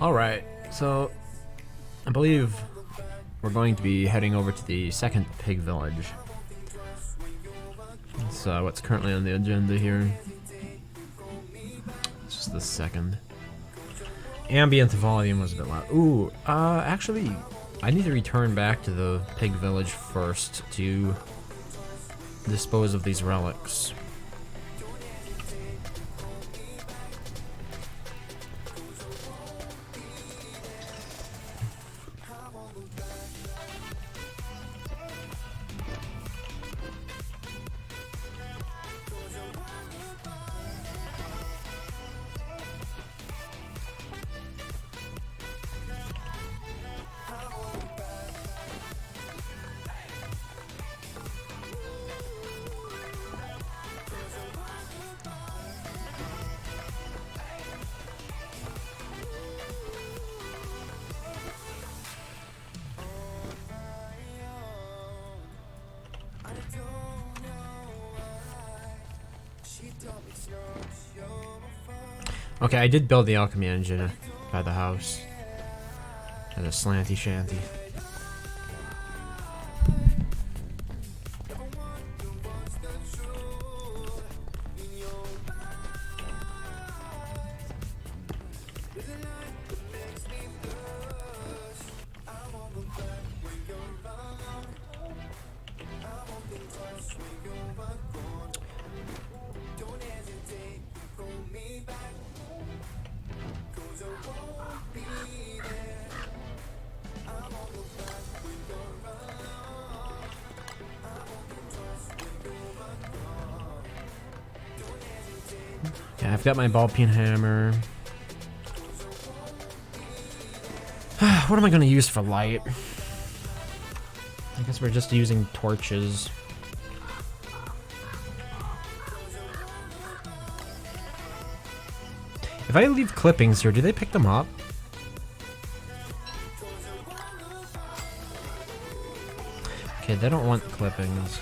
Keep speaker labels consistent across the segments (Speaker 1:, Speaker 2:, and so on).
Speaker 1: Alright, so I believe we're going to be heading over to the second pig village. That's what's currently on the agenda here. It's just the second. Ambient volume was a bit loud. Ooh, actually, I need to return back to the pig village first to dispose of these relics. Okay, I did build the alchemy engine by the house. At a slanty shanty. Yeah, I've got my ball peen hammer. What am I going to use for light? I guess we're just using torches. If I leave clippings here, do they pick them up? Okay, they don't want clippings.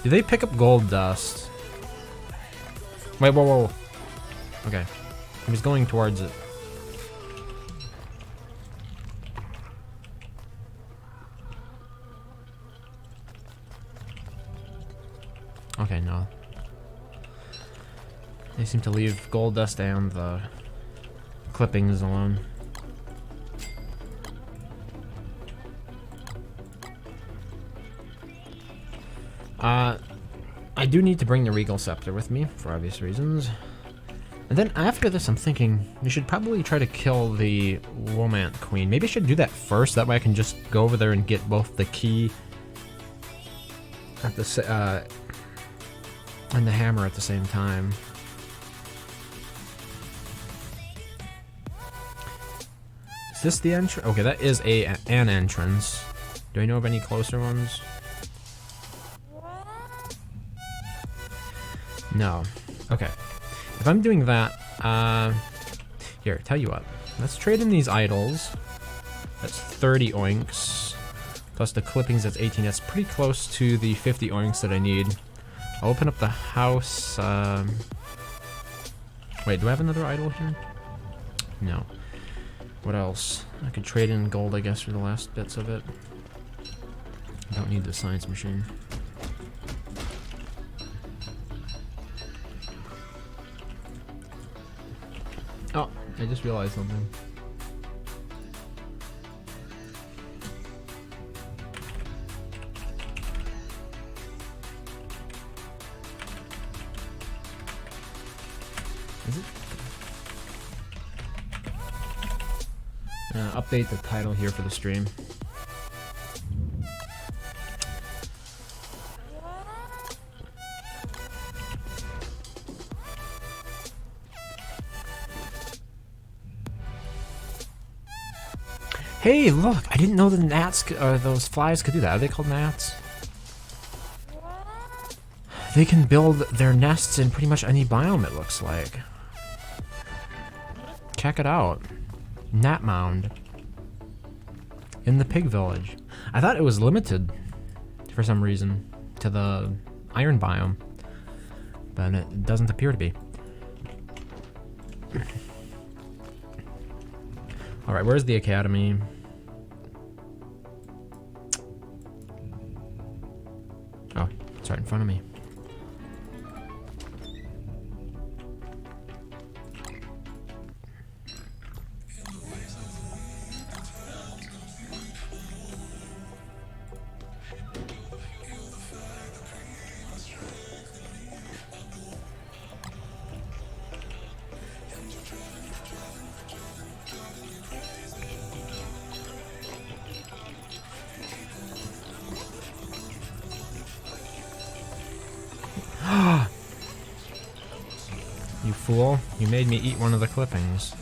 Speaker 1: Do they pick up gold dust? Wait, whoa, whoa. Okay. I was going towards it. Okay, no. They seem to leave gold dust and the clippings alone. I do need to bring the Regal Scepter with me, for obvious reasons. And then after this, I'm thinking we should probably try to kill the Womant Queen. Maybe I should do that first, that way I can just go over there and get both the key at the and the hammer at the same time. Is this the entrance? Okay, that is an entrance. Do I know of any closer ones? No. Okay. If I'm doing that, here, tell you what. Let's trade in these idols. That's 30 oinks. Plus the clippings, that's 18. That's pretty close to the 50 oinks that I need. I'll open up the house. Wait, do I have another idol here? No. What else? I could trade in gold, I guess, for the last bits of it. I don't need the science machine. Oh, I just realized something. Is it? Update the title here for the stream. Hey, look! I didn't know the gnats, those flies could do that. Are they called gnats? They can build their nests in pretty much any biome, it looks like. Check it out. Gnat mound. In the pig village. I thought it was limited, for some reason, to the iron biome. But it doesn't appear to be. Alright, where's the academy? Oh, it's right in front of me. You fool. You made me eat one of the clippings.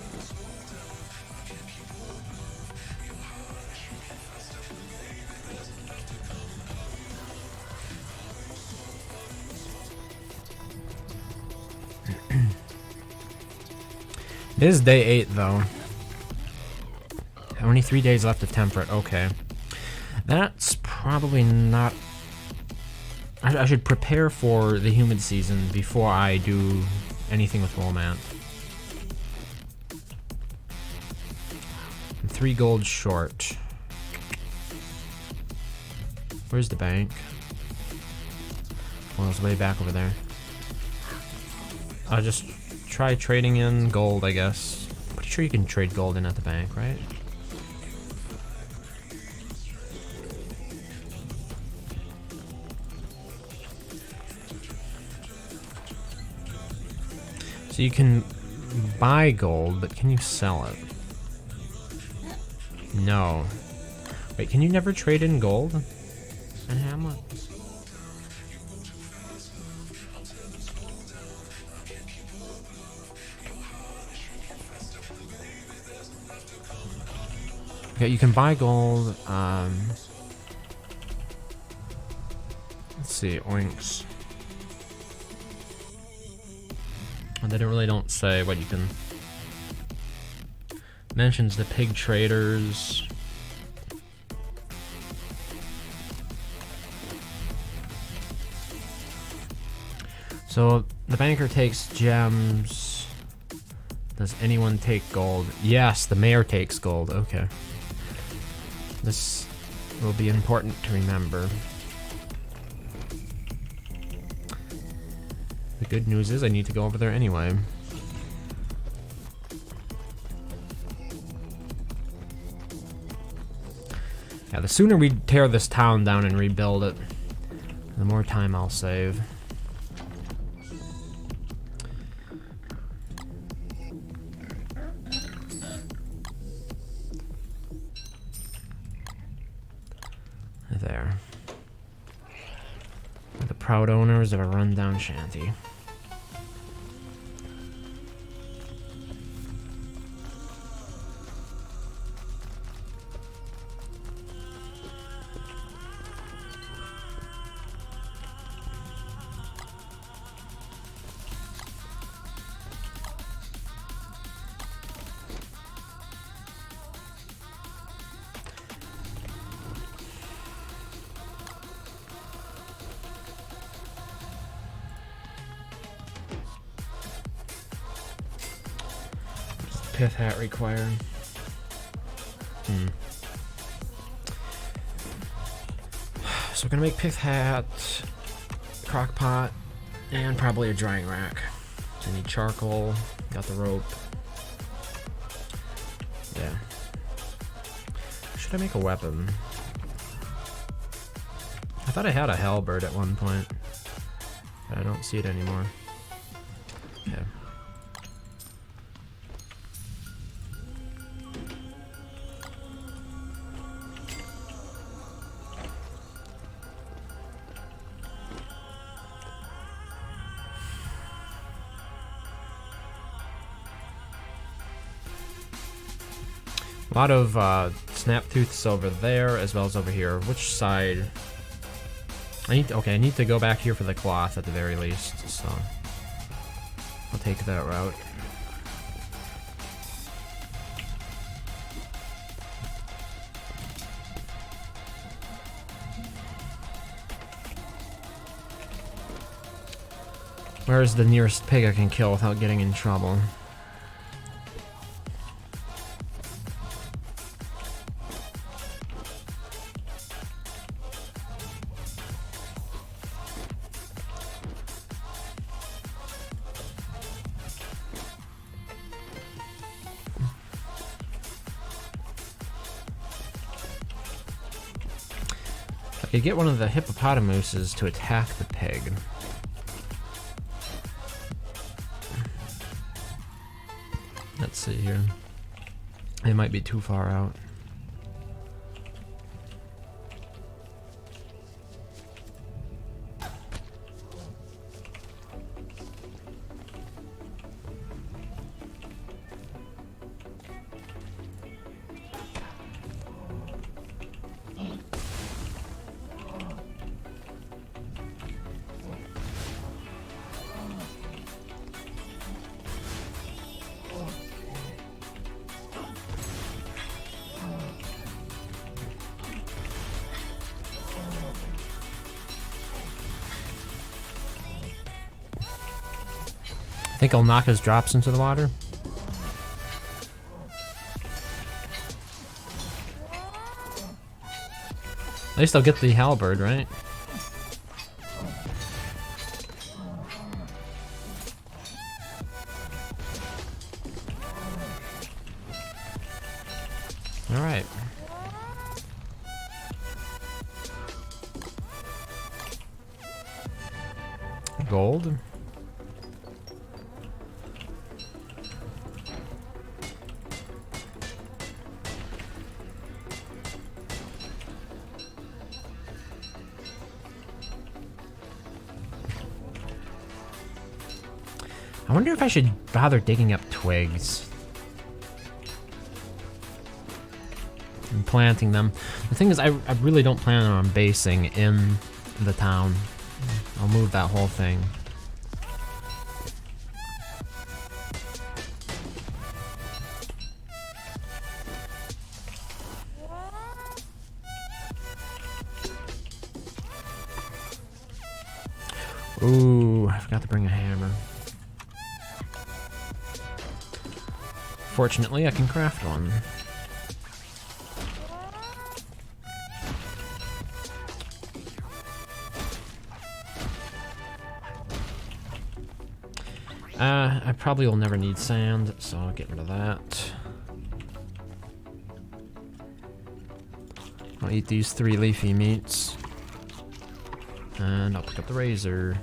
Speaker 1: It is day 8, though. Only 3 days left of temperate. Okay. That's probably not... I should prepare for the humid season before I do anything with Womant. I'm 3 gold short. Where's the bank? Well, it's way back over there. I'll just try trading in gold, I guess. Pretty sure you can trade gold in at the bank, right? So you can buy gold, but can you sell it? No. Wait, can you never trade in gold in Hamlet? Okay, you can buy gold. Let's see, oinks. They really don't say what you can. Mentions the pig traders. So the banker takes gems. Does anyone take gold? Yes, the mayor takes gold. Okay. This will be important to remember. The good news is I need to go over there anyway. Yeah, the sooner we tear this town down and rebuild it, the more time I'll save. There. We're the proud owners of a rundown shanty. Pith hat required. So we're gonna make pith hat, crock pot, and probably a drying rack. So I need charcoal, got the rope. Yeah. Should I make a weapon? I thought I had a halberd at one point, but I don't see it anymore. Okay. A lot of snap tooths over there as well as over here. Which side? I need to go back here for the cloth at the very least, so I'll take that route. Where's the nearest pig I can kill without getting in trouble? I could get one of the hippopotamuses to attack the pig. Let's see here. It might be too far out. Think I'll knock his drops into the water? At least I'll get the halberd, right? Alright. Gold. I wonder if I should bother digging up twigs and planting them. The thing is, I really don't plan on basing in the town. I'll move that whole thing. Ooh, I forgot to bring a hammer. Fortunately, I can craft one. I probably will never need sand, so I'll get rid of that. I'll eat these 3 leafy meats. And I'll pick up the razor.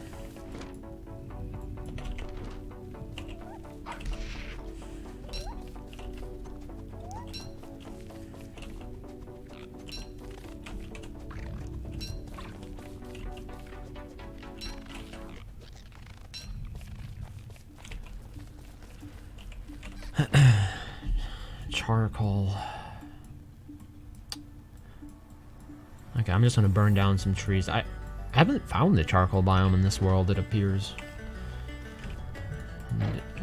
Speaker 1: Charcoal. Okay, I'm just gonna burn down some trees. I haven't found the charcoal biome in this world, it appears.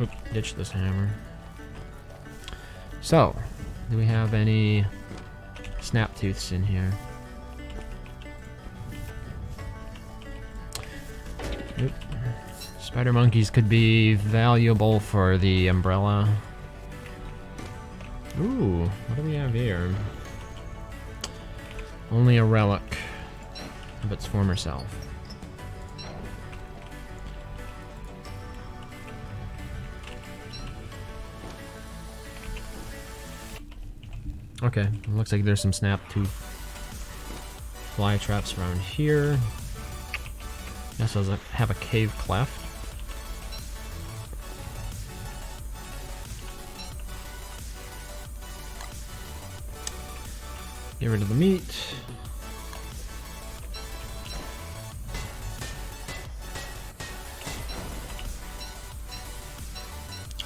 Speaker 1: Oop, ditch this hammer. So, do we have any snap tooths in here? Oop. Spider monkeys could be valuable for the umbrella. Ooh, what do we have here? Only a relic of its former self. Okay, it looks like there's some snap tooth fly traps around here. Guess I'll have a cave cleft. Get rid of the meat.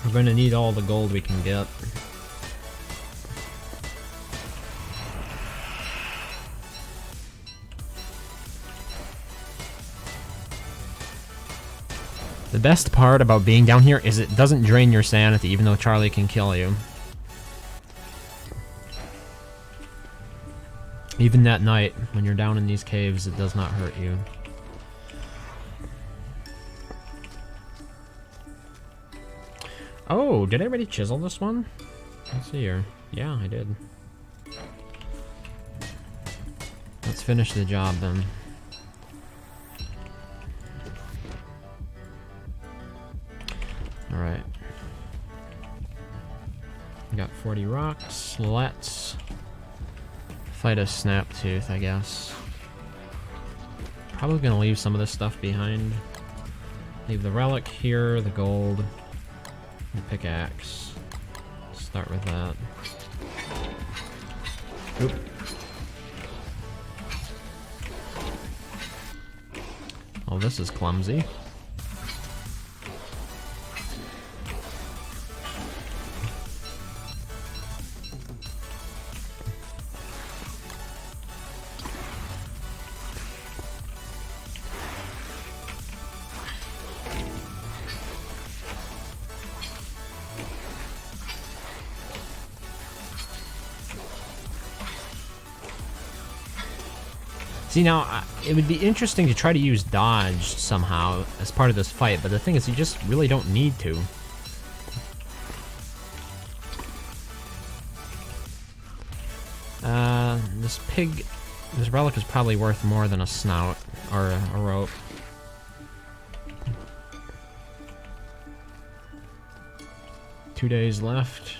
Speaker 1: We're going to need all the gold we can get. The best part about being down here is it doesn't drain your sanity, even though Charlie can kill you. Even at night, when you're down in these caves, it does not hurt you. Oh, did I already chisel this one? Let's see here. Yeah, I did. Let's finish the job then. Alright. We got 40 rocks. Let's fight a snap tooth, I guess. Probably gonna leave some of this stuff behind. Leave the relic here, the gold, the pickaxe. Start with that. Oop. Oh, this is clumsy. See, now, it would be interesting to try to use dodge somehow as part of this fight, but the thing is, you just really don't need to. This relic is probably worth more than a snout or a rope. Two days left.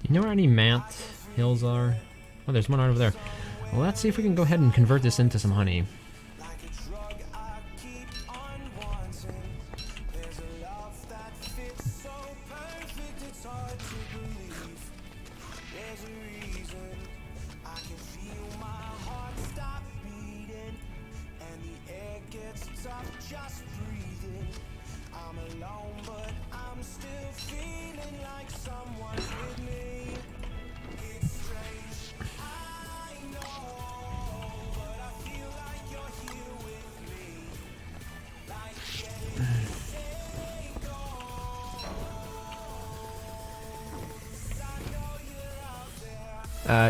Speaker 1: You know where any Mant hills are? Oh, there's one right over there. Well, let's see if we can go ahead and convert this into some honey.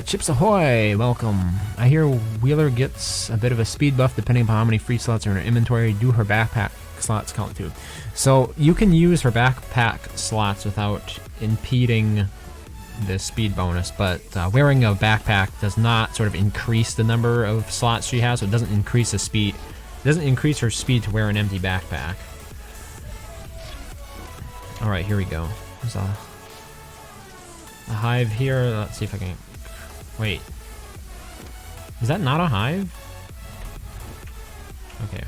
Speaker 1: Chips Ahoy, welcome. I hear Wheeler gets a bit of a speed buff depending upon how many free slots are in her inventory. Do her backpack slots count too? So you can use her backpack slots without impeding the speed bonus, but wearing a backpack does not sort of increase the number of slots she has, so it doesn't increase the speed. It doesn't increase her speed to wear an empty backpack. Alright, here we go. There's a hive here. Let's see if I can... Wait. Is that not a hive? Okay.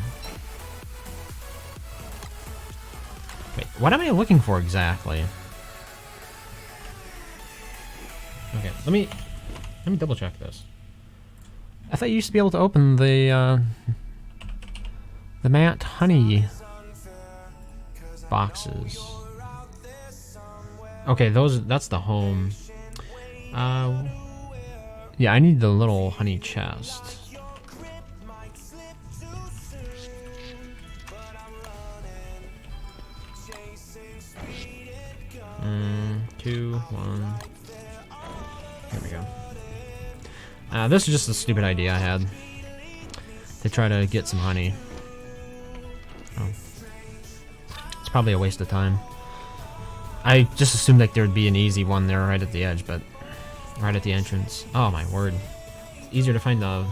Speaker 1: Wait, what am I looking for exactly? Okay, let me double check this. I thought you used to be able to open the Mant honey boxes. Okay, that's the home. Yeah, I need the little honey chest. 2, 1. There we go. This is just a stupid idea I had to try to get some honey. Oh. It's probably a waste of time. I just assumed like there would be an easy one there right at the edge, but right at the entrance. Oh my word. It's easier to find the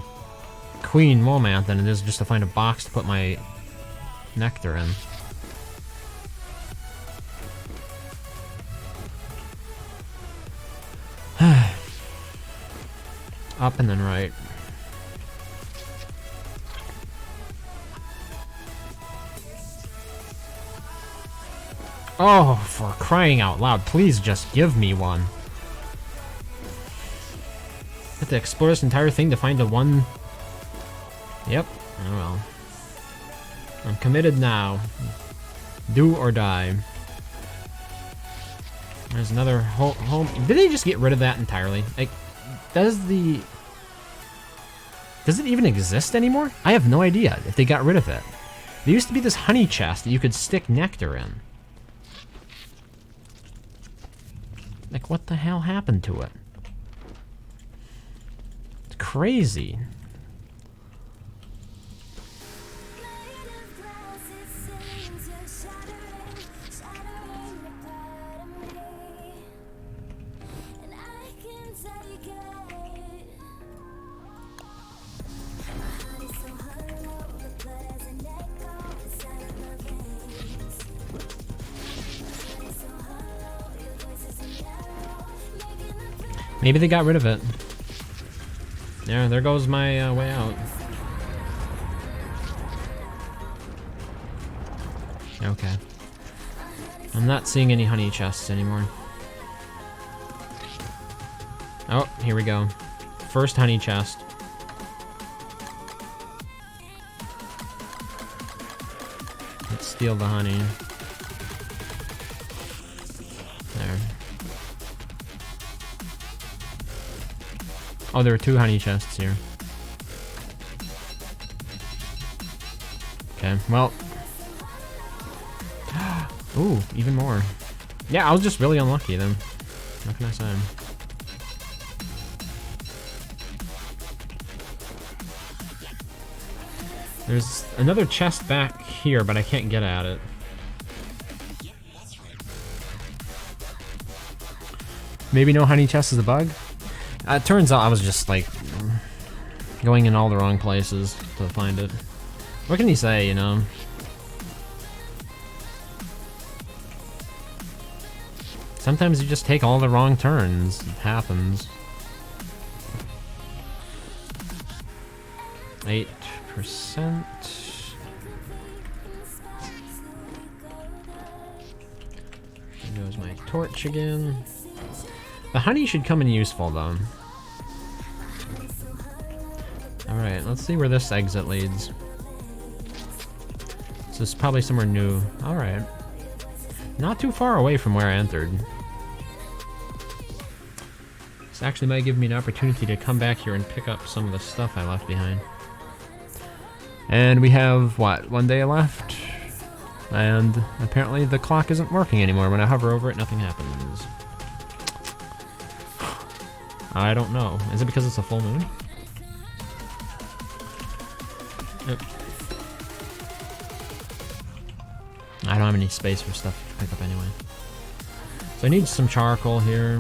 Speaker 1: Queen Womant than it is just to find a box to put my nectar in. Up and then right. Oh, for crying out loud, please just give me one. I have to explore this entire thing to find the one... Yep, oh well. I'm committed now. Do or die. There's another home... Did they just get rid of that entirely? Like, does it even exist anymore? I have no idea if they got rid of it. There used to be this honey chest that you could stick nectar in. Like, what the hell happened to it? It's crazy. Maybe they got rid of it. Yeah, there goes my way out. Okay. I'm not seeing any honey chests anymore. Oh, here we go. First honey chest. Let's steal the honey. There. Oh, there are 2 honey chests here. Okay, well. Ooh, even more. Yeah, I was just really unlucky then. What can I say? There's another chest back here, but I can't get at it. Maybe no honey chest is a bug? It turns out I was just, like, going in all the wrong places to find it. What can you say, you know? Sometimes you just take all the wrong turns. It happens. 8%. There goes my torch again. The honey should come in useful, though. Alright, let's see where this exit leads. This is probably somewhere new. Alright. Not too far away from where I entered. This actually might give me an opportunity to come back here and pick up some of the stuff I left behind. And we have, what, 1 day left? And apparently the clock isn't working anymore. When I hover over it, nothing happens. I don't know. Is it because it's a full moon? Yep. I don't have any space for stuff to pick up anyway. So I need some charcoal here.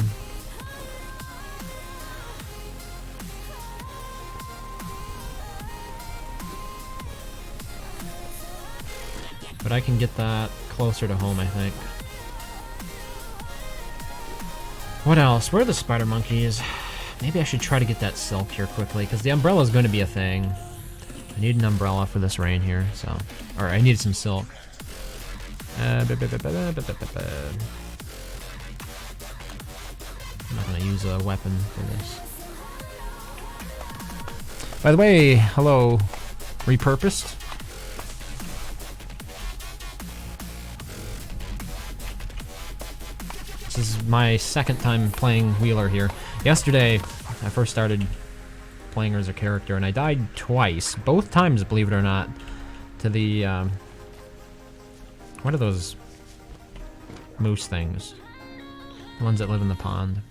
Speaker 1: But I can get that closer to home, I think. What else? Where are the spider monkeys? Maybe I should try to get that silk here quickly, because the umbrella is going to be a thing. I need an umbrella for this rain here, so... Or I need some silk. I'm not going to use a weapon for this. By the way, hello, Repurposed. This is my second time playing Wheeler here. Yesterday, I first started playing her as a character, and I died twice. Both times, believe it or not, to the, what are those moose things? The ones that live in the pond.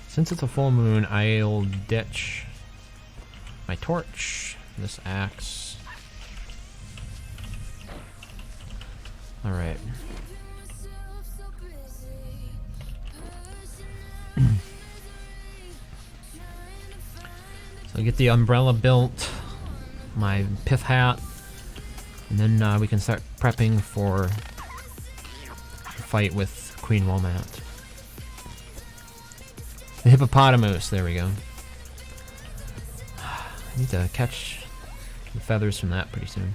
Speaker 1: Since it's a full moon, I'll ditch my torch, this axe. Alright. So get the umbrella built, my pith hat, and then we can start prepping for the fight with Queen Womant. The hippopotamus, there we go. I need to catch the feathers from that pretty soon.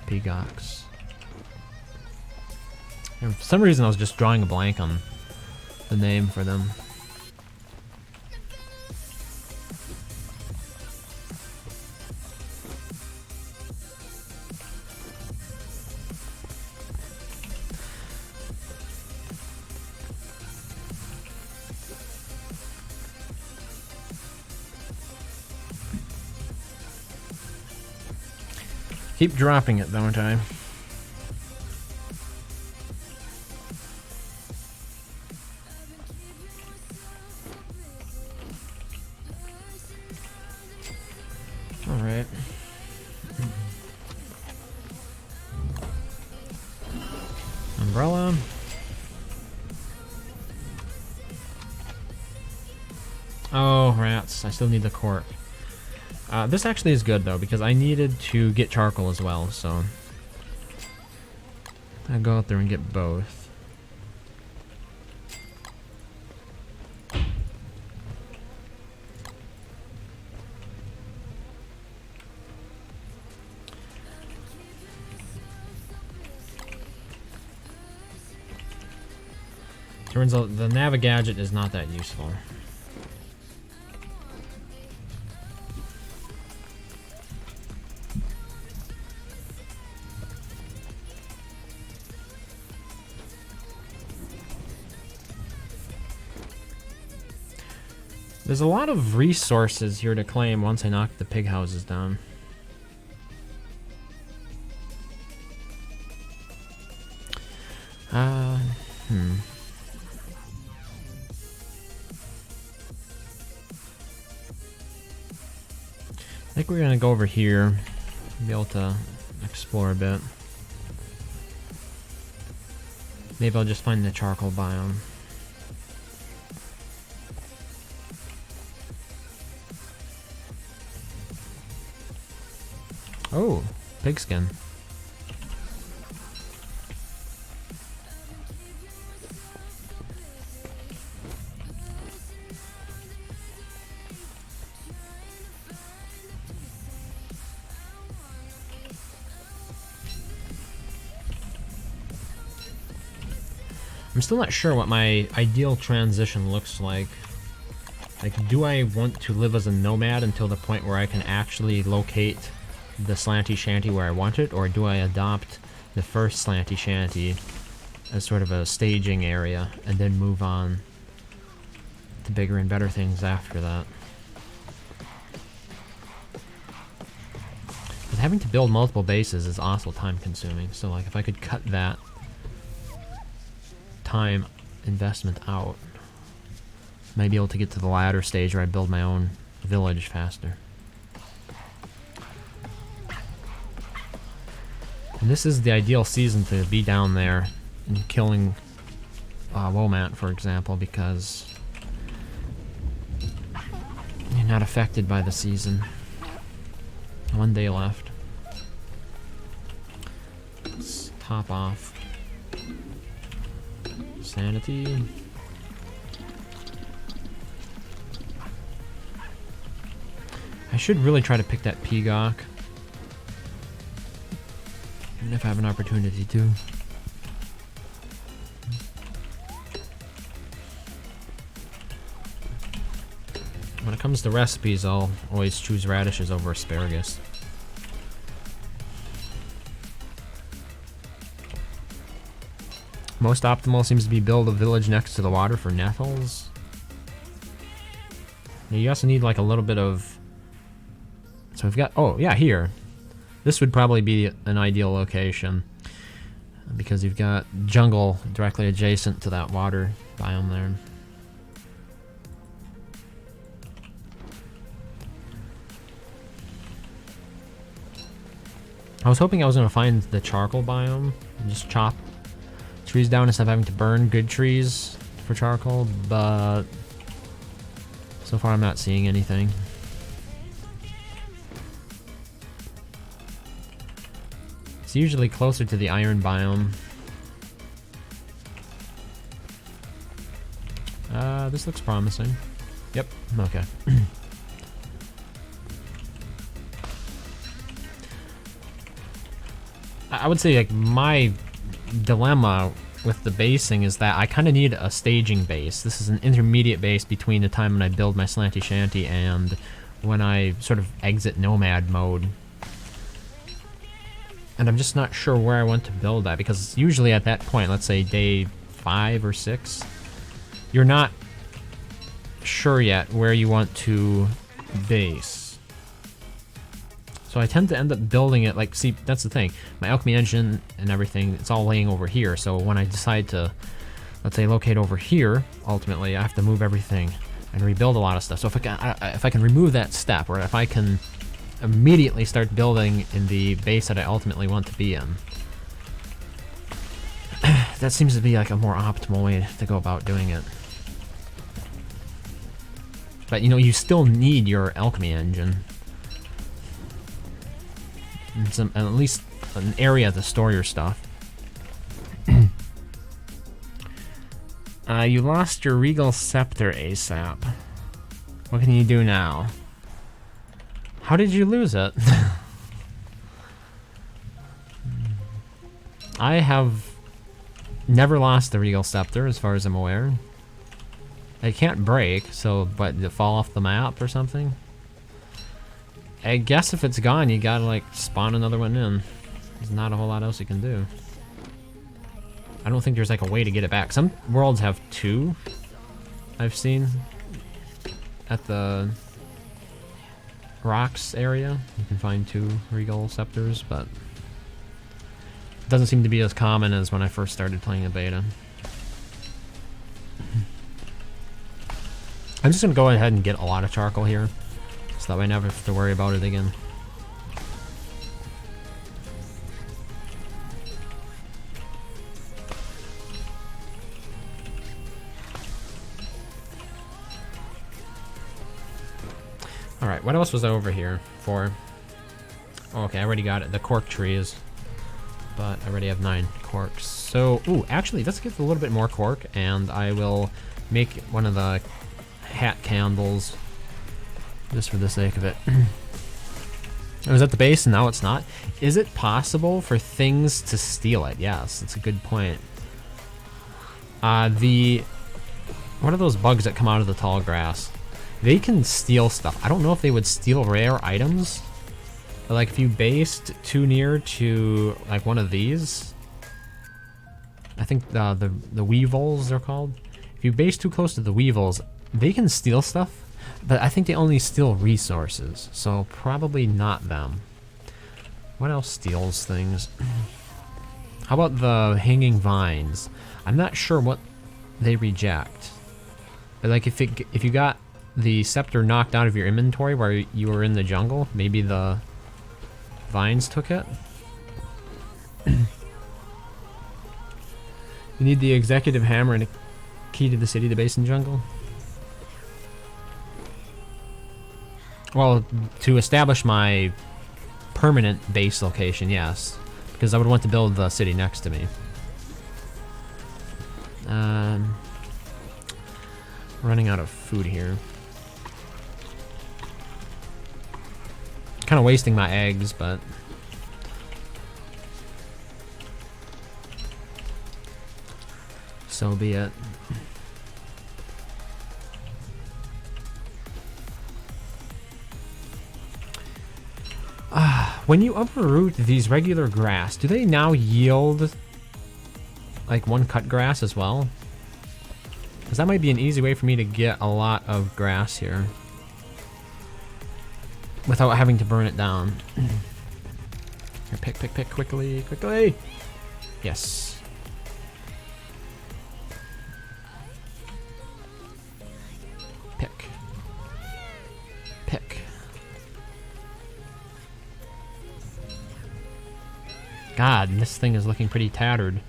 Speaker 1: Peacocks. And for some reason I was just drawing a blank on the name for them. Keep dropping it, don't I? Alright. umbrella. Oh, rats. I still need the court. This actually is good, though, because I needed to get charcoal as well, so... I'll go out there and get both. Turns out the Navigadget is not that useful. There's a lot of resources here to claim once I knock the pig houses down. I think we're gonna go over here, be able to explore a bit. Maybe I'll just find the charcoal biome. Oh, pigskin. I'm still not sure what my ideal transition looks like. Like, do I want to live as a nomad until the point where I can actually locate the slanty shanty where I want it, or do I adopt the first slanty shanty as sort of a staging area and then move on to bigger and better things after that? But having to build multiple bases is also time consuming, so like if I could cut that time investment out, might be able to get to the latter stage where I build my own village faster. And this is the ideal season to be down there and killing Womant, for example, because you're not affected by the season. 1 day left. Let's top off sanity. I should really try to pick that peacock. Even if I have an opportunity to. When it comes to recipes, I'll always choose radishes over asparagus. Most optimal seems to be build a village next to the water for nettles. Now you also need like a little bit of... So we've got... Oh, yeah, here. This would probably be an ideal location, because you've got jungle directly adjacent to that water biome there. I was hoping I was going to find the charcoal biome and just chop trees down instead of having to burn good trees for charcoal, but so far I'm not seeing anything. It's usually closer to the iron biome. This looks promising. Yep, okay. I would say like my dilemma with the basing is that I kind of need a staging base. This is an intermediate base between the time when I build my slanty shanty and when I sort of exit nomad mode. And I'm just not sure where I want to build that, because usually at that point, let's say day 5 or 6, you're not sure yet where you want to base. So I tend to end up building it, like, see, that's the thing. My alchemy engine and everything, it's all laying over here. So when I decide to, let's say, locate over here, ultimately, I have to move everything and rebuild a lot of stuff. So if I can remove that step, or if I can immediately start building in the base that I ultimately want to be in, That seems to be like a more optimal way to go about doing it. But you know, you still need your alchemy engine. And at least an area to store your stuff. You lost your regal scepter ASAP. What can you do now? How did you lose it? I have never lost the regal scepter as far as I'm aware. It can't break, so, but did it fall off the map or something? I guess if it's gone, you gotta like spawn another one in. There's not a whole lot else you can do. I don't think there's like a way to get it back. Some worlds have two, I've seen, at the rocks area. You can find 2 regal scepters, but it doesn't seem to be as common as when I first started playing the beta. I'm just gonna go ahead and get a lot of charcoal here, so that way I never have to worry about it again. Alright, what else was I over here for? Oh, okay, I already got it. The cork trees. But I already have 9 corks. So, ooh, actually, let's get a little bit more cork, and I will make one of the hat candles just for the sake of it. I was at the base and now it's not. Is it possible for things to steal it? Yes, that's a good point. What are those bugs that come out of the tall grass? They can steal stuff. I don't know if they would steal rare items. But like if you based too near to like one of these, I think the weevils they're called. If you base too close to the weevils, they can steal stuff, but I think they only steal resources, so probably not them. What else steals things? How about the hanging vines? I'm not sure what they reject. But like if you got the scepter knocked out of your inventory while you were in the jungle, maybe the vines took it? You need the executive hammer and a key to the city, the base, and jungle? Well, to establish my permanent base location, yes. Because I would want to build the city next to me. Running out of food here. Kind of wasting my eggs, but so be it. When you uproot these regular grass, do they now yield like 1 cut grass as well? Because that might be an easy way for me to get a lot of grass here without having to burn it down. Here, pick, quickly. Yes. Pick. God, this thing is looking pretty tattered.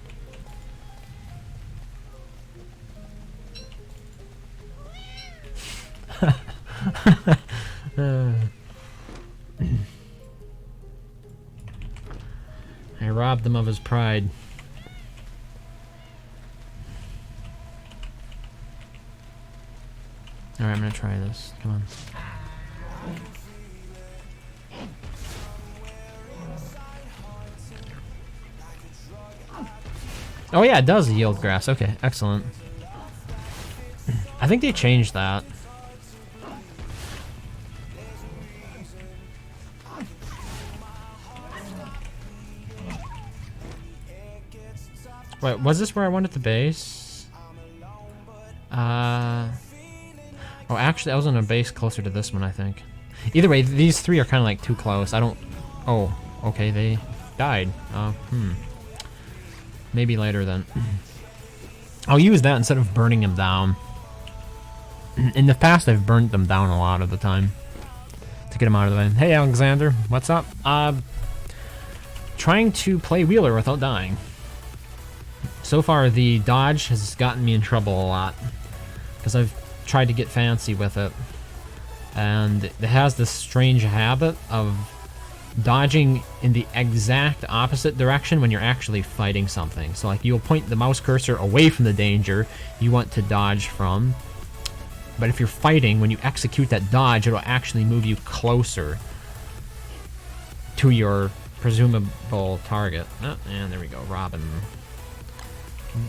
Speaker 1: I robbed him of his pride. Alright, I'm gonna try this. Come on. Oh yeah, it does yield grass. Okay, excellent. I think they changed that. Wait, was this where I wanted to base? Oh, actually, I was on a base closer to this one, I think. Either way, these 3 are kind of like too close. I don't... Oh, okay, they died. Maybe later then. I'll use that instead of burning them down. In the past, I've burnt them down a lot of the time to get them out of the way. Hey, Alexander, what's up? Trying to play Wheeler without dying. So far, the dodge has gotten me in trouble a lot, because I've tried to get fancy with it. And it has this strange habit of dodging in the exact opposite direction when you're actually fighting something. So like you'll point the mouse cursor away from the danger you want to dodge from, but if you're fighting, when you execute that dodge, it'll actually move you closer to your presumable target. Oh, and there we go, Robin.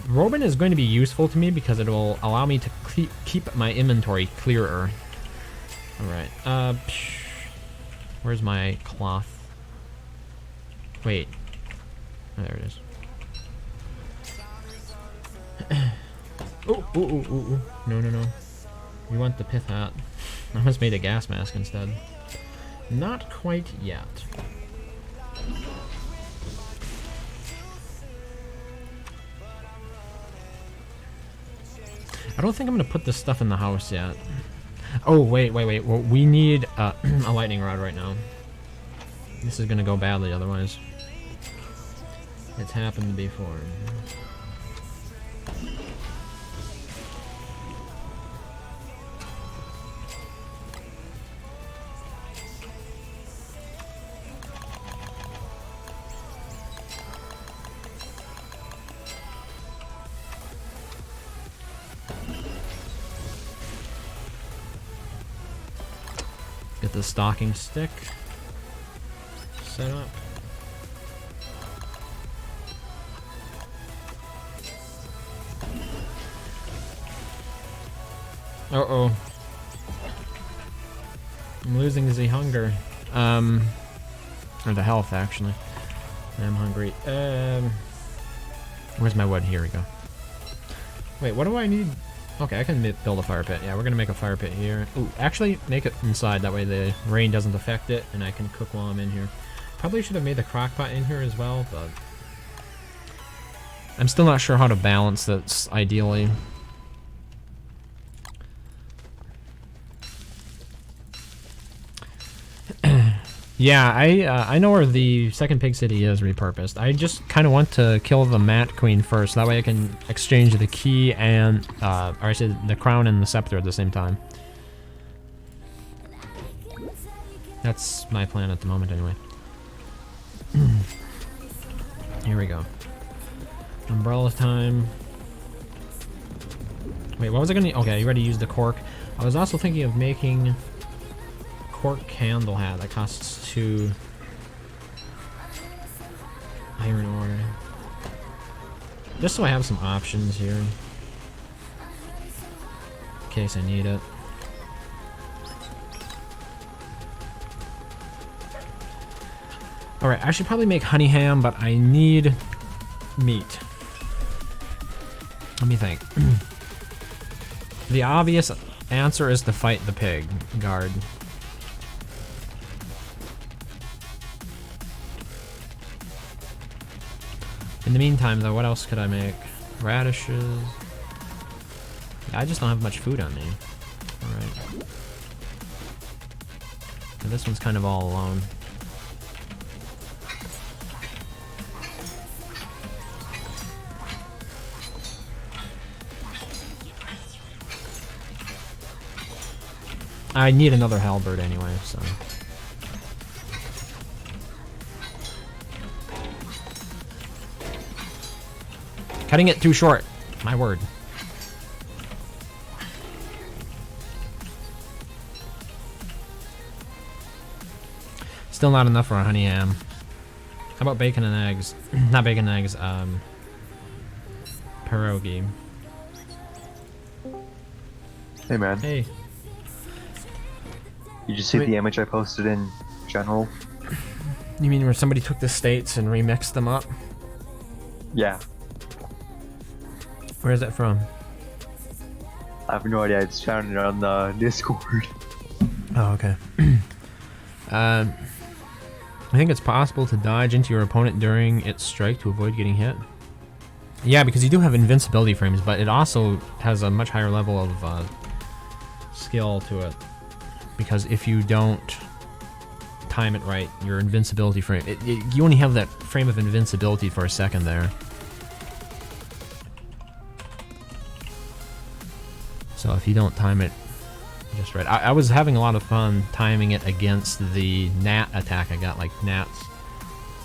Speaker 1: Robin is going to be useful to me because it will allow me to keep my inventory clearer. Alright, where's my cloth? Wait. Oh, there it is. Ooh. No. We want the pith hat. I almost made a gas mask instead. Not quite yet. I don't think I'm gonna put this stuff in the house yet. Oh, wait. Well, we need a lightning rod right now. This is gonna go badly otherwise. It's happened before. Get the stalking stick set up. Uh-oh. I'm losing the hunger. Or the health, actually. I'm hungry. Where's my wood? Here we go. Wait, what do I need? Okay, I can build a fire pit. Yeah, we're gonna make a fire pit here. Ooh, actually, make it inside. That way the rain doesn't affect it, and I can cook while I'm in here. Probably should have made the crock pot in here as well, but I'm still not sure how to balance this ideally. Yeah, I know where the second pig city is repurposed. I just kind of want to kill the Mat Queen first. That way I can exchange the key and, or I said the crown and the scepter at the same time. That's my plan at the moment anyway. Here we go. Umbrella time. Wait, what was I gonna... Okay, you already used the cork. I was also thinking of making... cork candle hat that costs 2 iron ore. Just so I have some options here in case I need it. Alright, I should probably make honey ham, but I need meat. Let me think. The obvious answer is to fight the pig guard. In the meantime, though, what else could I make? Radishes. Yeah, I just don't have much food on me. Alright. And this one's kind of all alone. I need another halberd anyway, so... Cutting it too short. My word. Still not enough for a honey ham. How about bacon and eggs? Not bacon and eggs, pierogi.
Speaker 2: Hey man.
Speaker 1: Hey.
Speaker 2: You just see the image I posted in general?
Speaker 1: You mean where somebody took the states and remixed them up?
Speaker 2: Yeah.
Speaker 1: Where is that from?
Speaker 2: I have no idea, I just found it on the Discord.
Speaker 1: Oh, okay. I think it's possible to dodge into your opponent during its strike to avoid getting hit. Yeah, because you do have invincibility frames, but it also has a much higher level of skill to it. Because if you don't time it right, your invincibility frame... you only have that frame of invincibility for a second there. So if you don't time it just right. I was having a lot of fun timing it against the gnat attack. I got like gnats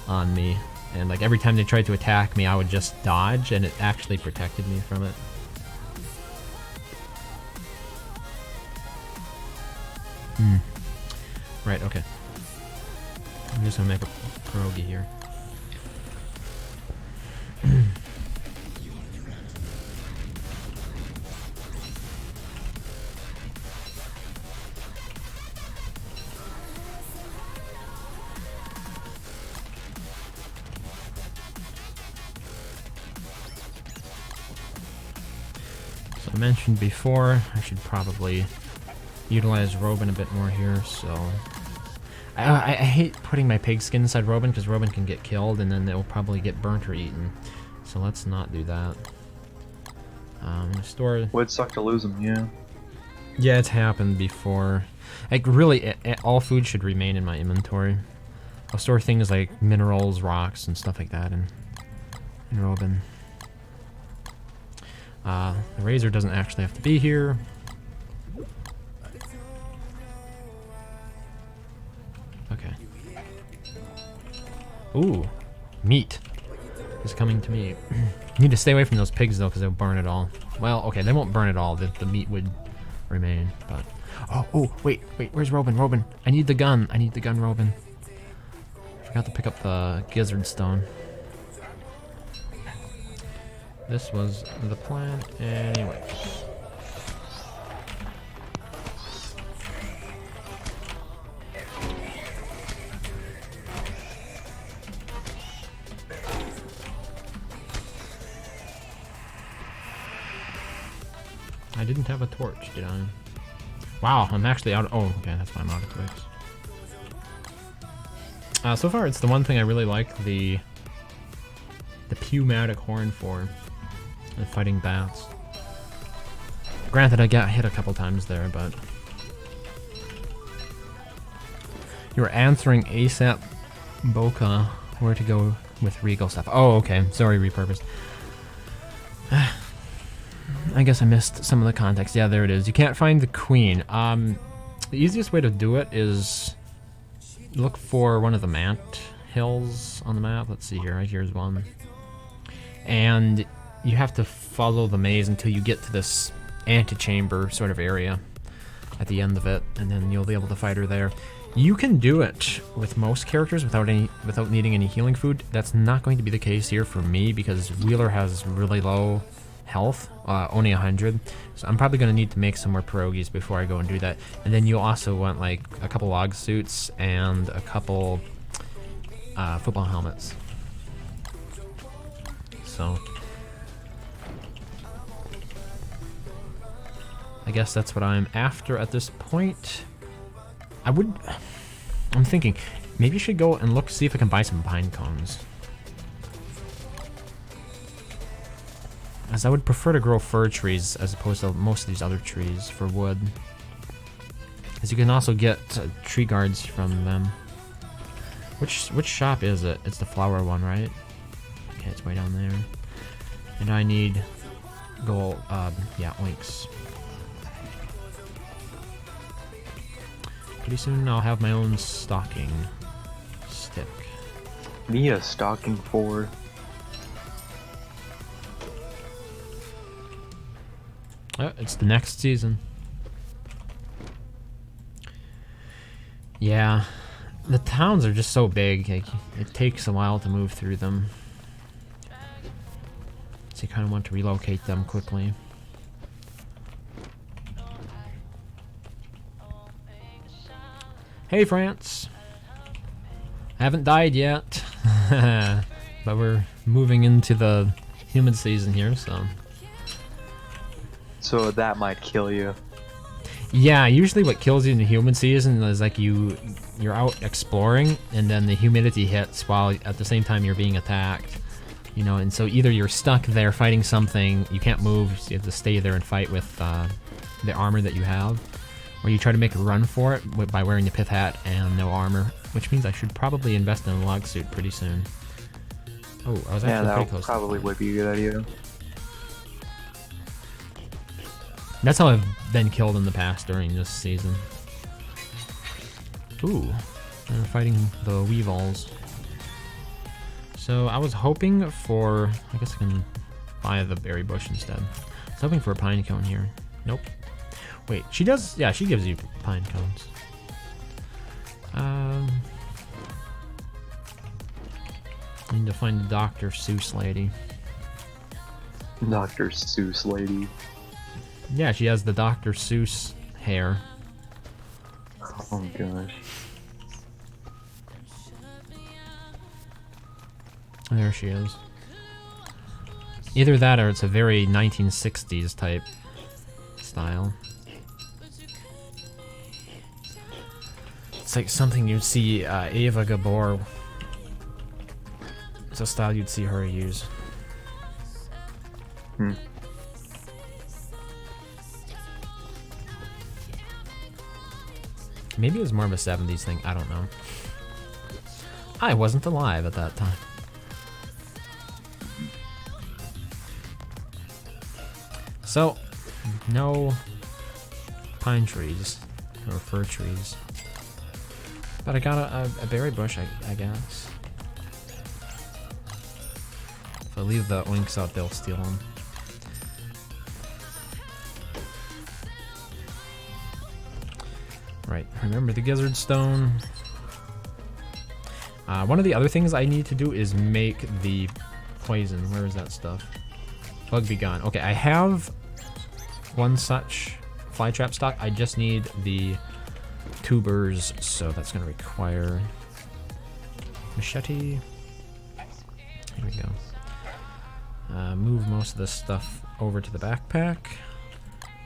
Speaker 1: on me. And like every time they tried to attack me, I would just dodge, and it actually protected me from it. Right, okay. I'm just gonna make a pierogi here. So I mentioned before, I should probably utilize Robin a bit more here, so... I hate putting my pigskin inside Robin, because Robin can get killed, and then it will probably get burnt or eaten. So let's not do that. Store...
Speaker 2: Would suck to lose them, yeah.
Speaker 1: Yeah, it's happened before. Like, really, all food should remain in my inventory. I'll store things like minerals, rocks, and stuff like that in Robin. The razor doesn't actually have to be here. Okay. Ooh, meat is coming to me. Need to stay away from those pigs though, because they'll burn it all. Well, okay, they won't burn it all. The meat would remain, but... Oh, wait, where's Robin? Robin, I need the gun. I need the gun, Robin. Forgot to pick up the gizzard stone. This was the plan anyway. I didn't have a torch, did I? Wow, I'm actually out of... Oh, okay, that's why I'm out of twigs. So far, it's the one thing I really like the pneumatic horn for. And fighting bats. Granted, I got hit a couple times there, but... You were answering ASAP Boca where to go with Regal stuff. Oh, okay. Sorry, repurposed. I guess I missed some of the context. Yeah, there it is. You can't find the queen. The easiest way to do it is look for one of the Mant hills on the map. Let's see here. Right here's one. And you have to follow the maze until you get to this antechamber sort of area at the end of it, and then you'll be able to fight her there. You can do it with most characters without needing any healing food. That's not going to be the case here for me because Wheeler has really low health, only 100. So I'm probably going to need to make some more pierogies before I go and do that. And then you'll also want like a couple log suits and a couple football helmets. So I guess that's what I'm after at this point. I'm thinking, maybe I should go and look, see if I can buy some pine cones. As I would prefer to grow fir trees as opposed to most of these other trees for wood. As you can also get tree guards from them. Which shop is it? It's the flower one, right? Okay, it's way down there. And I need gold, yeah, oinks. Pretty soon I'll have my own stocking stick.
Speaker 2: Me a stocking for.
Speaker 1: Oh, it's the next season. Yeah, the towns are just so big, like, it takes a while to move through them. So you kind of want to relocate them quickly. Hey, France. I haven't died yet, but we're moving into the humid season here, so...
Speaker 2: So that might kill you.
Speaker 1: Yeah, usually what kills you in the humid season is like you're out exploring, and then the humidity hits while at the same time you're being attacked. You know, and so either you're stuck there fighting something, you can't move, so you have to stay there and fight with the armor that you have. Or you try to make a run for it by wearing the pith hat and no armor, which means I should probably invest in a log suit pretty soon. Oh, I was actually pretty close.
Speaker 2: Yeah, that probably would be a good idea.
Speaker 1: That's how I've been killed in the past during this season. Ooh, they're fighting the weevils. So I was hoping for, I guess I can buy the berry bush instead. I was hoping for a pine cone here. Nope. Wait, she does, yeah, she gives you pine cones. I need to find the Dr. Seuss lady.
Speaker 2: Dr. Seuss lady.
Speaker 1: Yeah, she has the Dr. Seuss hair.
Speaker 2: Oh gosh.
Speaker 1: There she is. Either that or it's a very 1960s type style. It's like something you'd see Ava Gabor. It's a style you'd see her use.
Speaker 2: Hmm.
Speaker 1: Maybe it was more of a 70s thing, I don't know. I wasn't alive at that time. So, no pine trees or fir trees. But I got a berry bush, I guess. If I leave the oinks out, they'll steal them. Right, remember the gizzard stone. One of the other things I need to do is make the poison. Where is that stuff? Bug be gone. Okay, I have one such flytrap stock. I just need the tubers, so that's going to require machete. Here we go. Move most of this stuff over to the backpack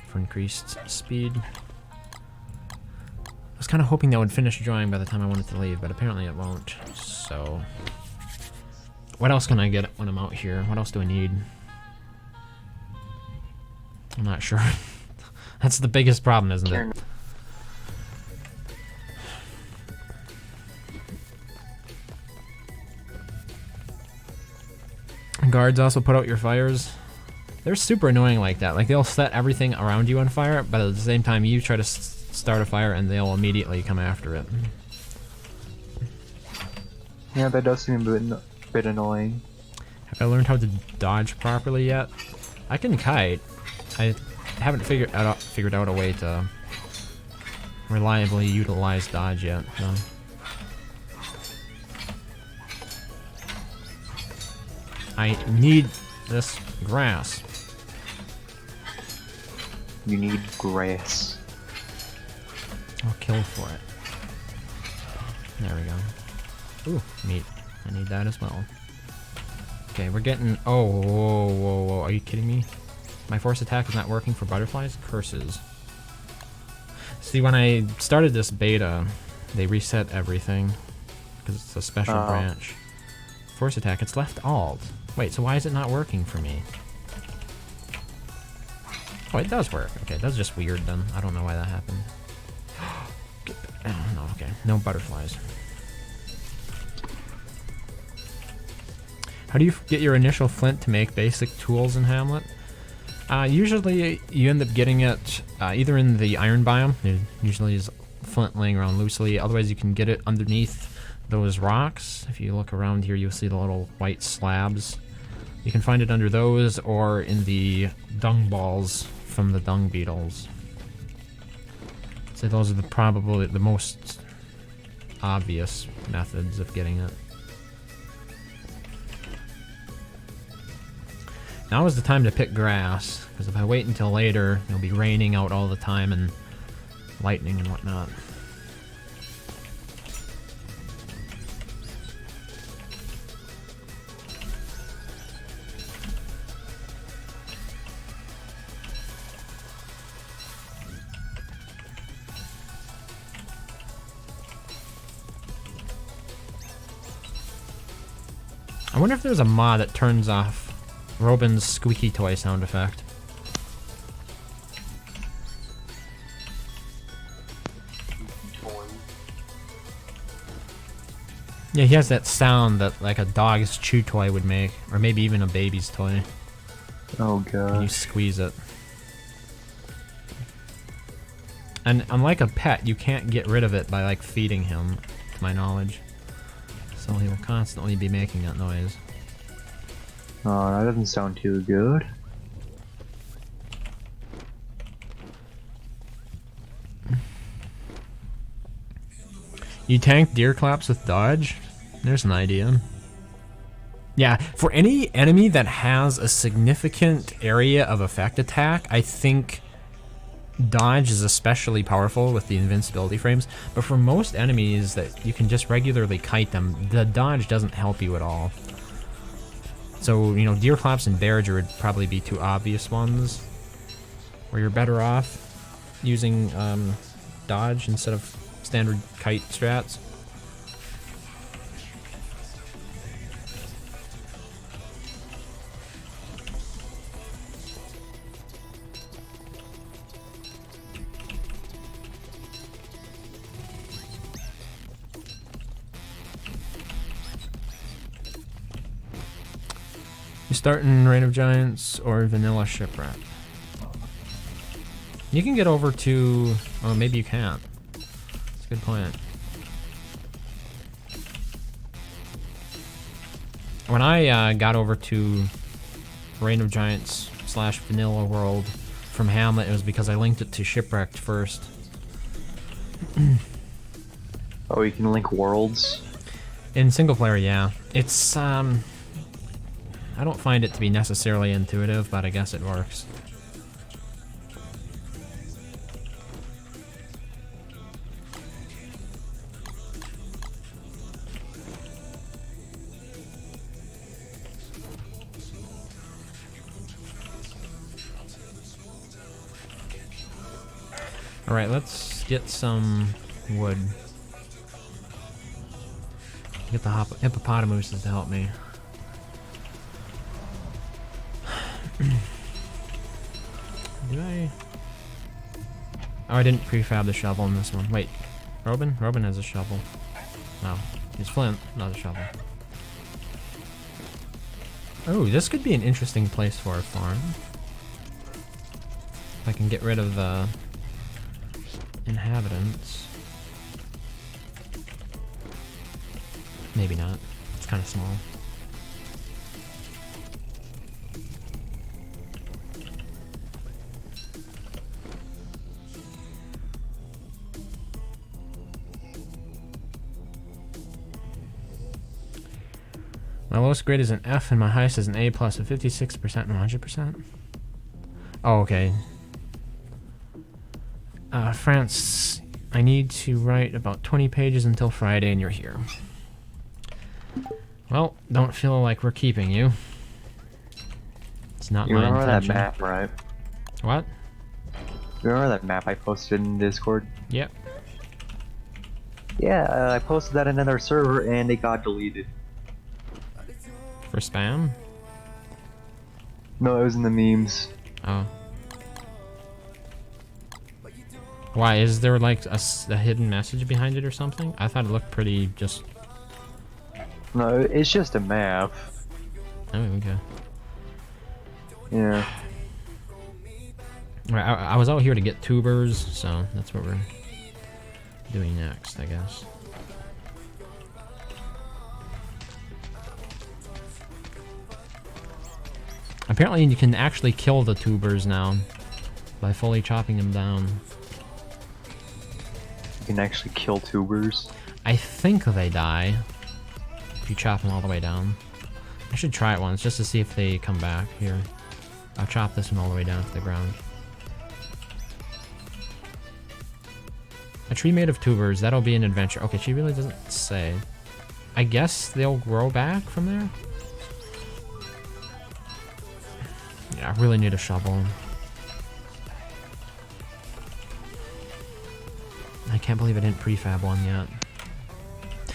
Speaker 1: for increased speed. I was kind of hoping that would finish drying by the time I wanted to leave, but apparently it won't. So, what else can I get when I'm out here? What else do I need? I'm not sure. That's the biggest problem, isn't it? Guards also put out your fires. They're super annoying like that. Like, they'll set everything around you on fire, but at the same time you try to start a fire and they'll immediately come after it.
Speaker 2: Yeah, that does seem a bit annoying.
Speaker 1: Have I learned how to dodge properly yet? I can kite. I haven't figured out a way to reliably utilize dodge yet, though. I need this grass.
Speaker 2: You need grass.
Speaker 1: I'll kill for it. There we go. Ooh, meat. I need that as well. Okay, we're getting... Oh, whoa, whoa, whoa. Are you kidding me? My force attack is not working for butterflies? Curses. See, when I started this beta, they reset everything. Because it's a special branch. Force attack, it's left alt. Wait, so why is it not working for me? Oh, it does work. Okay, that's just weird then. I don't know why that happened. No, okay. No butterflies. How do you get your initial flint to make basic tools in Hamlet? Usually you end up getting it either in the iron biome. There usually is flint laying around loosely. Otherwise you can get it underneath those rocks. If you look around here, you'll see the little white slabs. You can find it under those or in the dung balls from the dung beetles. So those are probably the most obvious methods of getting it. Now is the time to pick grass, because if I wait until later, it'll be raining out all the time and lightning and whatnot. I wonder if there's a mod that turns off Robin's squeaky toy sound effect. Yeah, he has that sound that like a dog's chew toy would make, or maybe even a baby's toy.
Speaker 2: Oh
Speaker 1: When you
Speaker 2: gosh.
Speaker 1: squeeze it. And unlike a pet, you can't get rid of it by like feeding him, to my knowledge. So he will constantly be making that noise.
Speaker 2: Oh, that doesn't sound too good.
Speaker 1: You tank deer claps with dodge? There's an idea. Yeah, for any enemy that has a significant area of effect attack, I think dodge is especially powerful with the invincibility frames. But for most enemies that you can just regularly kite them, the dodge doesn't help you at all. So, you know, deer claps and bear would probably be two obvious ones where you're better off using dodge instead of standard kite strats. You start in Reign of Giants or Vanilla Shipwreck. You can get over to... oh, maybe you can't. That's a good point. When I got over to Reign of Giants / Vanilla World from Hamlet, it was because I linked it to Shipwrecked first.
Speaker 2: Oh, you can link worlds?
Speaker 1: In single player, yeah. It's, I don't find it to be necessarily intuitive, but I guess it works. Alright, let's get some wood. Get the hippopotamuses to help me. Did I? Oh, I didn't prefab the shovel in this one. Wait, Robin? Robin has a shovel. No, he's flint, not a shovel. Oh, this could be an interesting place for a farm. If I can get rid of the inhabitants. Maybe not. It's kind of small. My lowest grade is an F and my highest is an A plus of 56% and 100%. Oh, okay. France, I need to write about 20 pages until Friday and you're here. Well, don't feel like we're keeping you. It's not my intention.
Speaker 2: You remember that map, right?
Speaker 1: What?
Speaker 2: You remember that map I posted in Discord?
Speaker 1: Yep.
Speaker 2: Yeah, I posted that in another server and it got deleted.
Speaker 1: For spam?
Speaker 2: No, it was in the memes.
Speaker 1: Oh. Why, is there like a hidden message behind it or something? I thought it looked pretty just...
Speaker 2: No, it's just a map.
Speaker 1: Oh, okay.
Speaker 2: Yeah.
Speaker 1: Right, I was out here to get tubers, so that's what we're doing next, I guess. Apparently you can actually kill the tubers now by fully chopping them down.
Speaker 2: You can actually kill tubers?
Speaker 1: I think they die if you chop them all the way down. I should try it once just to see if they come back. Here, I'll chop this one all the way down to the ground. A tree made of tubers, that'll be an adventure. Okay, she really doesn't say. I guess they'll grow back from there? Yeah, I really need a shovel. I can't believe I didn't prefab one yet.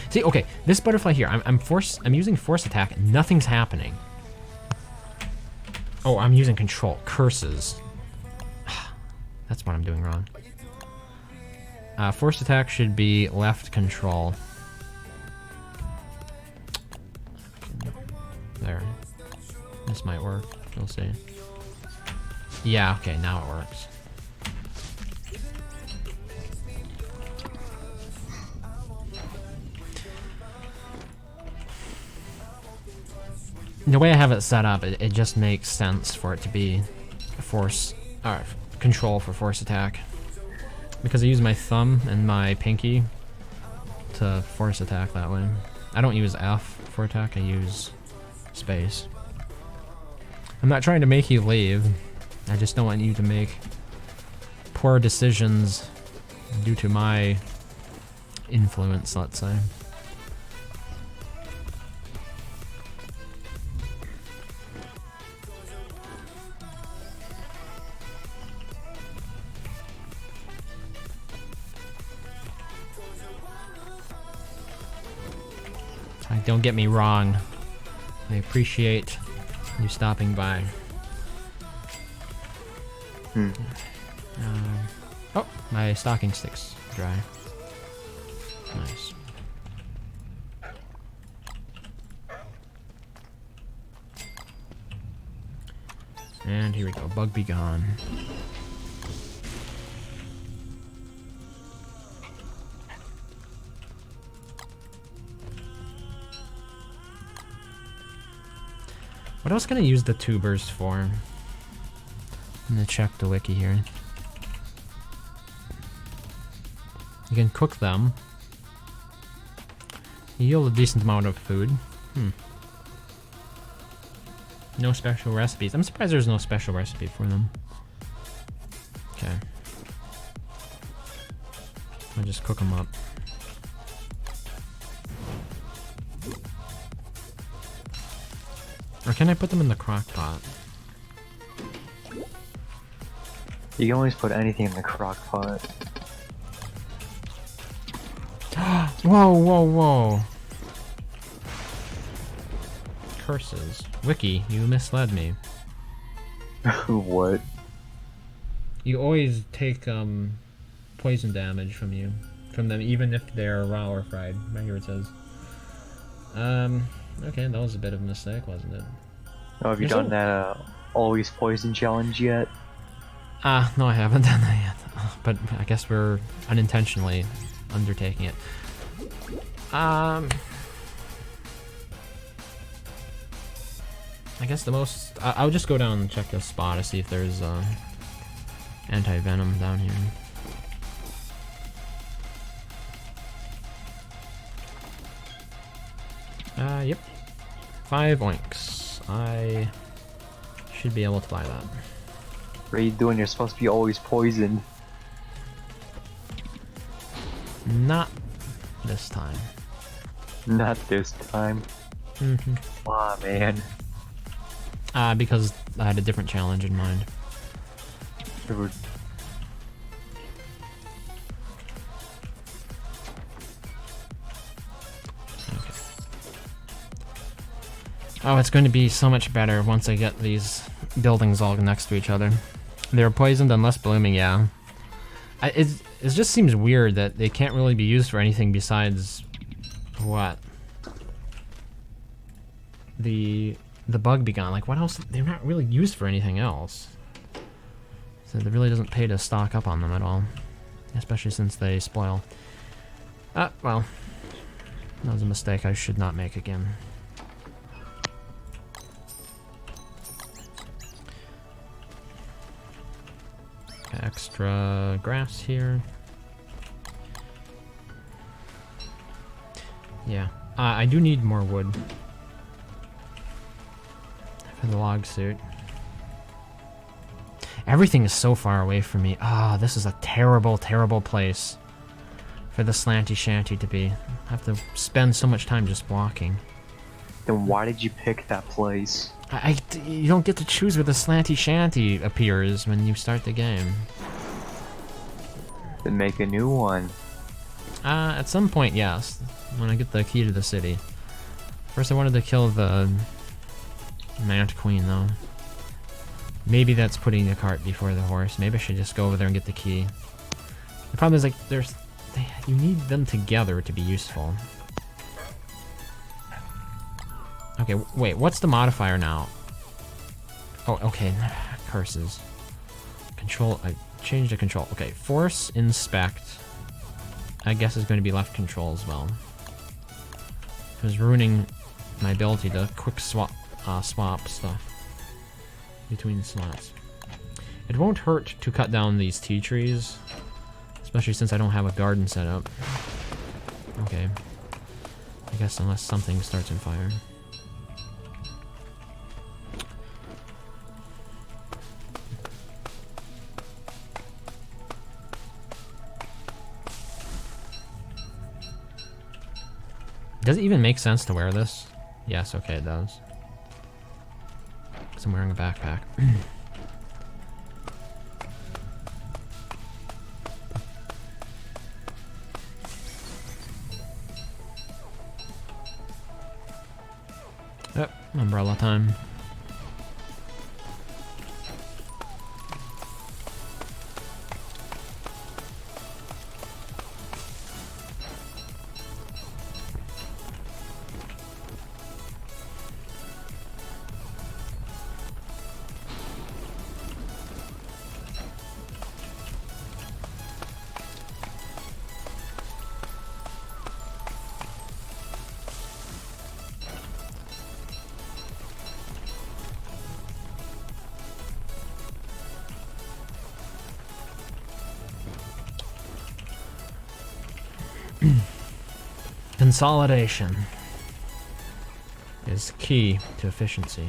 Speaker 1: See, okay, this butterfly here, I'm using force attack, nothing's happening. Oh, I'm using control, curses. That's what I'm doing wrong. Force attack should be left control. There. This might work, we'll see. Yeah, okay, now it works. The way I have it set up, it just makes sense for it to be force, control for force attack. Because I use my thumb and my pinky to force attack that way. I don't use F for attack, I use space. I'm not trying to make you leave. I just don't want you to make poor decisions due to my influence, let's say. Don't get me wrong. I appreciate you stopping by. Oh, my stocking stick's dry. Nice. And here we go. Bug be gone. What else can I use the tubers for? I'm gonna check the wiki here. You can cook them. You yield a decent amount of food. No special recipes. I'm surprised there's no special recipe for them. Okay. I'll just cook them up. Or can I put them in the crock pot?
Speaker 2: You can always put anything in the crock pot.
Speaker 1: Whoa, whoa, whoa. Curses. Wiki, you misled me.
Speaker 2: What?
Speaker 1: You always take poison damage from them, even if they're raw or fried. Right here it says. Okay, that was a bit of a mistake, wasn't it?
Speaker 2: Oh, have you done that always poison challenge yet?
Speaker 1: No, I haven't done that yet. But I guess we're unintentionally undertaking it. I guess the most... I'll just go down and check this spot to see if there's anti-venom down here. Yep. 5 oinks. I should be able to buy that.
Speaker 2: What are you doing? You're supposed to be always poisoned.
Speaker 1: Not this time.
Speaker 2: Not this time. Aw, man.
Speaker 1: Because I had a different challenge in mind.
Speaker 2: Dude.
Speaker 1: Oh, it's going to be so much better once I get these buildings all next to each other. They're poisoned unless blooming, yeah. It just seems weird that they can't really be used for anything besides... what? The bug be gone. Like, what else? They're not really used for anything else. So it really doesn't pay to stock up on them at all. Especially since they spoil. Well. That was a mistake I should not make again. Extra grass here. Yeah. I do need more wood. For the log suit. Everything is so far away from me. This is a terrible, terrible place for the slanty shanty to be. I have to spend so much time just walking.
Speaker 2: Then why did you pick that place?
Speaker 1: You don't get to choose where the slanty shanty appears when you start the game.
Speaker 2: Then make a new one.
Speaker 1: At some point, yes. When I get the key to the city. First I wanted to kill the Mant Queen, though. Maybe that's putting the cart before the horse. Maybe I should just go over there and get the key. The problem is, like, you need them together to be useful. Okay, wait, what's the modifier now? Oh, okay, curses. Control, I changed the control. Okay, force, inspect, I guess is going to be left control as well. It was ruining my ability to quick swap swap stuff between slots. It won't hurt to cut down these tea trees, especially since I don't have a garden set up. Okay. I guess unless something starts in fire. Does it even make sense to wear this? Yes, okay, it does. Because I'm wearing a backpack. Yep, umbrella time. Consolidation is key to efficiency.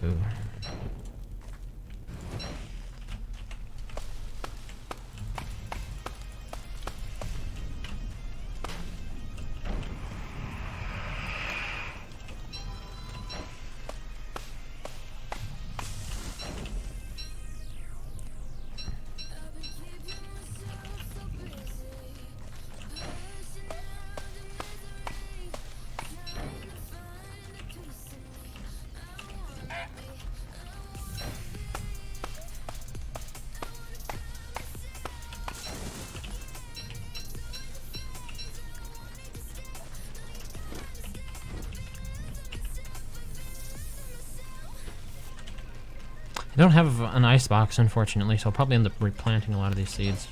Speaker 1: Ooh. I don't have an ice box, unfortunately, so I'll probably end up replanting a lot of these seeds.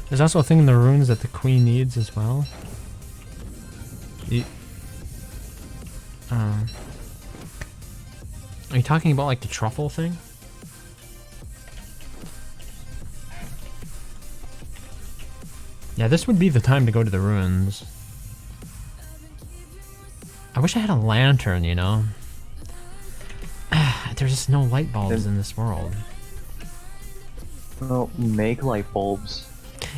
Speaker 1: There's also a thing in the runes that the queen needs as well. Are you talking about like the truffle thing? Yeah, this would be the time to go to the ruins. I wish I had a lantern, you know? There's just no light bulbs in this world.
Speaker 2: Well, make light bulbs.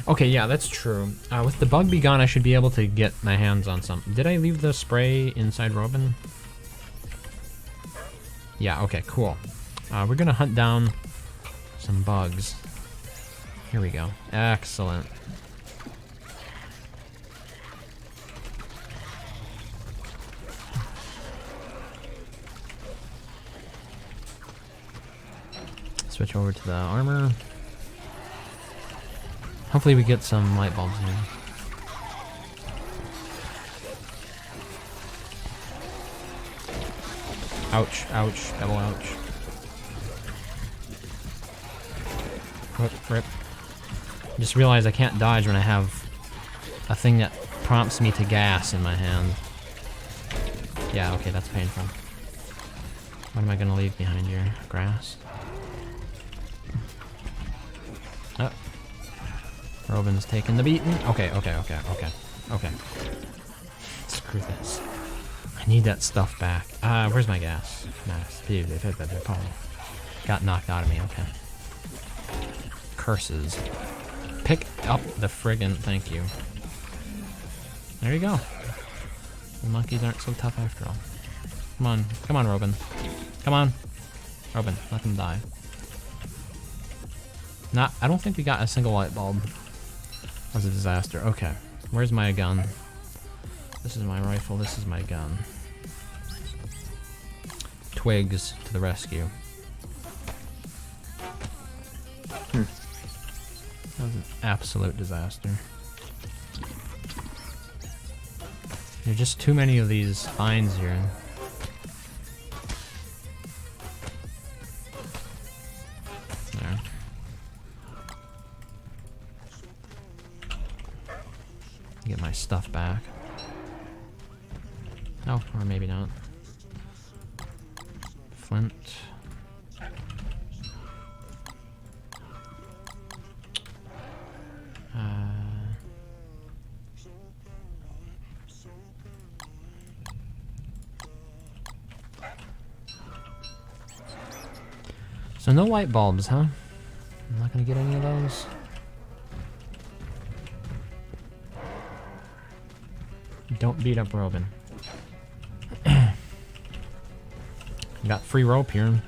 Speaker 1: Okay, yeah, that's true. With the bug be gone, I should be able to get my hands on some. Did I leave the spray inside Robin? Yeah, okay, cool. We're gonna hunt down some bugs. Here we go. Excellent. Switch over to the armor. Hopefully we get some light bulbs here. Ouch, ouch, double ouch. Rip. Just realized I can't dodge when I have a thing that prompts me to gas in my hand. Yeah, okay, that's painful. What am I gonna leave behind here? Grass? Oh. Robin's taking the beating. Okay. Screw this. I need that stuff back. Where's my gas? Nice. Got knocked out of me, okay. Curses. Pick up the friggin' thank you. There you go. The monkeys aren't so tough after all. Come on, Robin. Come on. Robin, let them die. I don't think we got a single light bulb. That was a disaster. Okay. Where's my gun? This is my rifle, this is my gun. Twigs to the rescue. That was an absolute disaster. There are just too many of these vines here. There. Get my stuff back. Oh, or maybe not. Flint. So no light bulbs, huh? I'm not gonna get any of those. Don't beat up Robin. Got free rope here.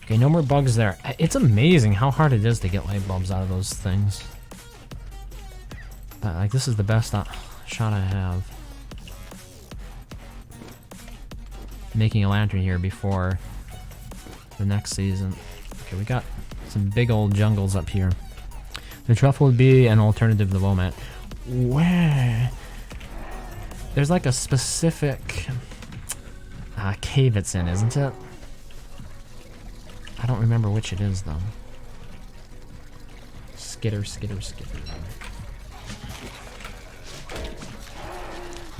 Speaker 1: Okay, no more bugs there. It's amazing how hard it is to get light bulbs out of those things. But, like, this is the best shot I have. Making a lantern here before the next season. Okay, we got some big old jungles up here. The truffle would be an alternative to the Womant. Where? There's like a specific cave it's in, isn't it? I don't remember which it is, though. Skitter, skitter, skitter.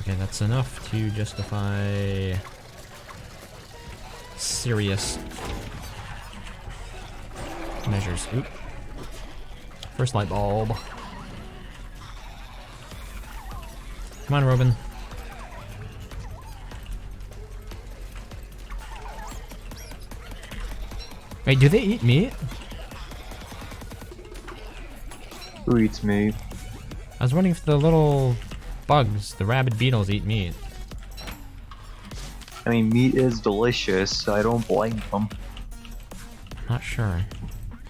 Speaker 1: Okay, that's enough to justify serious measures. Oop. First light bulb. Come on, Robin. Wait, do they eat meat?
Speaker 2: Who eats meat?
Speaker 1: I was wondering if the little bugs, the rabid beetles, eat meat.
Speaker 2: I mean, meat is delicious, so I don't blame them.
Speaker 1: Not sure.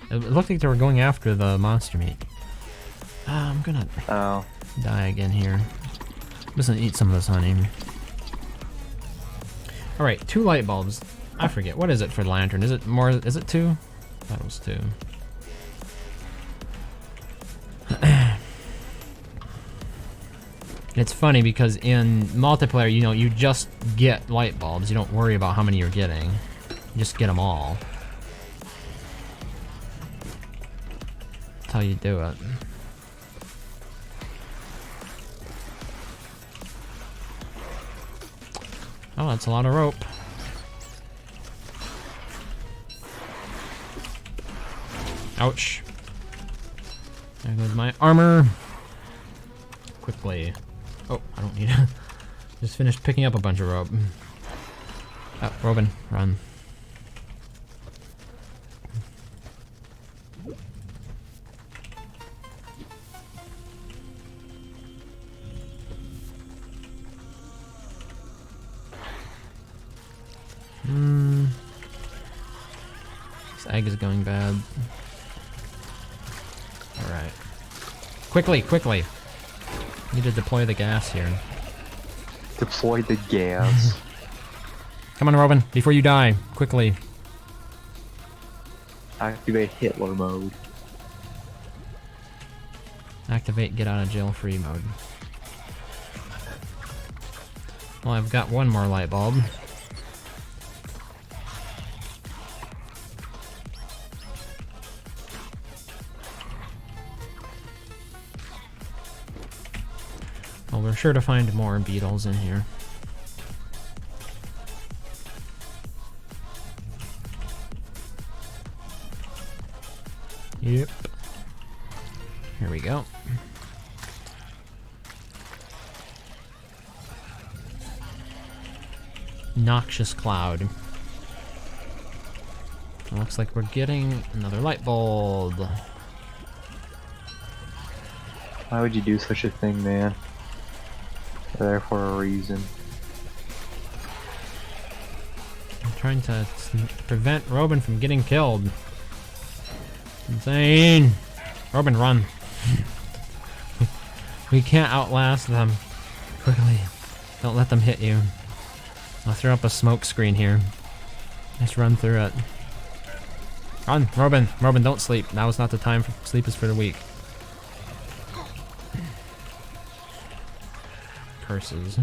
Speaker 1: It looked like they were going after the monster meat. I'm gonna die again here. I'm just gonna eat some of this honey. Alright, 2 light bulbs. I forget. What is it for the lantern? Is it more? Is it 2? I thought it was 2. It's funny because in multiplayer, you know, you just get light bulbs. You don't worry about how many you're getting. You just get them all. That's how you do it. Oh, that's a lot of rope. Ouch. There goes my armor. Quickly. Oh, I don't need it. Just finished picking up a bunch of rope. Oh, Robin, run. This egg is going bad. Alright. Quickly, quickly! Need to deploy the gas here.
Speaker 2: Deploy the gas.
Speaker 1: Come on, Robin, before you die. Quickly.
Speaker 2: Activate Hitler mode.
Speaker 1: Activate get out of jail free mode. Well, I've got one more light bulb. Well, we're sure to find more beetles in here. Yep. Here we go. Noxious cloud. It looks like we're getting another light bulb.
Speaker 2: Why would you do such a thing, man? They're there for a reason.
Speaker 1: trying to prevent Robin from getting killed. Insane. Robin, run. We can't outlast them. Quickly. Don't let them hit you. I'll throw up a smoke screen here. Just run through it. Run, Robin. Robin, don't sleep. Now is not the time. Sleep is for the weak. Curses.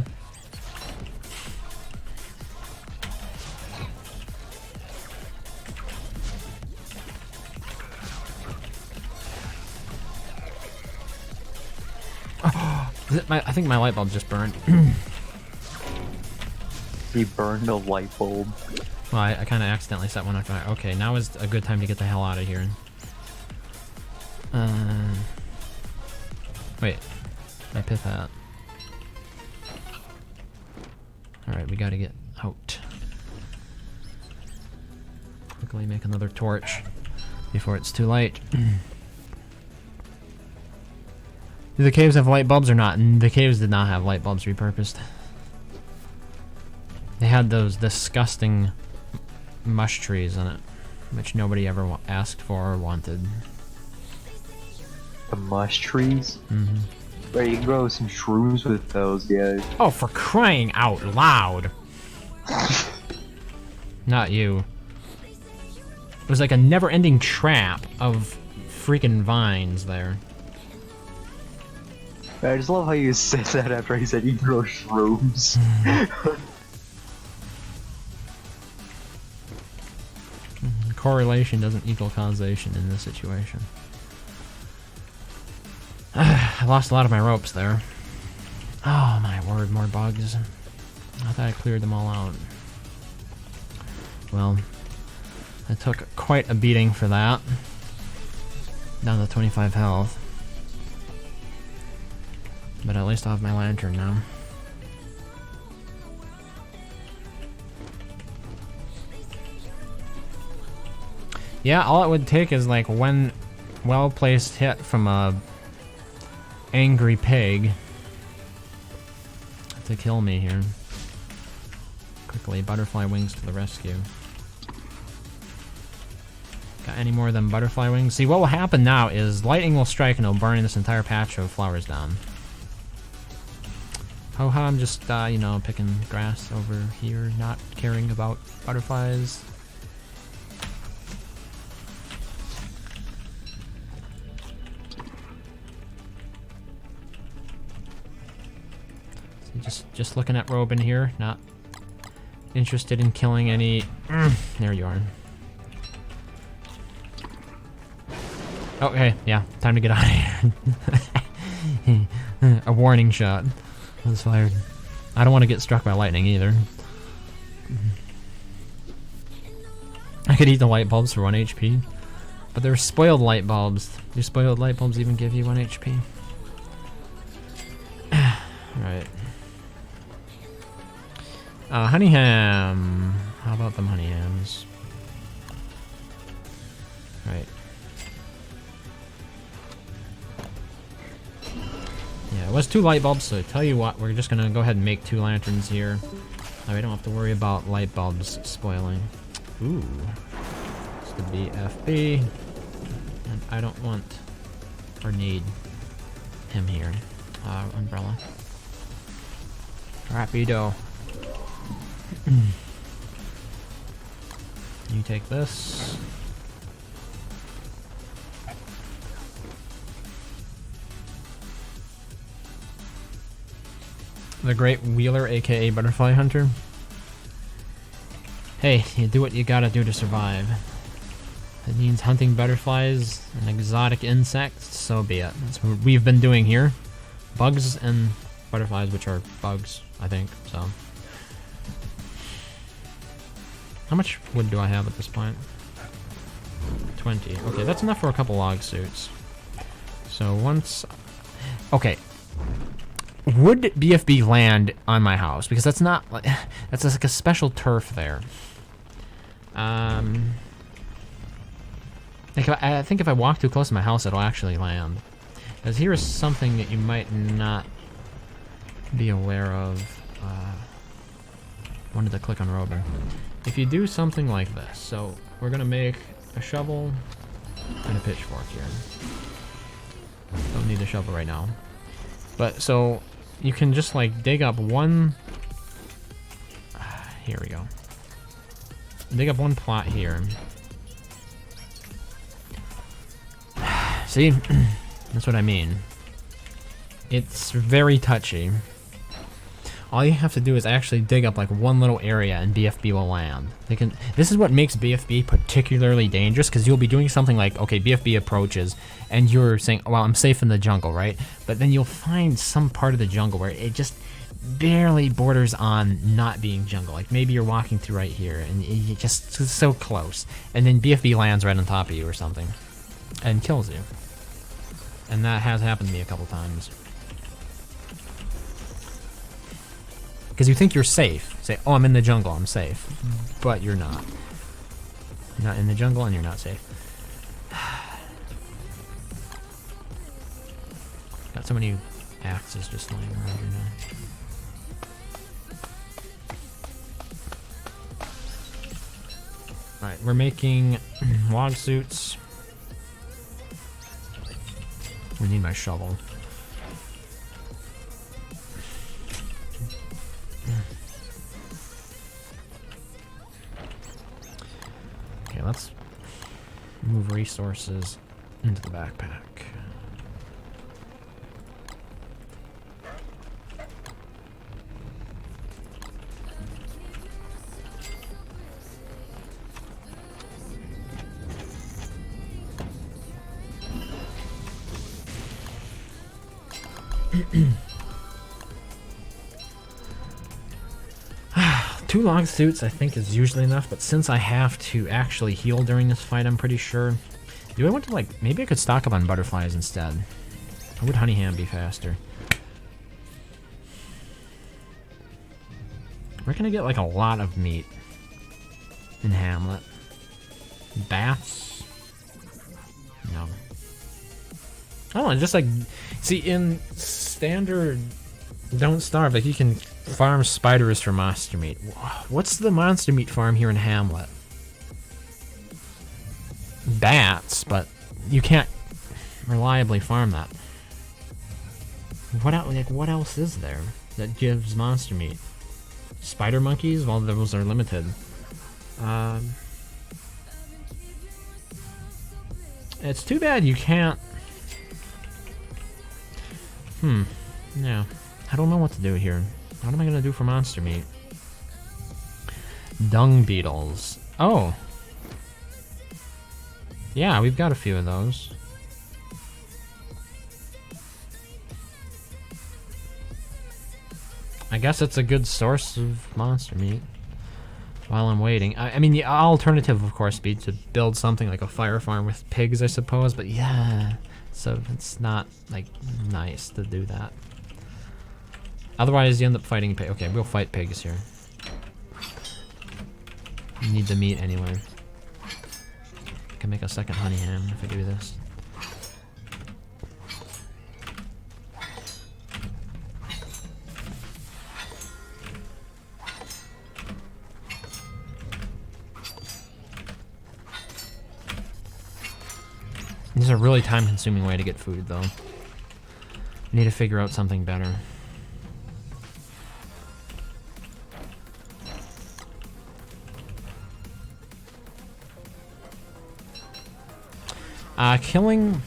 Speaker 1: I think my light bulb just burned.
Speaker 2: He burned a light bulb.
Speaker 1: Well, I kind of accidentally set one on fire. Okay, now is a good time to get the hell out of here. Wait. I pit that. Alright, we gotta get out. Quickly make another torch before it's too late. Do the caves have light bulbs or not? The caves did not have light bulbs repurposed. They had those disgusting mush trees in it, which nobody ever asked for or wanted.
Speaker 2: The mush trees?
Speaker 1: Mm-hmm.
Speaker 2: Where you can grow some shrooms with those, guys.
Speaker 1: Oh, for crying out loud! Not you. It was like a never-ending trap of freaking vines there.
Speaker 2: I just love how you said that after he said you grow shrooms.
Speaker 1: Correlation doesn't equal causation in this situation. I lost a lot of my ropes there. Oh my word, more bugs. I thought I cleared them all out. Well, I took quite a beating for that. Down to 25 health. But at least I'll have my lantern now. Yeah, all it would take is like one well-placed hit from a angry pig to kill me here. Quickly, butterfly wings to the rescue. Got any more than butterfly wings? See, what will happen now is lightning will strike and it'll burn this entire patch of flowers down. Ho ha, I'm just, you know, picking grass over here, not caring about butterflies. Just looking at Robin here, not interested in killing any. There you are. Okay, yeah, time to get out of here. A warning shot was fired. I don't want to get struck by lightning either. I could eat the light bulbs for 1 HP, but they're spoiled light bulbs. Do spoiled light bulbs even give you 1 HP? Right. Honey ham. How about them honey hams? Right. Yeah, it was 2 light bulbs, so tell you what, we're just gonna go ahead and make 2 lanterns here. Now we don't have to worry about light bulbs spoiling. Ooh. It's the BFB. And I don't want or need him here. Umbrella. Rapido. You take this. The Great Wheeler, aka Butterfly Hunter. Hey, you do what you gotta do to survive. It means hunting butterflies and exotic insects, so be it. That's what we've been doing here. Bugs and butterflies, which are bugs, I think, so. How much wood do I have at this point? 20. Okay, that's enough for a couple log suits. So once... Okay. Would BFB land on my house? Because that's not... like that's like a special turf there. I think if I walk too close to my house, it'll actually land. Because here is something that you might not be aware of. wanted to click on Rover. If you do something like this, so we're gonna make a shovel and a pitchfork here. Don't need a shovel right now. But so you can just like dig up one. Here we go. Dig up one plot here. See? That's what I mean. It's very touchy. All you have to do is actually dig up like one little area and BFB will land. This is what makes BFB particularly dangerous, because you'll be doing something like, okay, BFB approaches, and you're saying, well, I'm safe in the jungle, right? But then you'll find some part of the jungle where it just barely borders on not being jungle. Like maybe you're walking through right here, and you just it's so close, and then BFB lands right on top of you or something, and kills you. And that has happened to me a couple times. Because you think you're safe. Say, oh, I'm in the jungle, I'm safe. But you're not. You're not in the jungle and you're not safe. Got so many axes just lying around here now. Alright, we're making log suits. We need my shovel. Okay, let's move resources into the backpack. Two log suits I think is usually enough, but since I have to actually heal during this fight, I'm pretty sure. Do I want to like, maybe I could stock up on butterflies instead. Or would honey ham be faster? Where can I get like a lot of meat in Hamlet? Bats? No. I don't know, just like, see in standard Don't Starve, like you can farm spiders for monster meat. What's the monster meat farm here in Hamlet? Bats, but you can't reliably farm that. What else is there that gives monster meat? Spider monkeys? Well, those are limited. It's too bad you can't. Yeah. I don't know what to do here. What am I gonna do for monster meat? Dung beetles. Oh. Yeah, we've got a few of those. I guess it's a good source of monster meat. While I'm waiting. I mean, the alternative, of course, would be to build something like a fire farm with pigs, I suppose, but yeah. So it's not, like, nice to do that. Otherwise, you end up fighting pig. Okay, we'll fight pigs here. You need the meat anyway. I can make a second honey ham if I do this. This is a really time-consuming way to get food, though. I need to figure out something better. Killing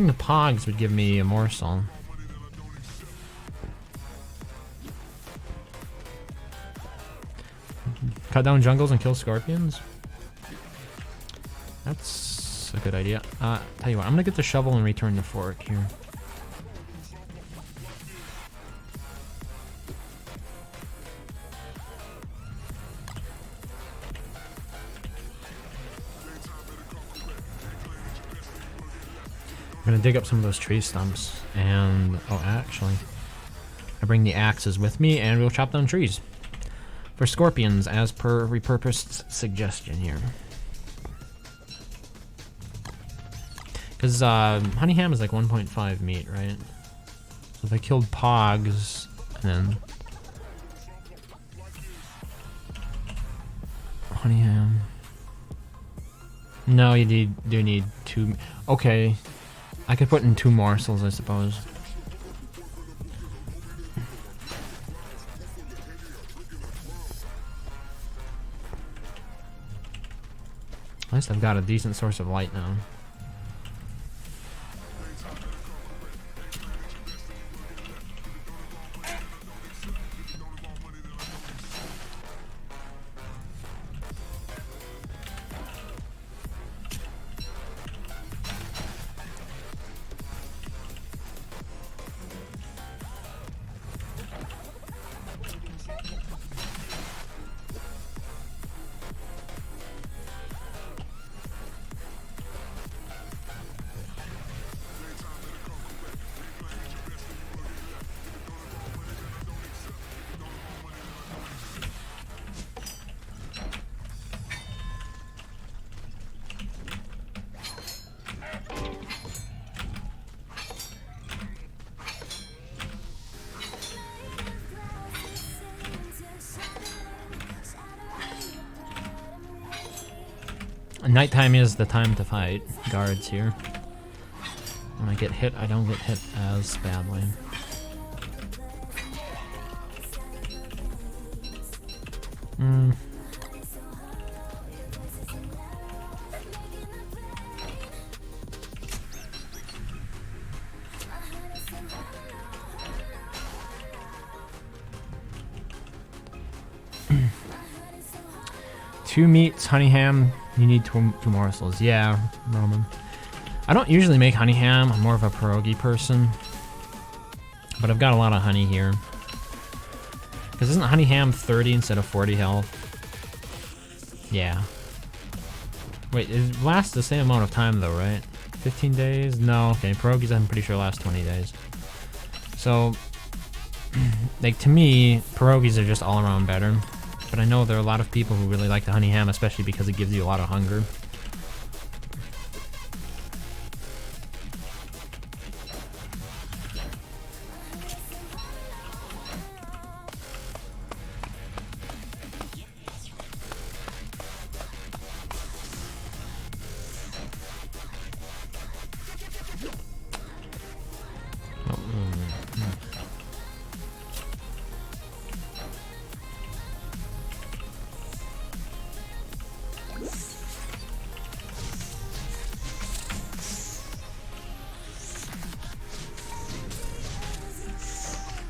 Speaker 1: the pogs would give me a morsel. Cut down jungles and kill scorpions? That's a good idea. Tell you what, I'm gonna get the shovel and return the fork here. I'm gonna dig up some of those tree stumps and, oh, actually, I bring the axes with me and we'll chop down trees for scorpions as per repurposed suggestion here. Because honey ham is like 1.5 meat, right? So if I killed pogs and then honey ham. No, you do need 2. Okay, I could put in 2 morsels, I suppose. At least I've got a decent source of light now. Nighttime is the time to fight guards here. When I get hit, I don't get hit as badly. Hmm. 2 meats, honey ham. You need 2 morsels. Yeah, Roman. I don't usually make honey ham. I'm more of a pierogi person. But I've got a lot of honey here. Because isn't honey ham 30 instead of 40 health? Yeah. Wait, it lasts the same amount of time though, right? 15 days? No, okay. Pierogies I'm pretty sure last 20 days. So, like to me, pierogies are just all around better. But I know there are a lot of people who really like the honey ham, especially because it gives you a lot of hunger.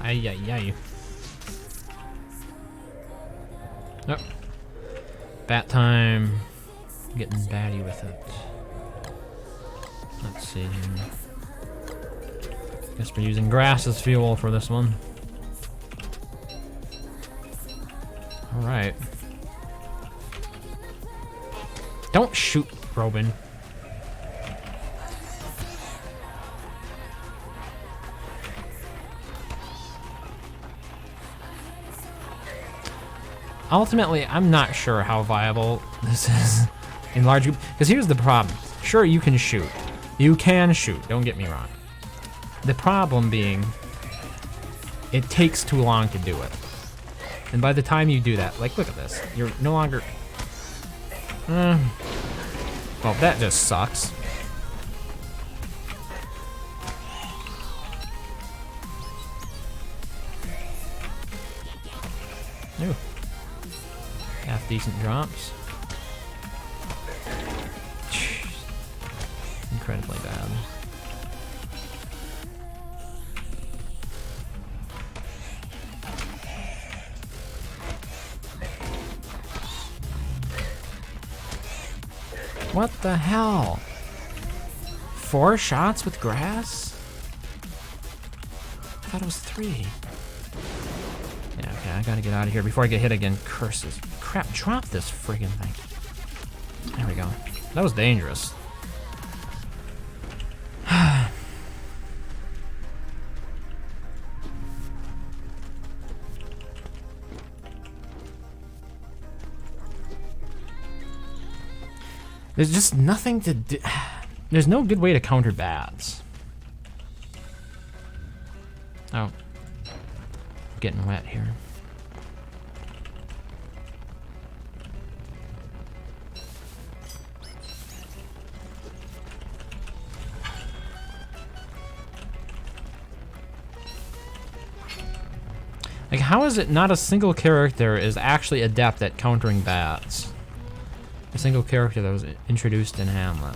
Speaker 1: Ay, ay, ay. Oh. Bat time. Getting batty with it. Let's see here. Guess we're using grass as fuel for this one. Alright. Don't shoot, Robin. Ultimately, I'm not sure how viable this is in large group. Because here's the problem. Sure, you can shoot. You can shoot, don't get me wrong. The problem being, it takes too long to do it. And by the time you do that, like, look at this. You're no longer... well, that just sucks. Ooh. Half decent drops. Incredibly bad. What the hell? 4 shots with grass? I thought it was 3. Yeah, okay, I gotta get out of here before I get hit again. Curses. Crap, drop this friggin' thing. There we go. That was dangerous. There's just nothing to do. There's no good way to counter bats. Oh. I'm getting wet here. Like, how is it not a single character is actually adept at countering bats? A single character that was introduced in Hamlet.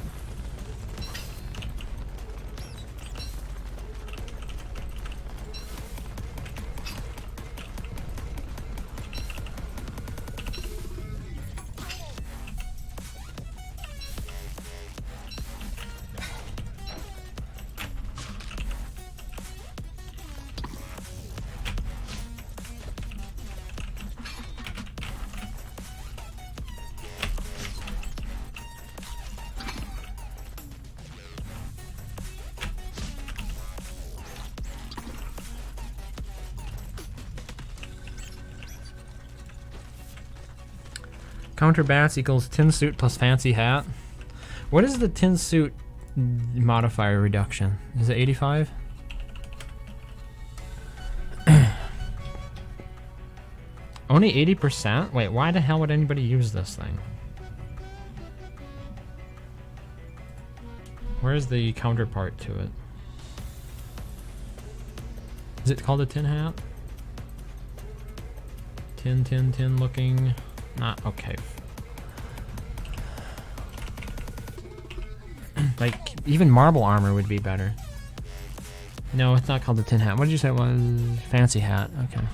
Speaker 1: Counter bats equals tin suit plus fancy hat. What is the tin suit modifier reduction? Is it 85? Only 80%? Wait, why the hell would anybody use this thing? Where's the counterpart to it? Is it called a tin hat? Tin looking. Not okay. Like, even marble armor would be better. No, it's not called the tin hat. What did you say it was? Fancy hat. Okay.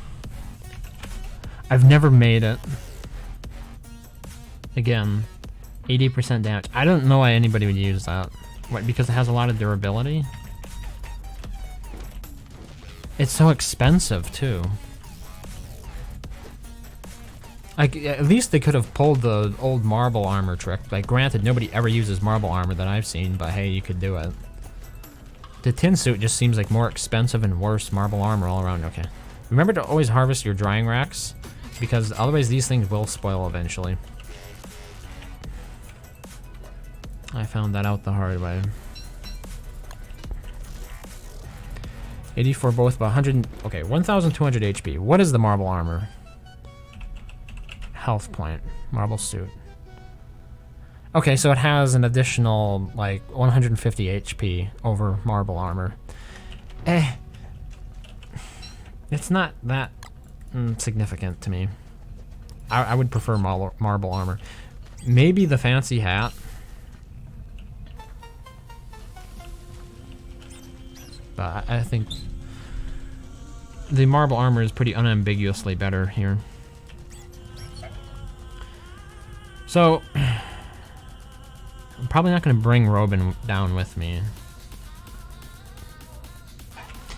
Speaker 1: I've never made it. Again, 80% damage. I don't know why anybody would use that. What, because it has a lot of durability? It's so expensive, too. Like, at least they could have pulled the old marble armor trick. Like, granted, nobody ever uses marble armor that I've seen, but hey, you could do it. The tin suit just seems like more expensive and worse marble armor all around. Okay. Remember to always harvest your drying racks, because otherwise these things will spoil eventually. I found that out the hard way. 84 both, but 100... Okay, 1,200 HP. What is the marble armor? Health point. Marble suit. Okay, so it has an additional, like, 150 HP over marble armor. It's not that significant to me. I would prefer marble armor. Maybe the fancy hat. But I think the marble armor is pretty unambiguously better here. So, I'm probably not going to bring Robin down with me.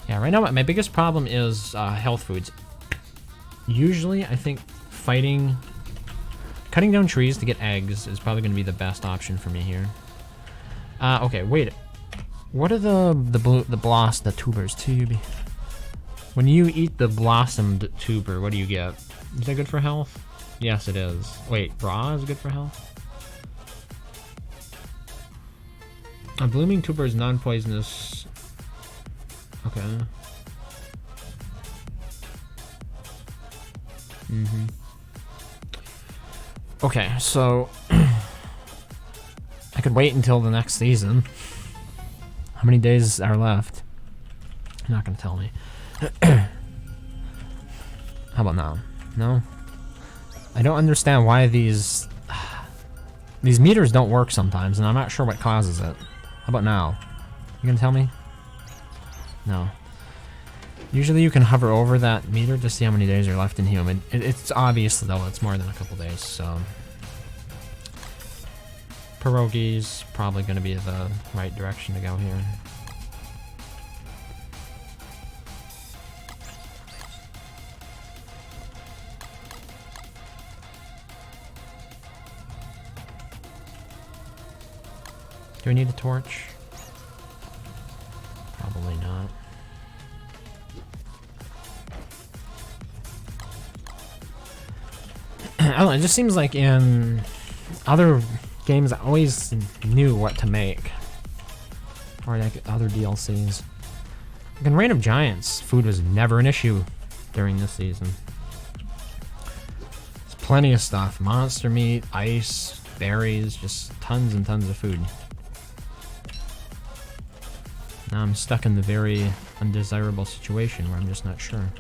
Speaker 1: Yeah, right now my biggest problem is health foods. Usually, I think cutting down trees to get eggs is probably going to be the best option for me here. Okay, wait. What are the tubers? When you eat the blossomed tuber, what do you get? Is that good for health? Yes, it is. Wait, raw is good for health? A blooming tuber is non-poisonous. Okay. Okay, so I could wait until the next season. How many days are left? You're not gonna tell me. How about now? No? I don't understand why these meters don't work sometimes, and I'm not sure what causes it. How about now? You gonna tell me? No. Usually you can hover over that meter to see how many days are left in human. It's obvious, though, it's more than a couple days, so... Pierogies, probably gonna be the right direction to go here. Do we need a torch? Probably not. I don't know, it just seems like in other games I always knew what to make. Or like other DLCs. Like in Reign of Giants, food was never an issue during this season. There's plenty of stuff. Monster meat, ice, berries, just tons and tons of food. Now I'm stuck in the very undesirable situation where I'm just not sure.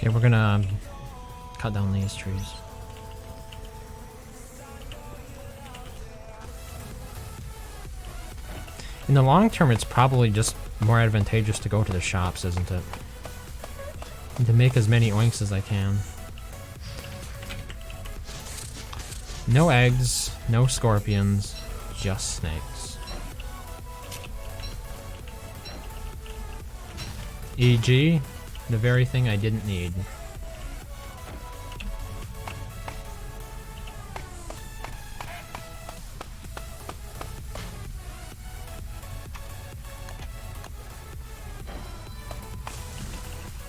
Speaker 1: Okay, we're gonna cut down these trees. In the long term, it's probably just more advantageous to go to the shops, isn't it? And to make as many oinks as I can. No eggs, no scorpions, just snakes. E.g., the very thing I didn't need.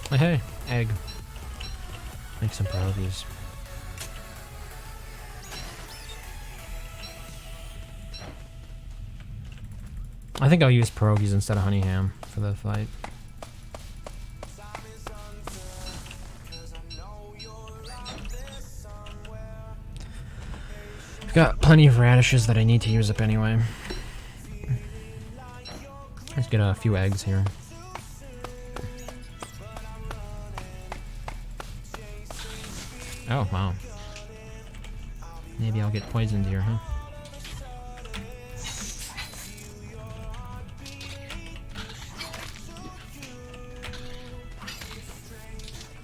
Speaker 1: Hey, egg. Make some pierogies. I think I'll use pierogies instead of honey ham for the fight. I've got plenty of radishes that I need to use up anyway. Let's get a few eggs here. Oh, wow. Maybe I'll get poisoned here, huh?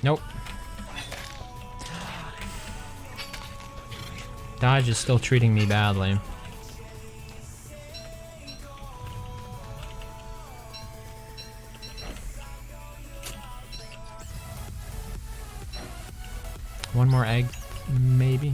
Speaker 1: Nope. Dodge is still treating me badly. One more egg, maybe.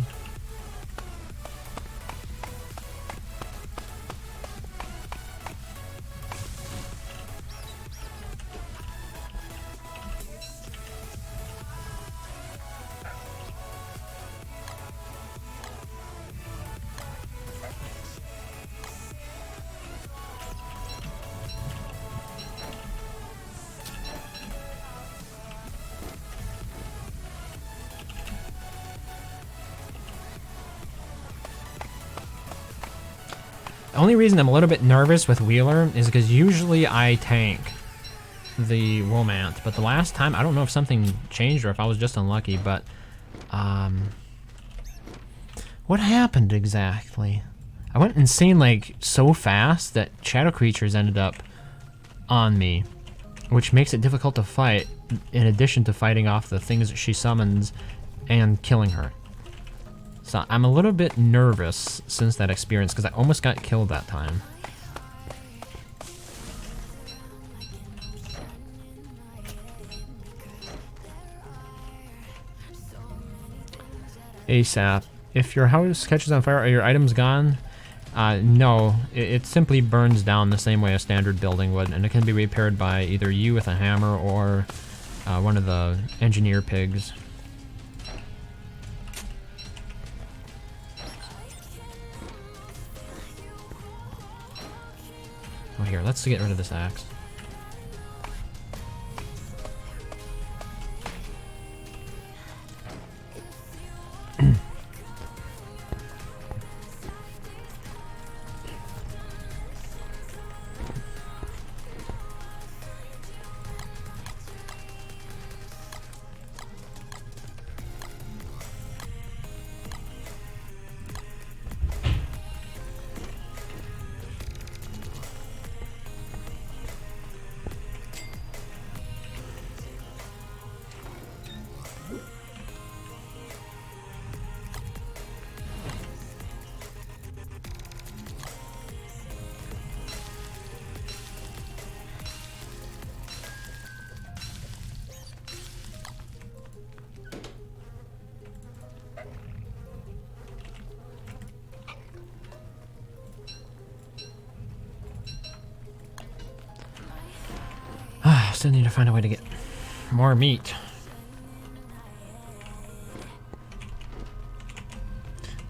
Speaker 1: The only reason I'm a little bit nervous with Wheeler is because usually I tank the Womant, but the last time, I don't know if something changed or if I was just unlucky, but what happened exactly? I went insane like so fast that shadow creatures ended up on me, which makes it difficult to fight in addition to fighting off the things that she summons and killing her. So I'm a little bit nervous since that experience because I almost got killed that time. ASAP. If your house catches on fire, are your items gone? No, it simply burns down the same way a standard building would, and it can be repaired by either you with a hammer or one of the engineer pigs. Oh, here, let's get rid of this axe. Still need to find a way to get more meat.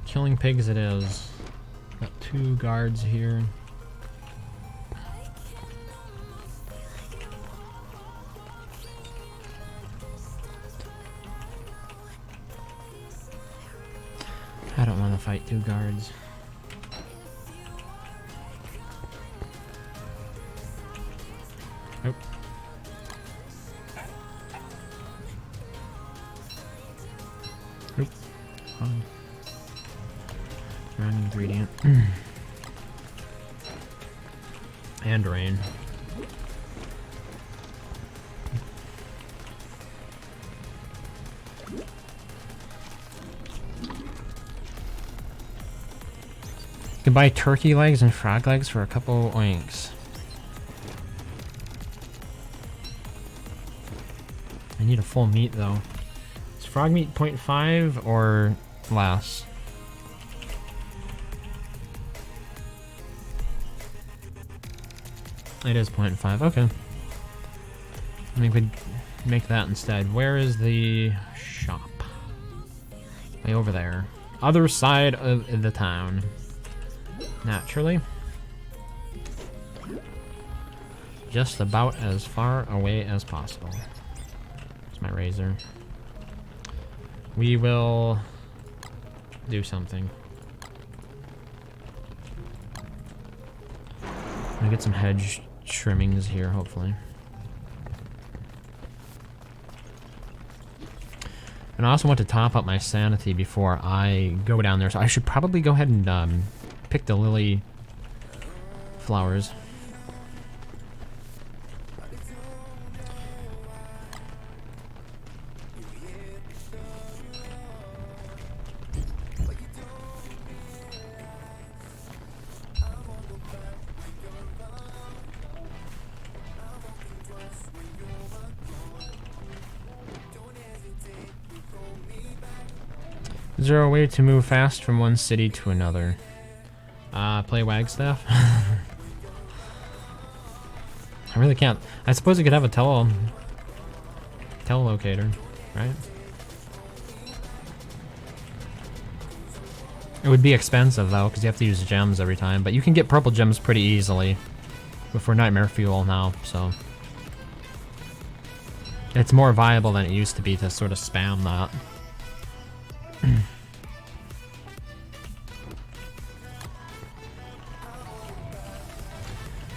Speaker 1: Killing pigs it is. Got 2 guards here. I don't want to fight 2 guards. Nope. Wrong ingredient. And rain. You can buy turkey legs and frog legs for a couple oinks. I need a full meat though. Is frog meat 0.5 or less? It is 0.5, okay. I think we'd make that instead. Where is the shop? Way over there. Other side of the town. Naturally. Just about as far away as possible. There's my razor. We will do something. I'm gonna get some hedge trimmings here, hopefully. And I also want to top up my sanity before I go down there, so I should probably go ahead and pick the lily flowers. Is there a way to move fast from one city to another? Play Wagstaff? I really can't. I suppose you could have a telelocator, right? It would be expensive though, because you have to use gems every time, but you can get purple gems pretty easily before Nightmare Fuel now, so it's more viable than it used to be to sort of spam that.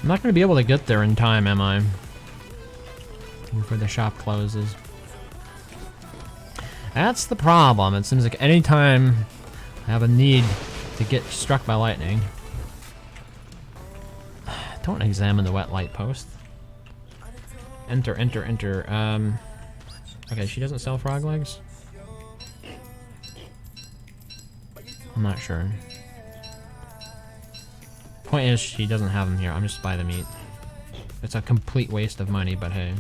Speaker 1: I'm not going to be able to get there in time, am I? Before the shop closes. That's the problem. It seems like any time I have a need to get struck by lightning. Don't examine the wet light post. Enter, enter, enter. Okay, she doesn't sell frog legs? I'm not sure. Point is, she doesn't have them here. I'm just buy the meat. It's a complete waste of money, but hey.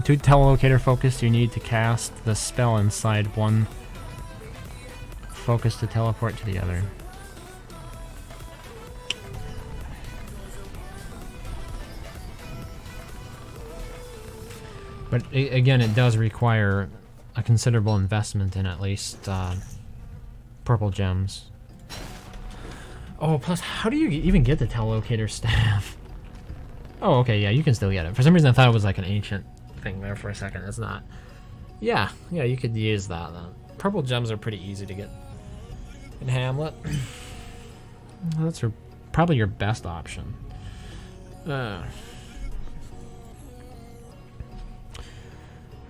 Speaker 1: To telelocator focus, you need to cast the spell inside one focus to teleport to the other. But again, it does require a considerable investment in at least purple gems. Oh, plus, how do you even get the telelocator staff? Oh, okay, yeah, you can still get it. For some reason, I thought it was like an ancient thing there for a second. It's not. Yeah, you could use that then. Purple gems are pretty easy to get in Hamlet. That's probably your best option.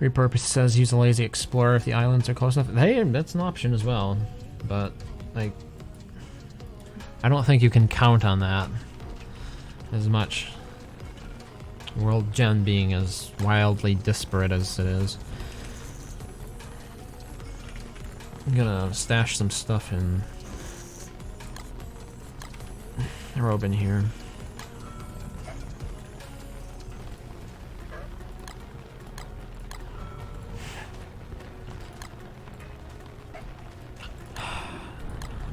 Speaker 1: Repurpose says use a lazy explorer if the islands are close enough. Hey, that's an option as well, but like, I don't think you can count on that as much. World Gen being as wildly disparate as it is. I'm gonna stash some stuff in Robin here.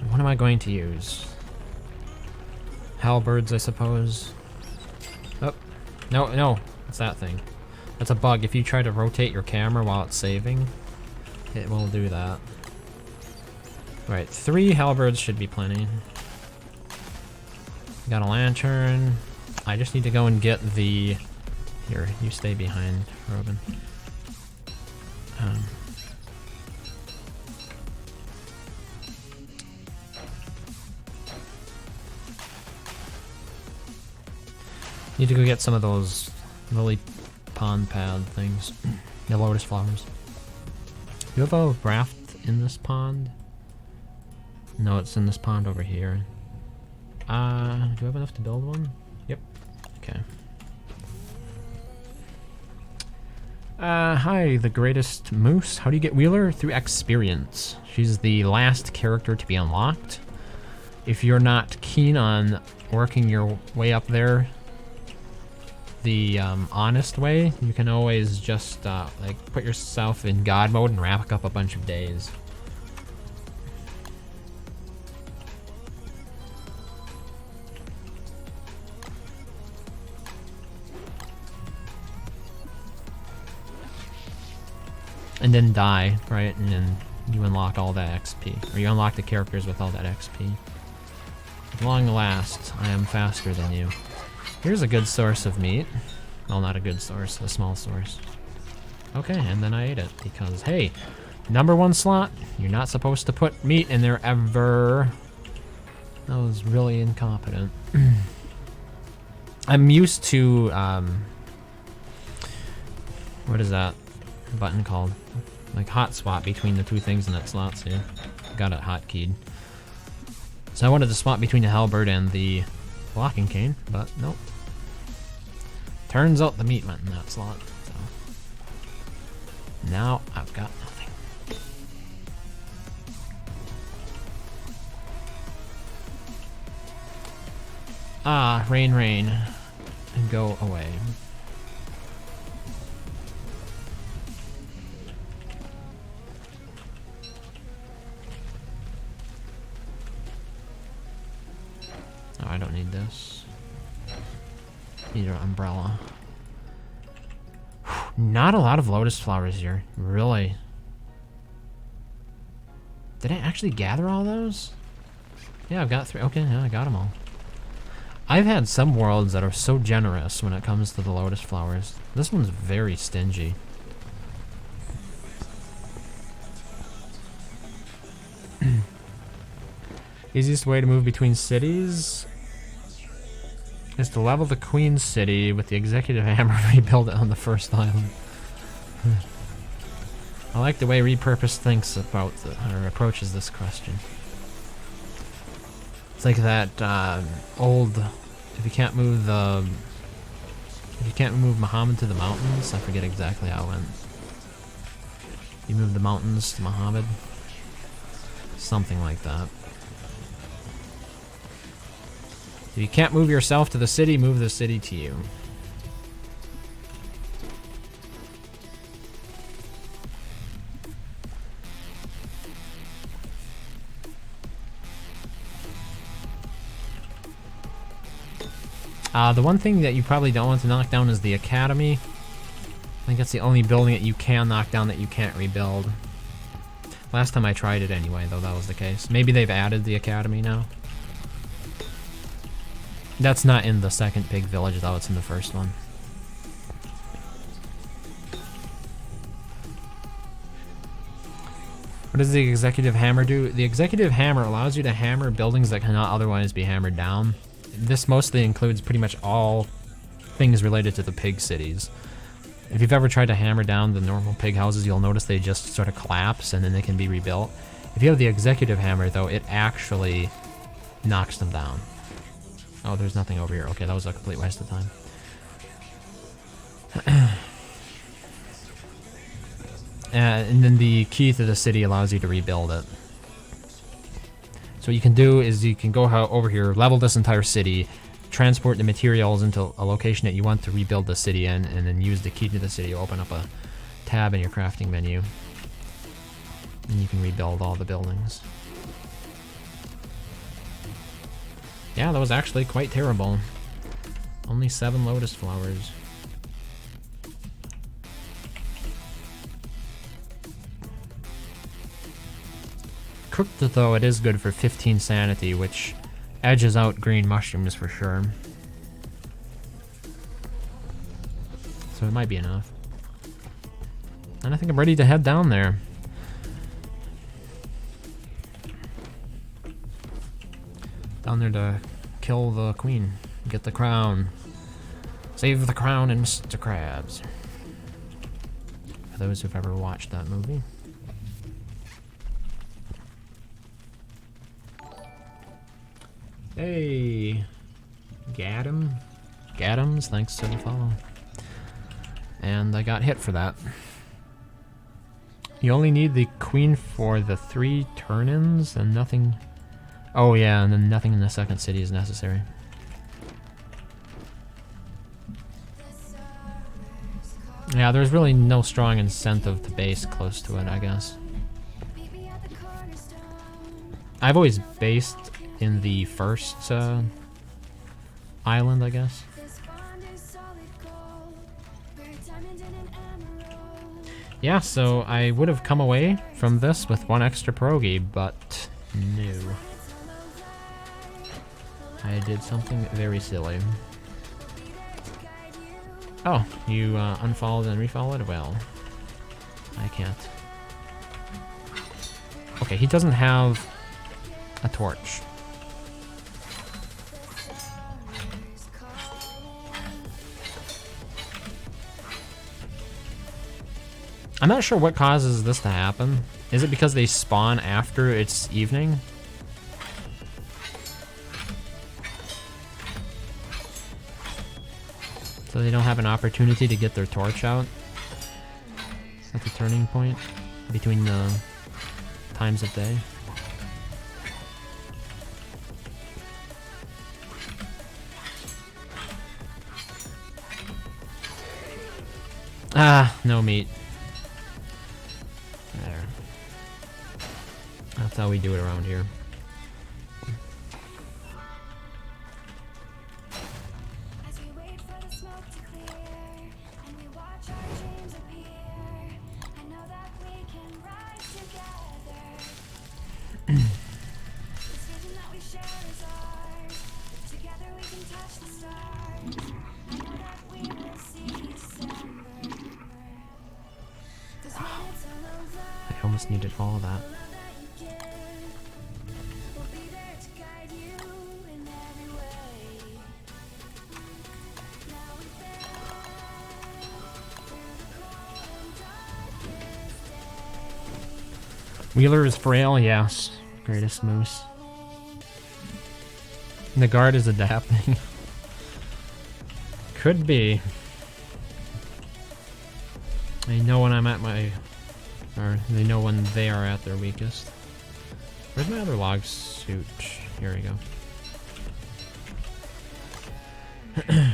Speaker 1: What am I going to use? Halberds, I suppose. Oh, no, no, it's that thing. That's a bug. If you try to rotate your camera while it's saving, it will do that. Right, 3 halberds should be plenty. Got a lantern. I just need to go and get the... Here, you stay behind, Robin. Need to go get some of those lily pond pad things. The lotus flowers. Do you have a raft in this pond? No, it's in this pond over here. Do I have enough to build one? Yep. Okay. Hi, the greatest moose. How do you get Wheeler? Through experience. She's the last character to be unlocked. If you're not keen on working your way up there the honest way, you can always just like put yourself in God mode and rack up a bunch of days. And then die, right? And then you unlock all that XP. Or you unlock the characters with all that XP. At long last, I am faster than you. Here's a good source of meat. Well, not a good source, a small source. Okay, and then I ate it because, hey, #1 slot, you're not supposed to put meat in there ever. That was really incompetent. I'm used to, what is that button called? Like hot swap between the 2 things in that slot, so got it hotkeyed. So I wanted to swap between the halberd and the blocking cane, but nope. Turns out the meat went in that slot, so now I've got nothing. Ah, rain, rain, and go away. Oh, I don't need this. Need an umbrella. Not a lot of lotus flowers here, really. Did I actually gather all those? Yeah, I've got 3. Okay, yeah, I got them all. I've had some worlds that are so generous when it comes to the lotus flowers. This one's very stingy. Easiest way to move between cities is to level the Queen City with the Executive Hammer and rebuild it on the first island. I like the way Repurpose thinks about or approaches this question. It's like that old, if you can't move Muhammad to the mountains, I forget exactly how it went. You move the mountains to Muhammad, something like that. If you can't move yourself to the city, move the city to you. The one thing that you probably don't want to knock down is the academy. I think that's the only building that you can knock down that you can't rebuild. Last time I tried it anyway, though, that was the case. Maybe they've added the academy now. That's not in the second pig village, though. It's in the first one. What does the Executive Hammer do? The Executive Hammer allows you to hammer buildings that cannot otherwise be hammered down. This mostly includes pretty much all things related to the pig cities. If you've ever tried to hammer down the normal pig houses, you'll notice they just sort of collapse and then they can be rebuilt. If you have the Executive Hammer, though, it actually knocks them down. Oh, there's nothing over here. Okay, that was a complete waste of time. And then the key to the city allows you to rebuild it. So what you can do is you can go over here, level this entire city, transport the materials into a location that you want to rebuild the city in, and then use the key to the city to open up a tab in your crafting menu. And you can rebuild all the buildings. Yeah, that was actually quite terrible. Only 7 lotus flowers. Cooked though, it is good for 15 sanity, which edges out green mushrooms for sure. So it might be enough. And I think I'm ready to head down there. Down there to kill the queen, get the crown. Save the crown and Mr. Krabs. For those who've ever watched that movie. Hey, Gadams, thanks to the follow. And I got hit for that. You only need the queen for the 3 turn-ins and nothing. Oh yeah, and then nothing in the second city is necessary. Yeah, there's really no strong incentive to base close to it, I guess. I've always based in the first island, I guess. Yeah, so I would have come away from this with 1 extra pierogi, but no. I did something very silly. Oh, you unfollowed and refollowed? Well, I can't. Okay, he doesn't have a torch. I'm not sure what causes this to happen. Is it because they spawn after it's evening? So they don't have an opportunity to get their torch out? Is that the turning point between the times of day? Ah, no meat. There. That's how we do it around here. I almost needed all of that. Wheeler is frail, yes. Greatest moose. And the guard is adapting. Could be. They know when I'm at my... Or they know when they are at their weakest. Where's my other log suit? Here we go. Okay.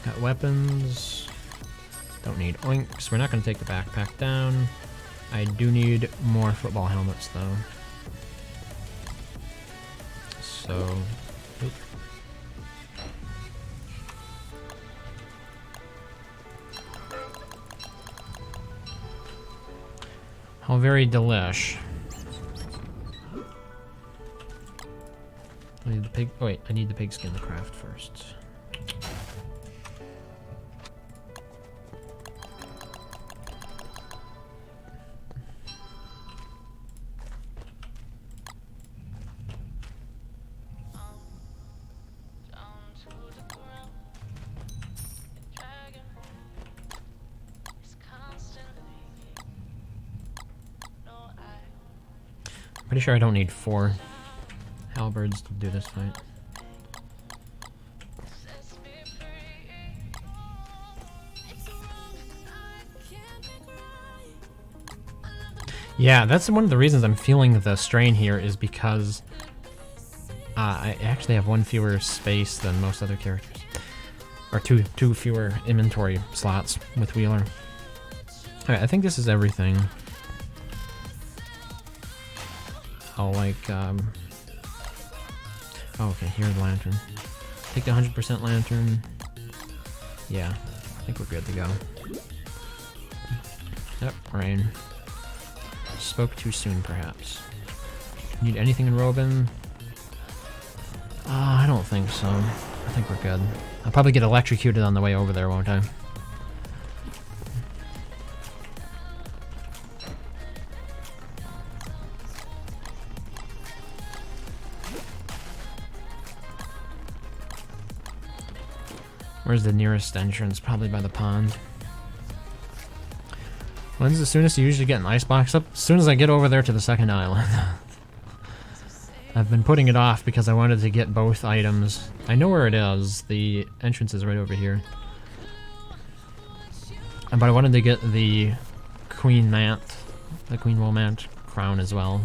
Speaker 1: Got weapons. Don't need oinks. We're not going to take the backpack down. I do need more football helmets though. So... Oop. How very delish. I need the pig. Oh wait, I need the pigskin to craft first. Pretty sure I don't need 4 halberds to do this fight. Yeah, that's one of the reasons I'm feeling the strain here is because I actually have one fewer space than most other characters. Or two fewer inventory slots with Wheeler. Alright, I think this is everything. I'll like, oh, okay, here's the lantern. Take the 100% lantern. Yeah, I think we're good to go. Yep, rain. Spoke too soon, perhaps. Need anything in Robin? I don't think so. I think we're good. I'll probably get electrocuted on the way over there, won't I? Where's the nearest entrance? Probably by the pond. When's the soonest you usually get an icebox up? As soon as I get over there to the second island. I've been putting it off because I wanted to get both items. I know where it is. The entrance is right over here. But I wanted to get the Queen Womant crown as well.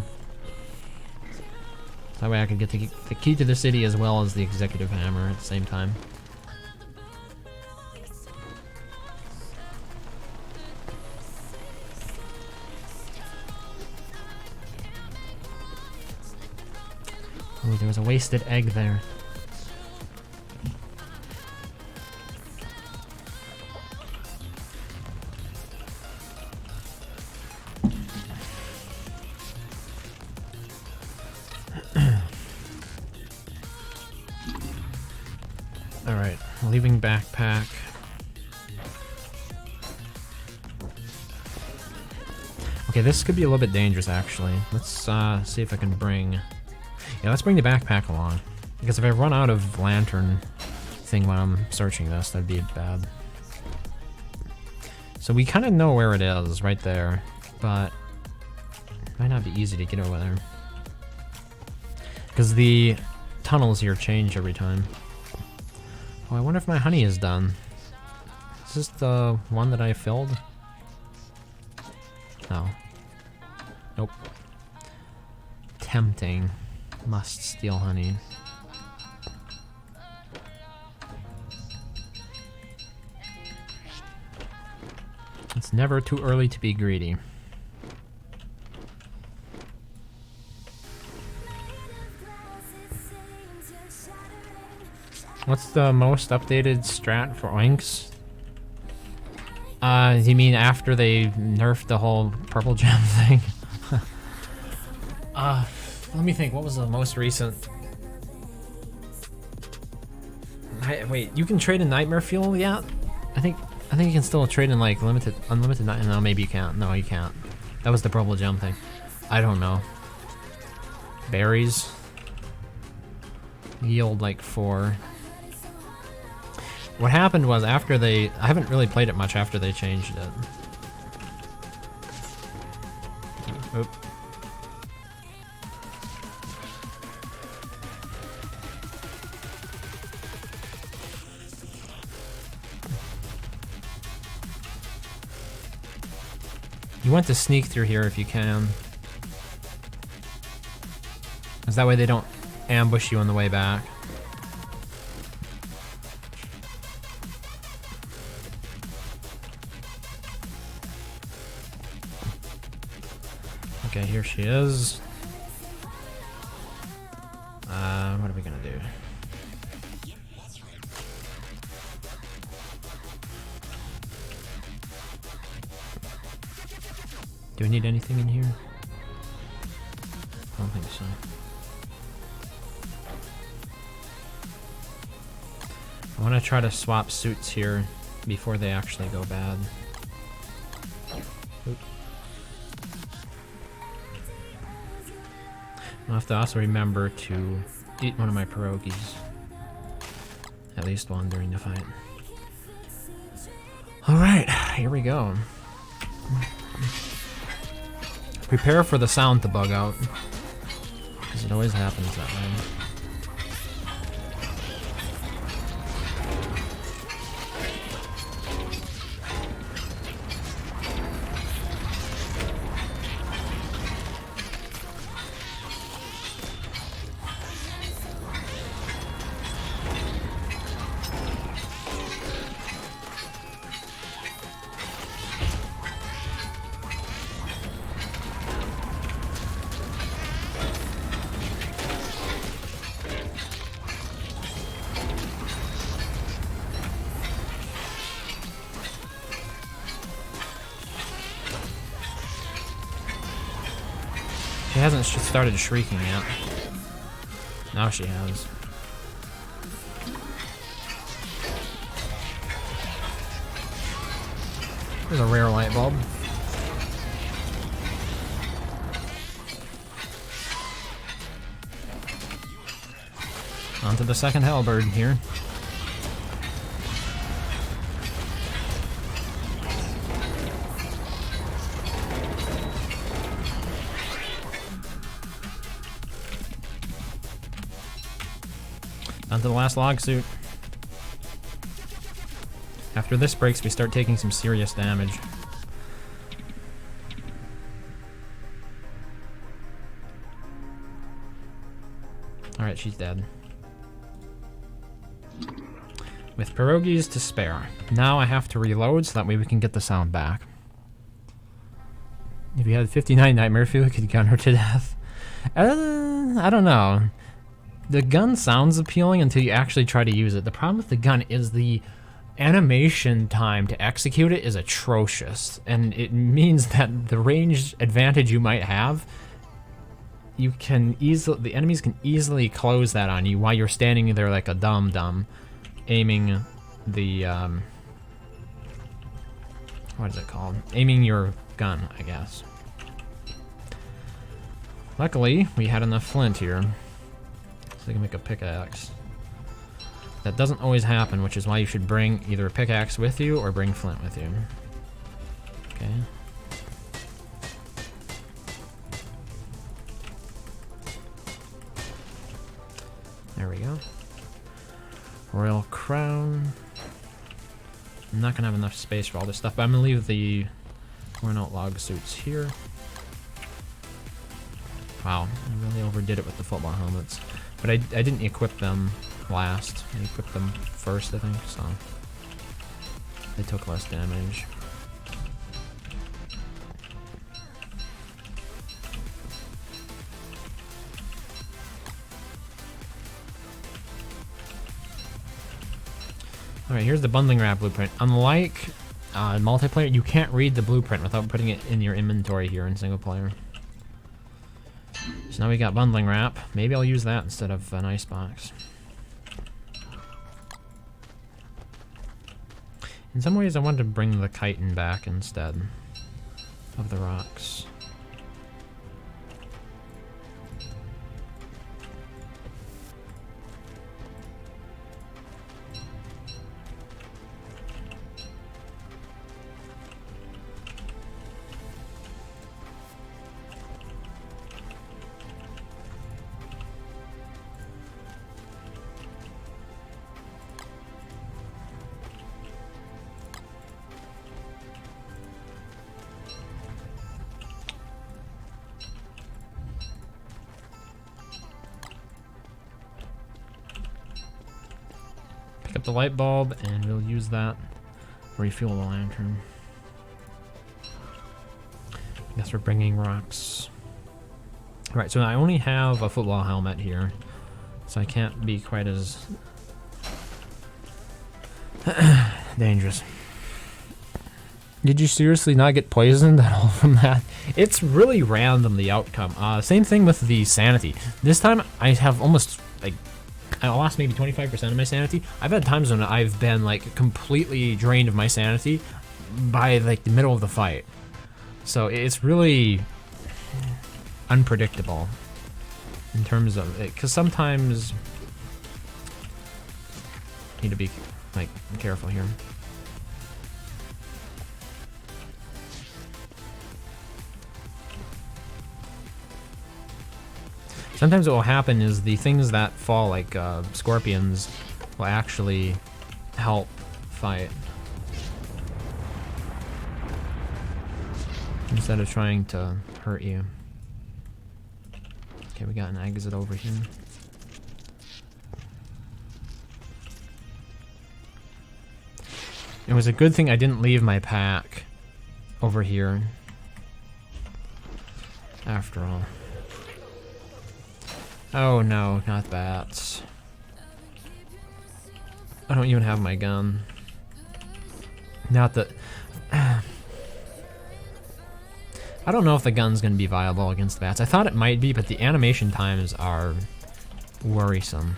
Speaker 1: That way I could get the key to the city as well as the executive hammer at the same time. Oh, there was a wasted egg there. Alright, leaving backpack. Okay, this could be a little bit dangerous actually. Let's see if I can bring... Yeah, let's bring the backpack along. Because if I run out of lantern thing when I'm searching this, that'd be bad. So we kind of know where it is, right there. But it might not be easy to get over there. Because the tunnels here change every time. Oh, I wonder if my honey is done. Is this the one that I filled? No. Nope. Tempting. Must steal honey. It's never too early to be greedy. What's the most updated strat for Oinks? You mean after they nerfed the whole purple gem thing? Let me think, what was the most recent? Wait, you can trade in nightmare fuel yet? I think you can still trade in like unlimited night. No, maybe you can't. No, you can't. That was the purple gem thing. I don't know. Berries yield like 4. What happened was after I haven't really played it much after they changed it. Oop. You want to sneak through here if you can. Because that way they don't ambush you on the way back. Okay, here she is. What are we gonna do? Do we need anything in here? I don't think so. I want to try to swap suits here before they actually go bad. Oop. I'll have to also remember to eat one of my pierogies. At least one during the fight. Alright, here we go. Prepare for the sound to bug out. Because it always happens that way. She hasn't started shrieking yet. Now she has. There's a rare light bulb. On to the second halberd here. On to the last log suit. After this breaks, we start taking some serious damage. Alright, she's dead. With pierogies to spare. Now I have to reload so that way we can get the sound back. If you had 59 nightmare fuel, you could gun her to death. I don't know. The gun sounds appealing until you actually try to use it. The problem with the gun is the animation time to execute it is atrocious, and it means that the range advantage you might have, the enemies can easily close that on you while you're standing there like a dum-dum, aiming the, what is it called? Aiming your gun, I guess. Luckily, we had enough flint here, so we can make a pickaxe. That doesn't always happen, which is why you should bring either a pickaxe with you or bring flint with you. Okay. There we go. Royal crown. I'm not gonna have enough space for all this stuff, but I'm gonna leave the worn out log suits here. Wow, I really overdid it with the football helmets. But I didn't equip them last. I equipped them first, I think, so they took less damage. Alright, here's the bundling wrap blueprint. Unlike multiplayer, you can't read the blueprint without putting it in your inventory here in single player. So now we got bundling wrap. Maybe I'll use that instead of an icebox. In some ways I wanted to bring the chitin back instead of the rocks. Pick up the light bulb and we'll use that to refuel the lantern. I guess we're bringing rocks. Right, so I only have a football helmet here, so I can't be quite as dangerous. Did you seriously not get poisoned at all from that? It's really random, the outcome. Same thing with the sanity. This time I have almost, like, I lost maybe 25% of my sanity. I've had times when I've been like completely drained of my sanity by like the middle of the fight. So it's really unpredictable in terms of it, because sometimes you need to be like careful here. Sometimes what will happen is the things that fall, like scorpions, will actually help fight instead of trying to hurt you. Okay, we got an exit over here. It was a good thing I didn't leave my pack over here after all. Oh no, not bats. I don't even have my gun. Not that... I don't know if the gun's gonna be viable against the bats. I thought it might be, but the animation times are worrisome.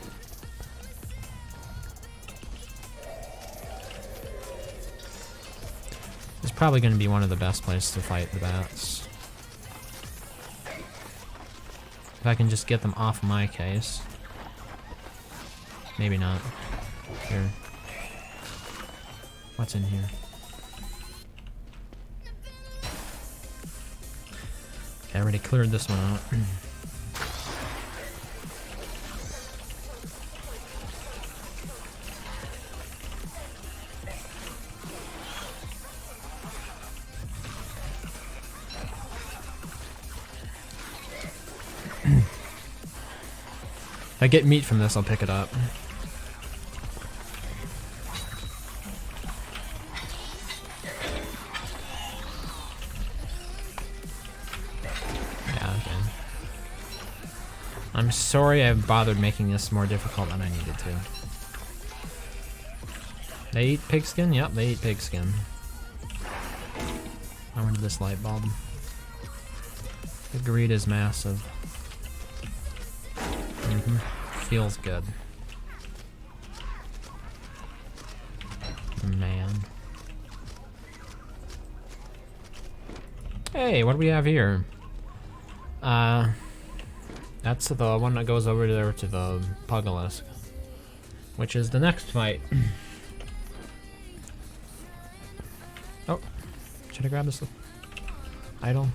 Speaker 1: It's probably gonna be one of the best places to fight the bats. If I can just get them off my case. Maybe not. Here. What's in here? Okay, I already cleared this one out. If I get meat from this, I'll pick it up. Yeah, okay. I'm sorry I bothered making this more difficult than I needed to. They eat pigskin? Yep, they eat pigskin. I wanted this light bulb. The greed is massive. Feels good. Man. Hey, what do we have here? That's the one that goes over there to the Pugilisk, which is the next fight. Oh, should I grab this idol?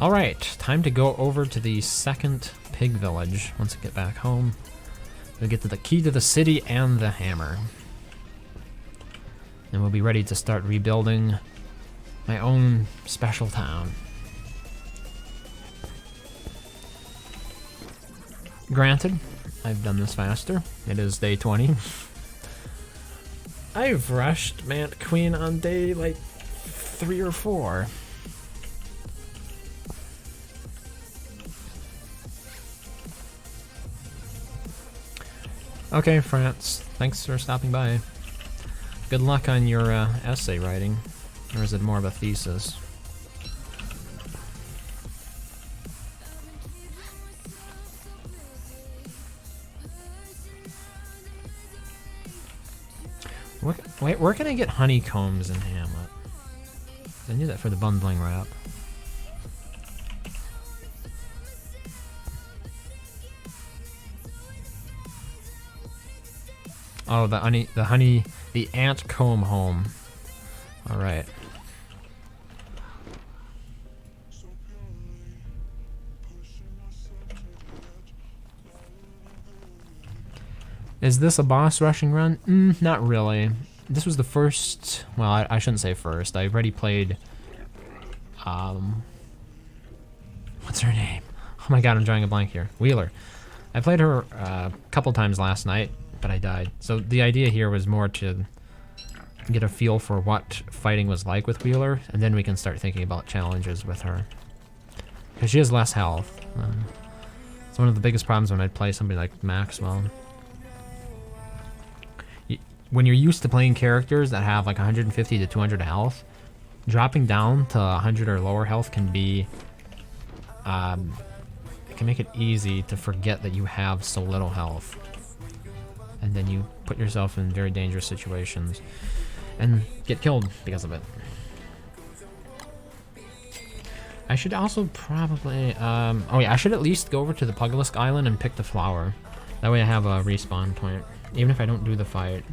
Speaker 1: Alright, time to go over to the second pig village once I get back home. We'll get to the key to the city and the hammer. And we'll be ready to start rebuilding my own special town. Granted, I've done this faster. It is day 20. I've rushed Mant Queen on day like 3 or 4. Okay, France. Thanks for stopping by. Good luck on your essay writing. Or is it more of a thesis? Wait, where can I get honeycombs in Hamlet? I knew that for the bundling wrap. Oh, the ant comb home. All right. Is this a boss rushing run? Not really. This was the first, well, I shouldn't say first. I've already played, what's her name? Oh my god, I'm drawing a blank here. Wheeler. I played her a couple times last night, but I died. So the idea here was more to get a feel for what fighting was like with Wheeler, and then we can start thinking about challenges with her. Because she has less health. It's one of the biggest problems when I play somebody like Maxwell. When you're used to playing characters that have like 150 to 200 health, dropping down to 100 or lower health can be, it can make it easy to forget that you have so little health. And then you put yourself in very dangerous situations and get killed because of it. I should also probably, oh yeah, I should at least go over to the Pugilisk Island and pick the flower. That way I have a respawn point, even if I don't do the fight.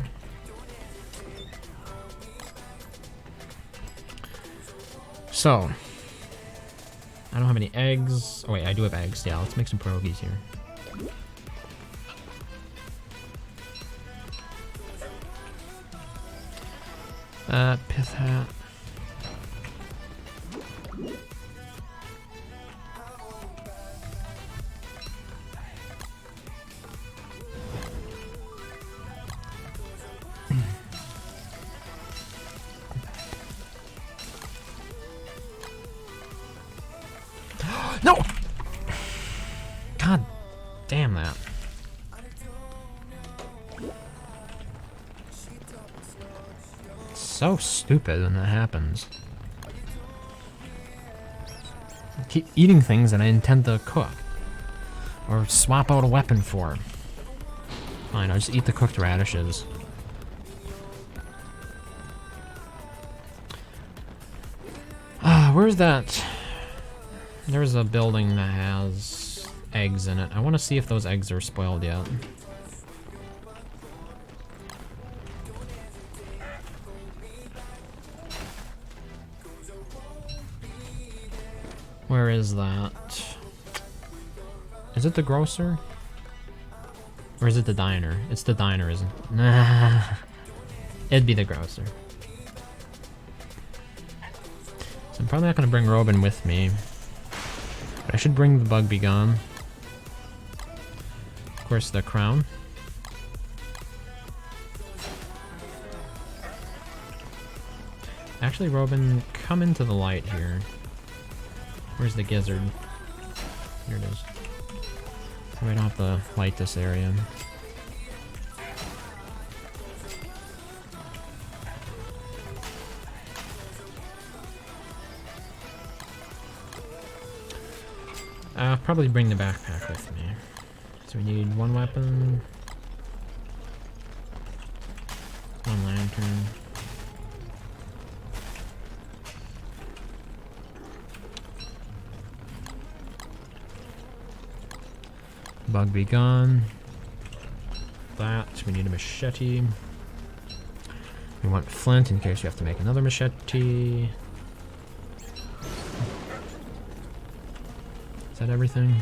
Speaker 1: So, I don't have any eggs. Oh wait, I do have eggs. Yeah, let's make some pierogies here. Pith hat. No! God damn that. so stupid when that happens. I keep eating things that I intend to cook. Or swap out a weapon for. Fine, I'll just eat the cooked radishes. Where's that? There's a building that has eggs in it. I want to see if those eggs are spoiled yet. Where is that? Is it the grocer? Or is it the diner? It's the diner, isn't it? Nah. It'd be the grocer. So I'm probably not going to bring Robin with me. But I should bring the Bug Be Gone. Of course, the crown. Actually, Robin, come into the light here. Where's the gizzard? Here it is. So I don't have to light this area. I'll probably bring the backpack with me. So we need one weapon, one lantern. Bug Be Gone. That. We need a machete. We want flint in case you have to make another machete. Is that everything?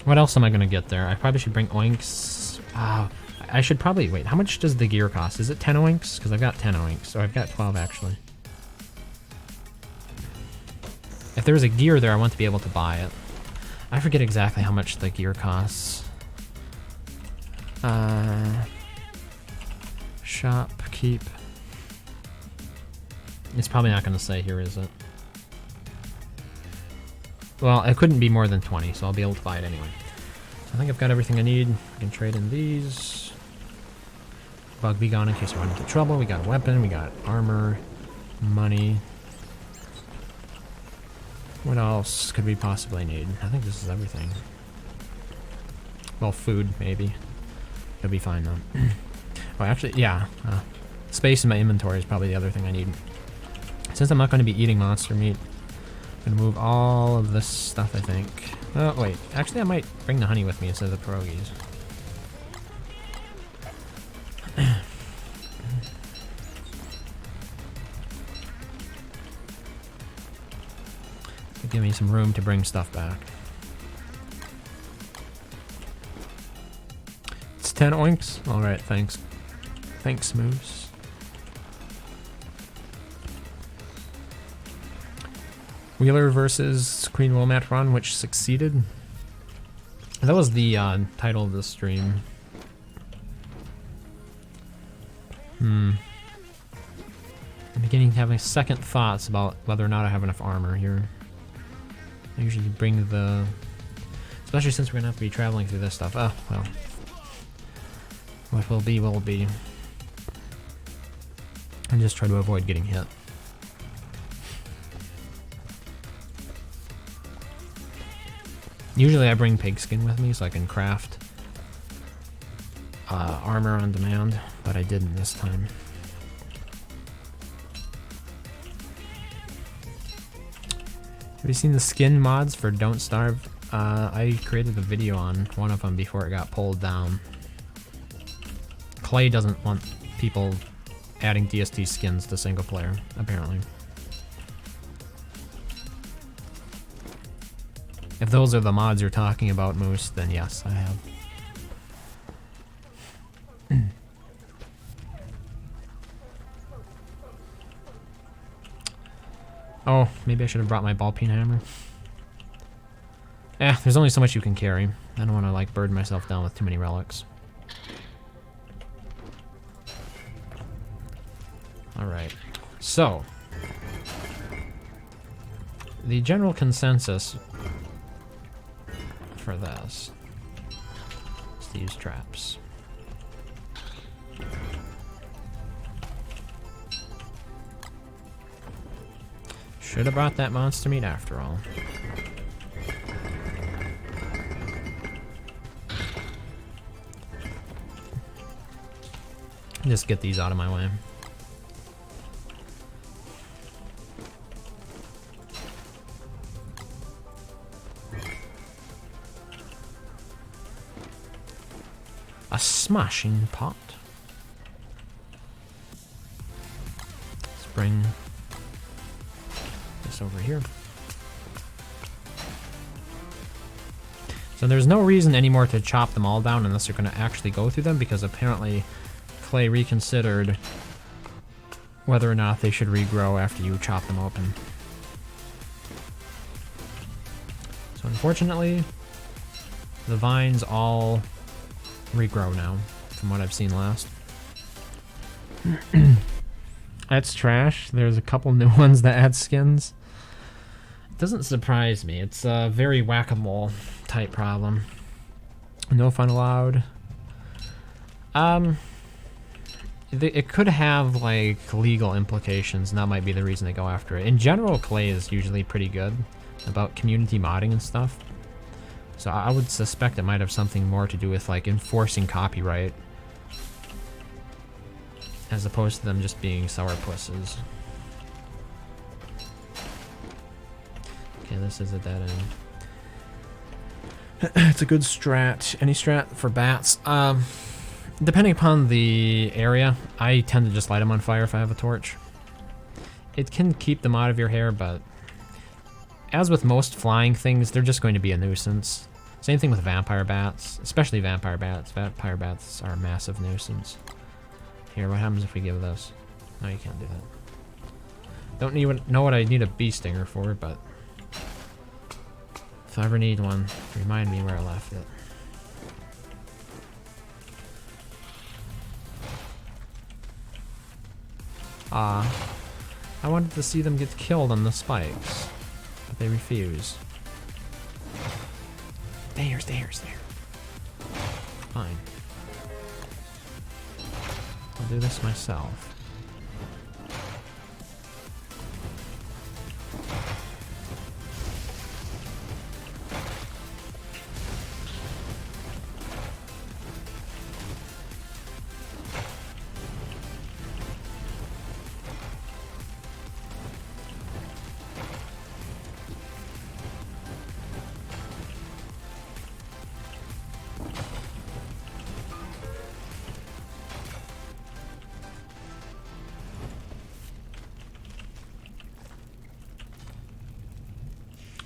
Speaker 1: What else am I gonna get there? I probably should bring oinks. I should probably wait. How much does the gear cost? Is it 10 oinks? Because I've got 10 oinks. So I've got 12 actually. If there's a gear there, I want to be able to buy it. I forget exactly how much the gear costs. Shop, keep. It's probably not going to say here, is it? Well, it couldn't be more than 20, so I'll be able to buy it anyway. So I think I've got everything I need. I can trade in these. Bug Be Gone in case I run into trouble. We got a weapon, we got armor, money. What else could we possibly need? I think this is everything. Well, food, maybe. It'll be fine, though. Oh, actually, yeah. Space in my inventory is probably the other thing I need. Since I'm not going to be eating monster meat, I'm going to move all of this stuff, I think. Oh, wait. Actually, I might bring the honey with me instead of the pierogies. Give me some room to bring stuff back. It's 10 oinks? Alright, thanks. Thanks, Moose. Wheeler versus Queen Womant run, which succeeded. That was the title of the stream. I'm beginning to have second thoughts about whether or not I have enough armor here. I usually bring the... Especially since we're gonna have to be traveling through this stuff. Oh, well. What will be, will be. And just try to avoid getting hit. Usually I bring pigskin with me so I can craft armor on demand, but I didn't this time. Have you seen the skin mods for Don't Starve? I created a video on one of them before it got pulled down. Clay doesn't want people adding DST skins to single player, apparently. If those are the mods you're talking about, Moose, then yes, I have. Oh, maybe I should have brought my ball peen hammer. There's only so much you can carry. I don't want to, like, burden myself down with too many relics. Alright. So. The general consensus for this is to use traps. Should have brought that monster meat after all. Just get these out of my way. A smashing pot. Let's bring this over here. So there's no reason anymore to chop them all down unless you're going to actually go through them, because apparently Clay reconsidered whether or not they should regrow after you chop them open. So unfortunately, the vines all regrow now, from what I've seen last. That's trash. There's a couple new ones that add skins. It doesn't surprise me. It's a very whack-a-mole type problem. No fun allowed. It could have like legal implications, and that might be the reason they go after it. In general, Clay is usually pretty good about community modding and stuff. So I would suspect it might have something more to do with like enforcing copyright, as opposed to them just being sourpusses. Okay, this is a dead end. It's a good strat. Any strat for bats? Depending upon the area, I tend to just light them on fire if I have a torch. It can keep them out of your hair, but as with most flying things, they're just going to be a nuisance. Same thing with vampire bats, especially vampire bats. Vampire bats are a massive nuisance. Here, what happens if we give this? No, you can't do that. Don't even know what I need a bee stinger for, but if I ever need one, remind me where I left it. I wanted to see them get killed on the spikes, but they refuse. There. Fine. I'll do this myself.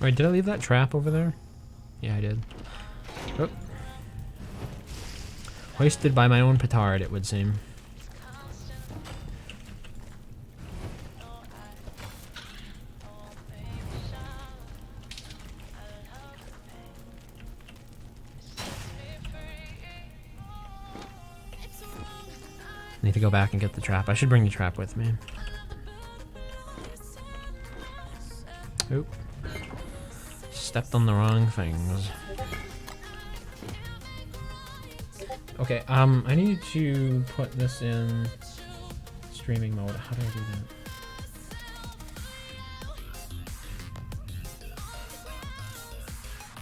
Speaker 1: Wait, did I leave that trap over there? Yeah, I did. Oh. Hoisted by my own petard, it would seem. Need to go back and get the trap. I should bring the trap with me. Oop. Stepped on the wrong things. Okay, I need to put this in streaming mode. How do I do that?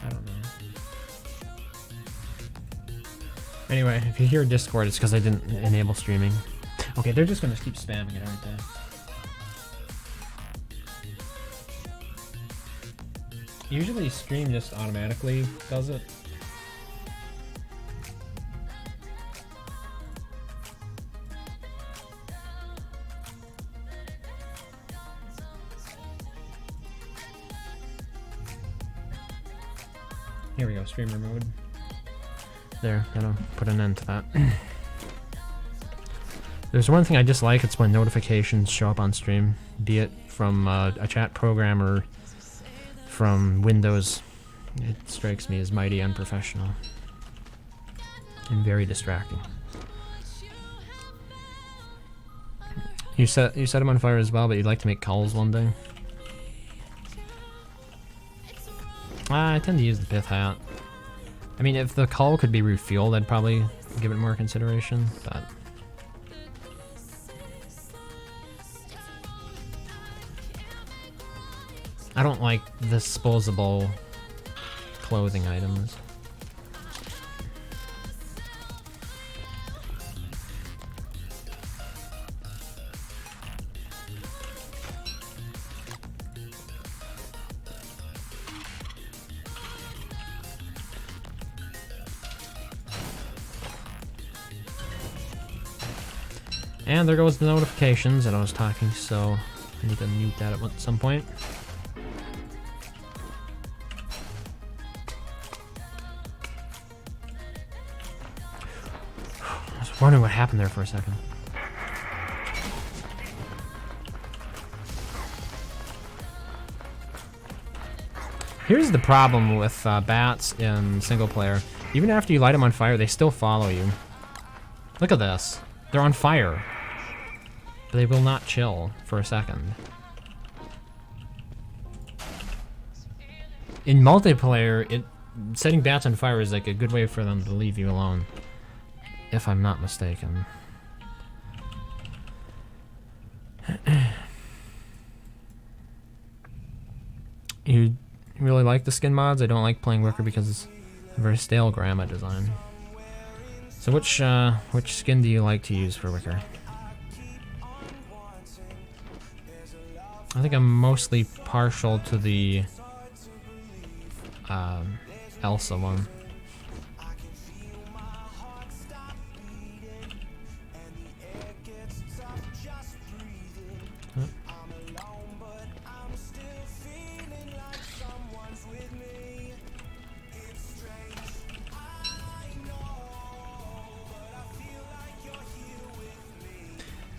Speaker 1: I don't know. Anyway, if you hear Discord, it's because I didn't enable streaming. Okay, they're just gonna keep spamming it, aren't they? Usually stream just automatically does it. Here we go, streamer mode. There, that'll put an end to that. There's one thing I dislike, it's when notifications show up on stream, be it from a chat program or from Windows. It strikes me as mighty unprofessional and very distracting. You set him on fire as well, but you'd like to make culls one day. I tend to use the pith hat. I mean, if the cull could be refueled, I'd probably give it more consideration, but I don't like disposable clothing items. And there goes the notifications that I was talking, so I need to mute that at some point. I was wondering what happened there for a second. Here's the problem with bats in single player. Even after you light them on fire, they still follow you. Look at this. They're on fire. But they will not chill for a second. In multiplayer, setting bats on fire is like a good way for them to leave you alone. If I'm not mistaken. You really like the skin mods? I don't like playing Wicker because it's a very stale grandma design. So which skin do you like to use for Wicker? I think I'm mostly partial to the Elsa one.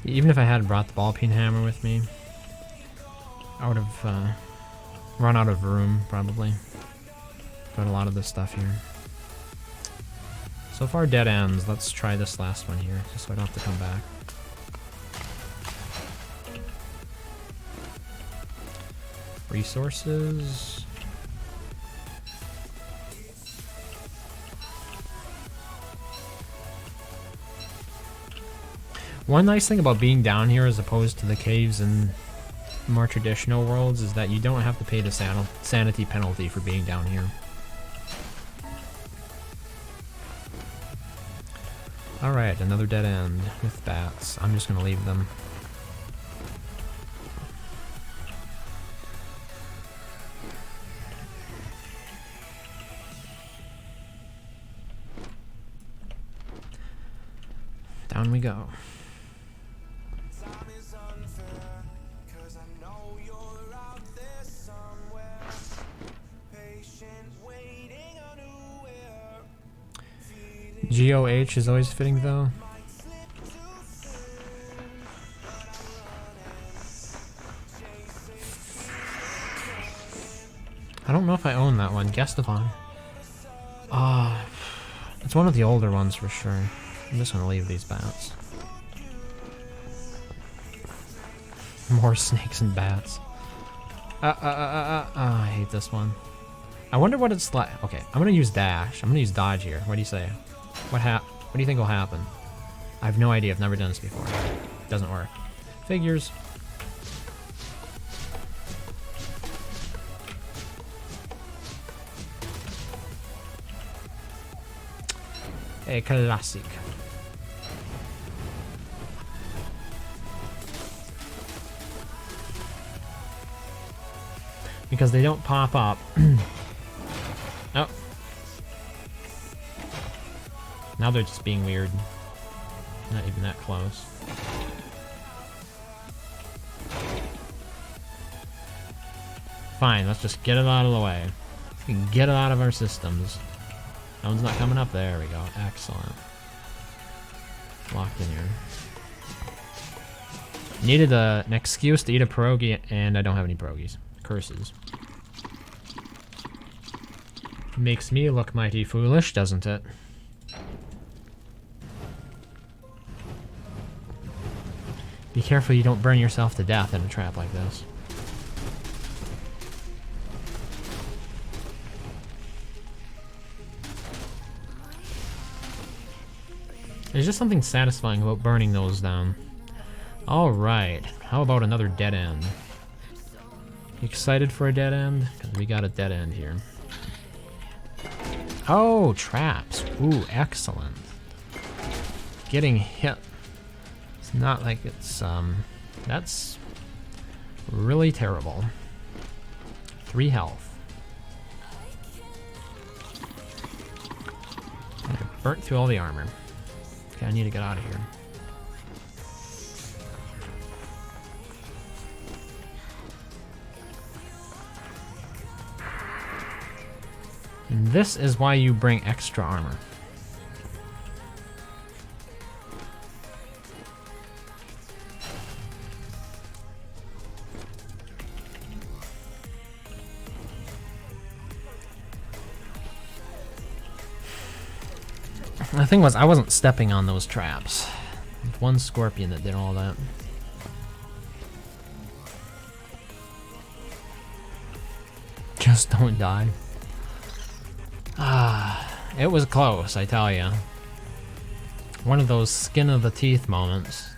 Speaker 1: Even if I had brought the ball peen hammer with me, I would have run out of room, probably. Got a lot of this stuff here. So far, dead ends. Let's try this last one here, just so I don't have to come back. Resources. One nice thing about being down here as opposed to the caves and more traditional worlds is that you don't have to pay the sanity penalty for being down here. Alright, another dead end with bats. I'm just gonna leave them. Down we go. GOH is always fitting though. I don't know if I own that one. Guestathon. It's one of the older ones for sure. I'm just gonna leave these bats. More snakes and bats. I hate this one. I wonder what it's like. Okay, I'm gonna use dash. I'm gonna use dodge here. What do you say? What do you think will happen? I have no idea. I've never done this before. Doesn't work. Figures. A classic. Because they don't pop up. Oh. Now they're just being weird. Not even that close. Fine, let's just get it out of the way. Get it out of our systems. That one's not coming up. There we go. Excellent. Locked in here. Needed an excuse to eat a pierogi, and I don't have any pierogies. Curses. Makes me look mighty foolish, doesn't it? Be careful you don't burn yourself to death in a trap like this. There's just something satisfying about burning those down. Alright, how about another dead end? You excited for a dead end? 'Cause we got a dead end here. Oh, traps. Ooh, excellent. Getting hit. It's not like it's, that's really terrible. 3 health. I burnt through all the armor. Okay, I need to get out of here. And this is why you bring extra armor. The thing was, I wasn't stepping on those traps. There's one scorpion that did all that. Just don't die. Ah, it was close, I tell ya. One of those skin of the teeth moments.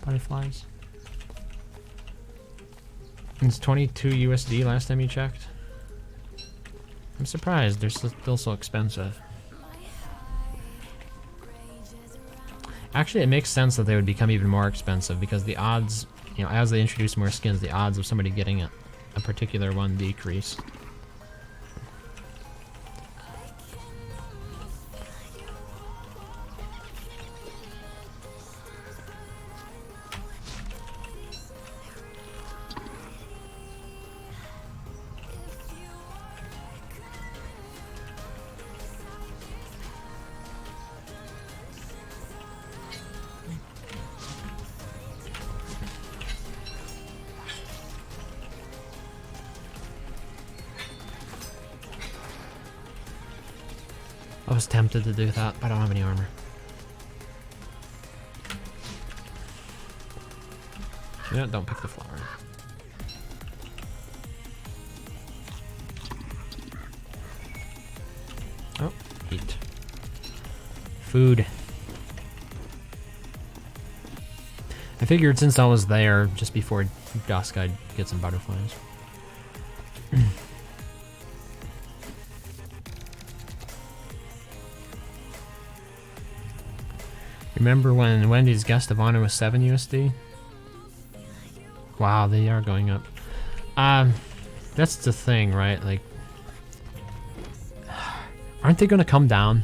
Speaker 1: Butterflies. It's 22 USD last time you checked. I'm surprised they're still so expensive. Actually, it makes sense that they would become even more expensive because the odds, you know, as they introduce more skins, the odds of somebody getting a particular one decrease. I was tempted to do that, but I don't have any armor. Yeah, don't pick the flower. Oh, heat. Food. I figured since I was there just before dusk, I'd get some butterflies. Remember when Wendy's guest of honor was 7 USD? Wow, they are going up. That's the thing, right? Like, aren't they gonna come down?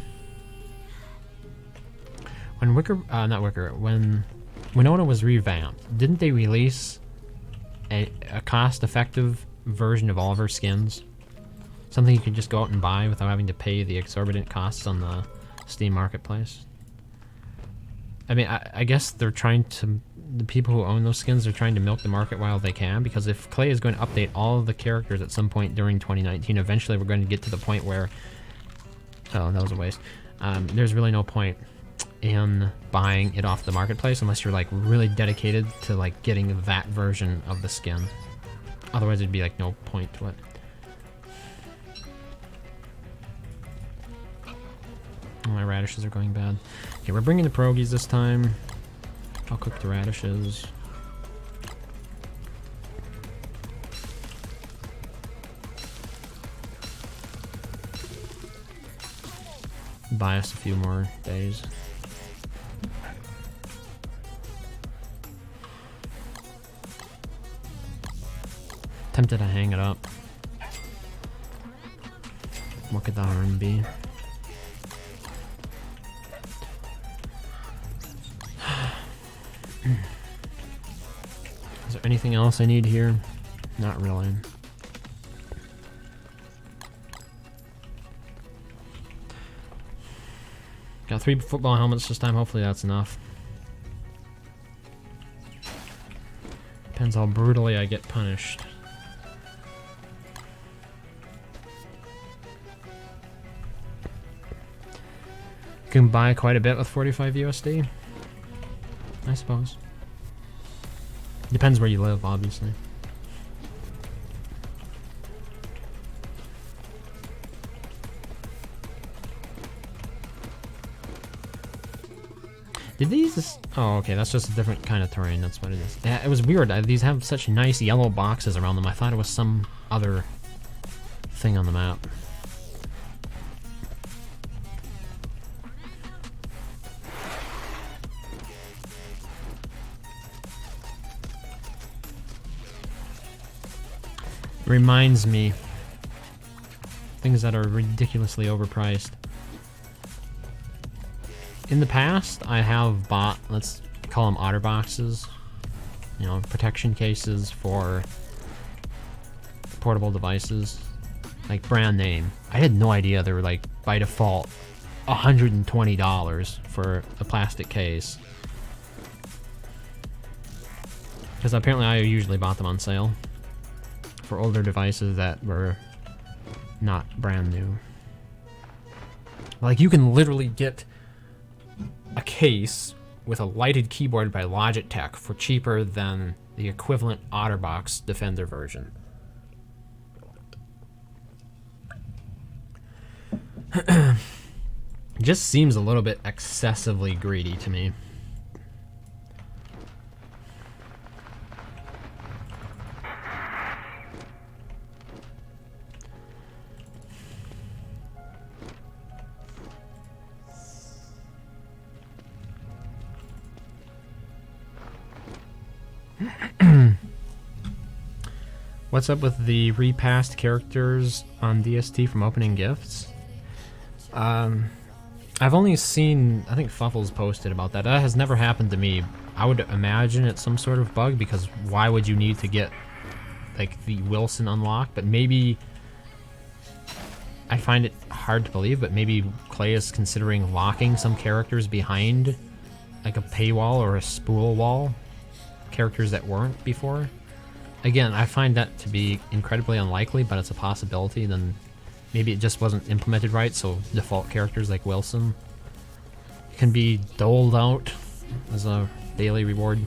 Speaker 1: When when Winona was revamped, didn't they release a cost-effective version of all of her skins? Something you could just go out and buy without having to pay the exorbitant costs on the Steam Marketplace? I mean, I guess they're trying to... The people who own those skins are trying to milk the market while they can, because if Clay is going to update all of the characters at some point during 2019, eventually we're going to get to the point where... Oh, that was a waste. There's really no point in buying it off the marketplace unless you're, like, really dedicated to, like, getting that version of the skin. Otherwise, it'd be, like, no point to it. Oh, my radishes are going bad. Okay, we're bringing the pierogies this time. I'll cook the radishes. Buy us a few more days. Tempted to hang it up. Look at the R&B. Is there anything else I need here? Not really. Got 3 football helmets this time. Hopefully that's enough. Depends how brutally I get punished. You can buy quite a bit with 45 USD. I suppose. Depends where you live, obviously. Did these? Oh, okay, that's just a different kind of terrain. That's what it is. Yeah, it was weird. These have such nice yellow boxes around them. I thought it was some other thing on the map. Reminds me, things that are ridiculously overpriced. In the past, I have bought, let's call them otter boxes, you know, protection cases for portable devices, like brand name. I had no idea they were like, by default, $120 for a plastic case. Because apparently I usually bought them on sale for older devices that were not brand new. Like, you can literally get a case with a lighted keyboard by Logitech for cheaper than the equivalent OtterBox Defender version. It just seems a little bit excessively greedy to me. What's up with the repassed characters on DST from opening gifts? I've only seen, I think Fuffles posted about that. That has never happened to me. I would imagine it's some sort of bug, because why would you need to get like the Wilson unlocked? But maybe, I find it hard to believe, but maybe Clay is considering locking some characters behind like a paywall or a spool wall. Characters that weren't before. Again, I find that to be incredibly unlikely, but it's a possibility. Then maybe it just wasn't implemented right, so default characters like Wilson can be doled out as a daily reward.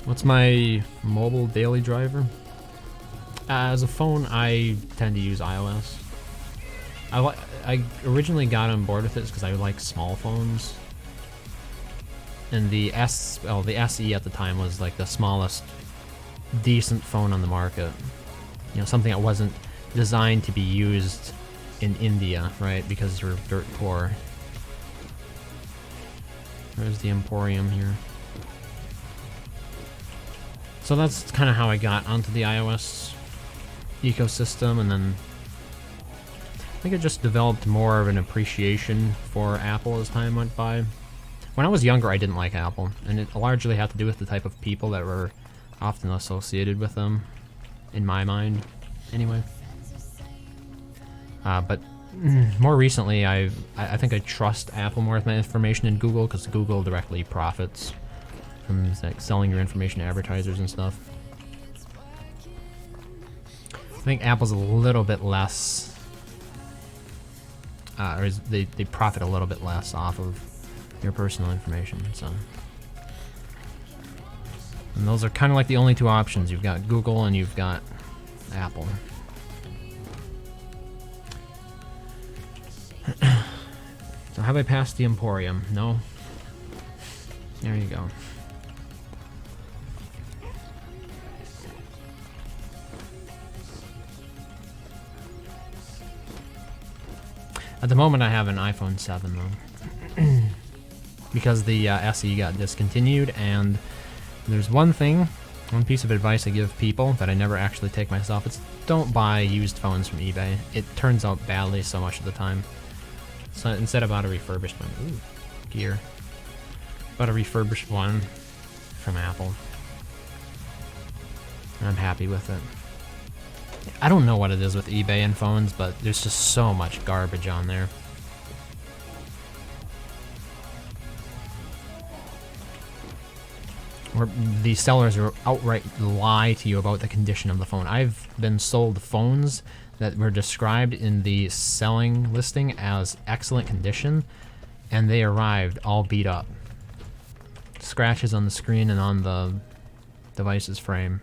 Speaker 1: What's my mobile daily driver? As a phone, I tend to use iOS. I originally got on board with it because I like small phones. And the SE at the time was like the smallest decent phone on the market. You know, something that wasn't designed to be used in India, right? Because you're dirt poor. Where's the Emporium here? So that's kind of how I got onto the iOS ecosystem, and then I think I just developed more of an appreciation for Apple as time went by. When I was younger, I didn't like Apple, and it largely had to do with the type of people that were often associated with them, in my mind, anyway. But more recently, I think I trust Apple more with my information than Google, because Google directly profits from like selling your information to advertisers and stuff. I think Apple's a little bit less, or they profit a little bit less off of your personal information, so. And those are kind of like the only two options. You've got Google and you've got Apple. So have I passed the Emporium? No? There you go. At the moment I have an iPhone 7 though. Because the SE got discontinued, and there's one piece of advice I give people that I never actually take myself. It's don't buy used phones from eBay. It turns out badly so much of the time. So instead of a refurbished one, ooh, gear. But a refurbished one from Apple. And I'm happy with it. I don't know what it is with eBay and phones, but there's just so much garbage on there. Where the sellers are outright lie to you about the condition of the phone. I've been sold phones that were described in the selling listing as excellent condition, and they arrived all beat up. Scratches on the screen and on the device's frame.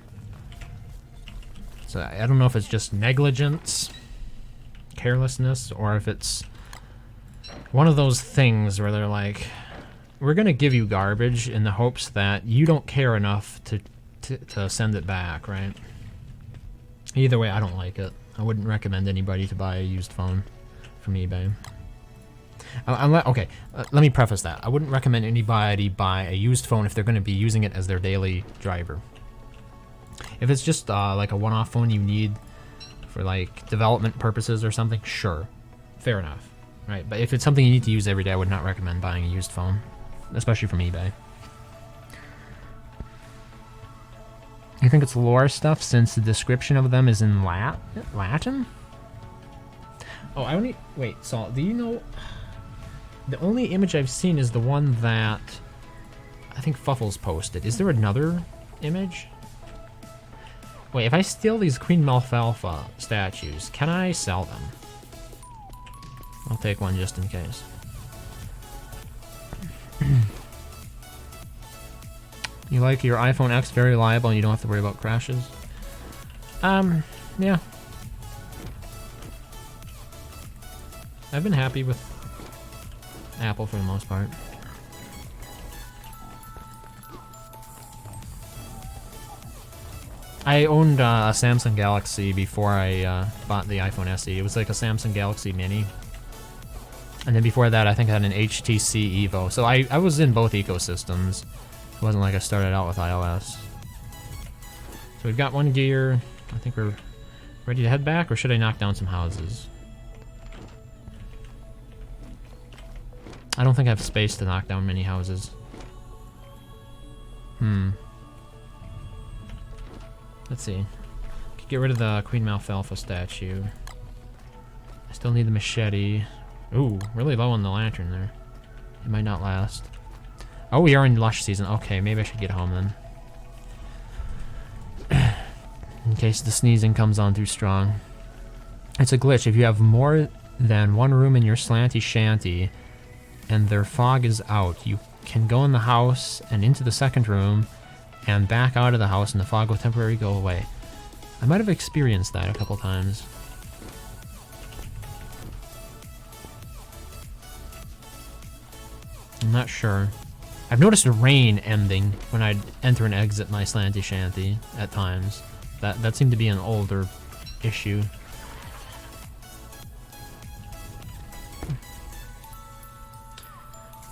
Speaker 1: So I don't know if it's just negligence, carelessness or if it's one of those things where they're like, we're gonna give you garbage in the hopes that you don't care enough to send it back, right? Either way, I don't like it. I wouldn't recommend anybody to buy a used phone from eBay. Okay, let me preface that. I wouldn't recommend anybody buy a used phone if they're going to be using it as their daily driver. If it's just like a one-off phone you need for like development purposes or something, sure, fair enough, right? But if it's something you need to use every day, I would not recommend buying a used phone, especially from eBay. You think it's lore stuff since the description of them is in Latin? Oh, wait, Salt, do you know... The only image I've seen is the one that I think Fuffles posted. Is there another image? Wait, if I steal these Queen Malfalfa statues, can I sell them? I'll take one just in case. You like your iPhone X, very reliable and you don't have to worry about crashes? Yeah. I've been happy with Apple for the most part. I owned a Samsung Galaxy before I bought the iPhone SE. It was like a Samsung Galaxy Mini. And then before that, I think I had an HTC Evo. So I was in both ecosystems. It wasn't like I started out with iOS. So we've got one gear. I think we're ready to head back, or should I knock down some houses? I don't think I have space to knock down many houses. Let's see. Could get rid of the Queen Malfalfa statue. I still need the machete. Ooh, really low on the lantern there. It might not last. Oh, we are in lush season. Okay, maybe I should get home then. In case the sneezing comes on too strong. It's a glitch. If you have more than one room in your slanty shanty and their fog is out, you can go in the house and into the second room and back out of the house and the fog will temporarily go away. I might have experienced that a couple times. I'm not sure. I've noticed a rain ending when I enter and exit my slanty shanty at times. That seemed to be an older issue.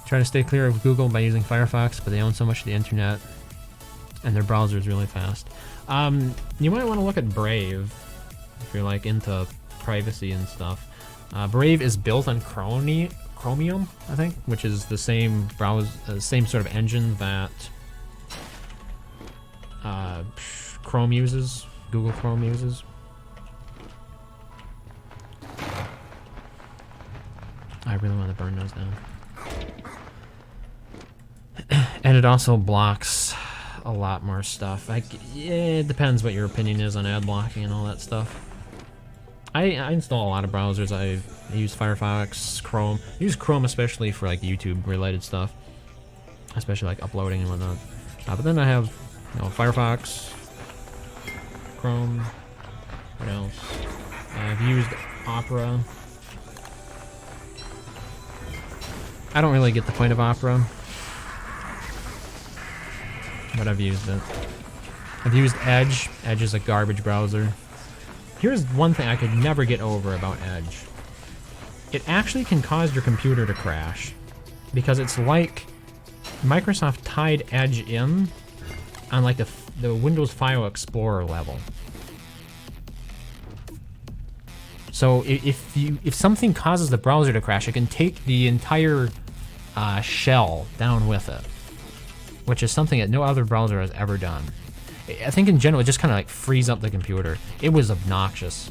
Speaker 1: Try to stay clear of Google by using Firefox, but they own so much of the internet and their browser is really fast. You might want to look at Brave if you're like into privacy and stuff. Brave is built on Chromium, I think, which is the same same sort of engine that Chrome uses, Google Chrome uses. I really want to burn those down. And it also blocks a lot more stuff. Yeah, it depends what your opinion is on ad blocking and all that stuff. I install a lot of browsers. I use Firefox, Chrome. I use Chrome especially for like YouTube related stuff, especially like uploading and whatnot. But then I have, Firefox, Chrome. What else? I've used Opera. I don't really get the point of Opera, but I've used it. I've used Edge. Edge is a garbage browser. Here's one thing I could never get over about Edge. It actually can cause your computer to crash, because it's like Microsoft tied Edge in on like the Windows File Explorer level. So if something causes the browser to crash, it can take the entire shell down with it, which is something that no other browser has ever done. I think in general, it just kind of like frees up the computer. It was obnoxious.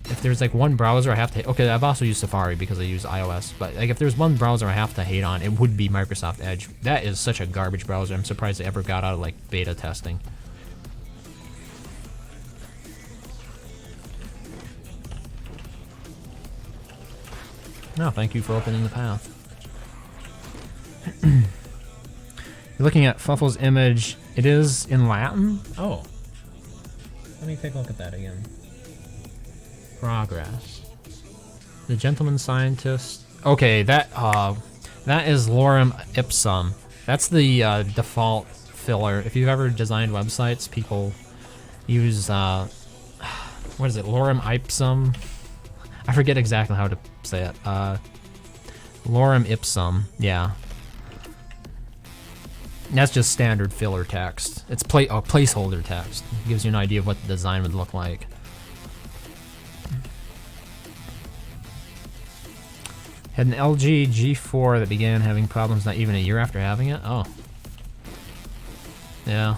Speaker 1: If there's like one browser I have to, okay, I've also used Safari because I use iOS, but like if there's one browser I have to hate on, it would be Microsoft Edge. That is such a garbage browser. I'm surprised it ever got out of like beta testing. No, thank you for opening the path. You're looking at Fuffle's image. It is in Latin? Oh. Let me take a look at that again. Progress. The gentleman scientist. Okay, that is lorem ipsum. That's the default filler. If you've ever designed websites, people use what is it? Lorem ipsum. I forget exactly how to say it. Lorem ipsum. Yeah. That's just standard filler text. It's placeholder text. It gives you an idea of what the design would look like. Had an LG G4 that began having problems not even a year after having it. Oh. Yeah.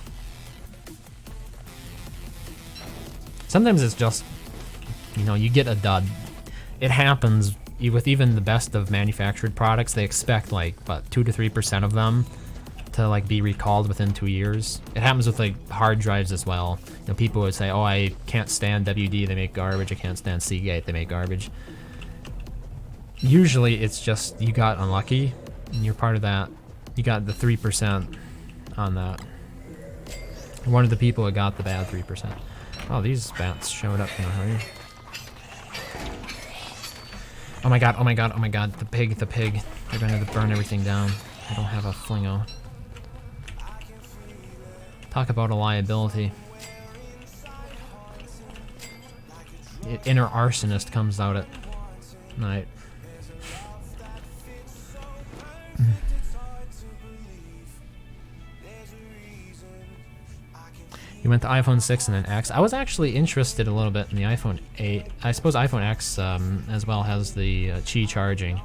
Speaker 1: Sometimes it's just, you know, you get a dud. It happens with even the best of manufactured products. They expect like, what, 2 to 3% of them to like be recalled within 2 years. It happens with like hard drives as well. You know, people would say, oh, I can't stand WD, they make garbage. I can't stand Seagate, they make garbage. Usually it's just you got unlucky and you're part of that. You got the 3% on that. One of the people that got the bad 3%. Oh, these bats showed up in a hurry. Oh my god, oh my god, oh my god, the pig. They're gonna burn everything down. I don't have a flingo. Talk about a liability. Inner arsonist comes out at night. You went to iPhone 6 and then X. I was actually interested a little bit in the iPhone 8. I suppose iPhone X as well has the Qi charging.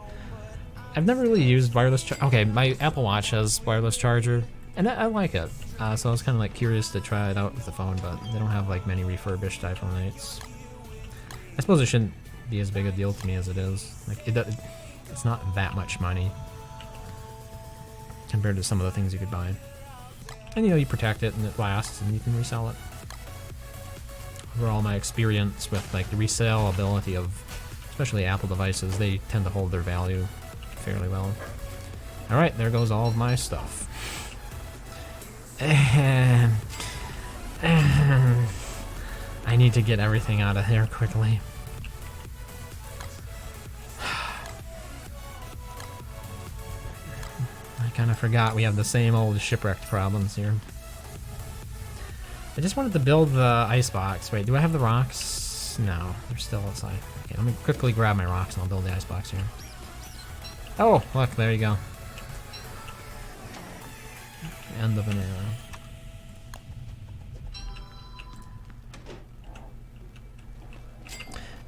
Speaker 1: I've never really used wireless okay, my Apple Watch has wireless charger, and I like it. So I was kind of like curious to try it out with the phone, but they don't have like many refurbished iPhone 8s. I suppose it shouldn't be as big a deal to me as it is. Like it's not that much money compared to some of the things you could buy. And you know, you protect it and it lasts and you can resell it. Overall, my experience with like the resale ability of especially Apple devices, they tend to hold their value fairly well. Alright, there goes all of my stuff. I need to get everything out of here quickly. I kind of forgot we have the same old shipwrecked problems here. I just wanted to build the icebox. Wait, do I have the rocks? No, they're still outside. Okay, let me quickly grab my rocks and I'll build the icebox here. Oh, look, there you go. And the banana.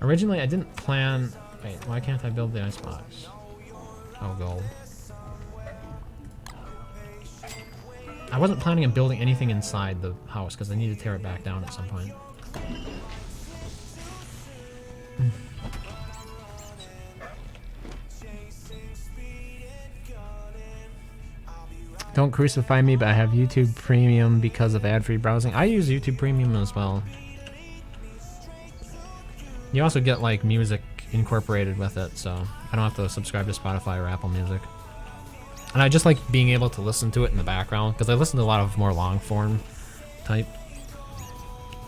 Speaker 1: Originally, I didn't plan... Wait, why can't I build the icebox? Oh, gold. I wasn't planning on building anything inside the house because I need to tear it back down at some point. Don't crucify me, but I have YouTube Premium because of ad-free browsing. I use YouTube Premium as well. You also get like music incorporated with it, so I don't have to subscribe to Spotify or Apple Music. And I just like being able to listen to it in the background, because I listen to a lot of more long-form type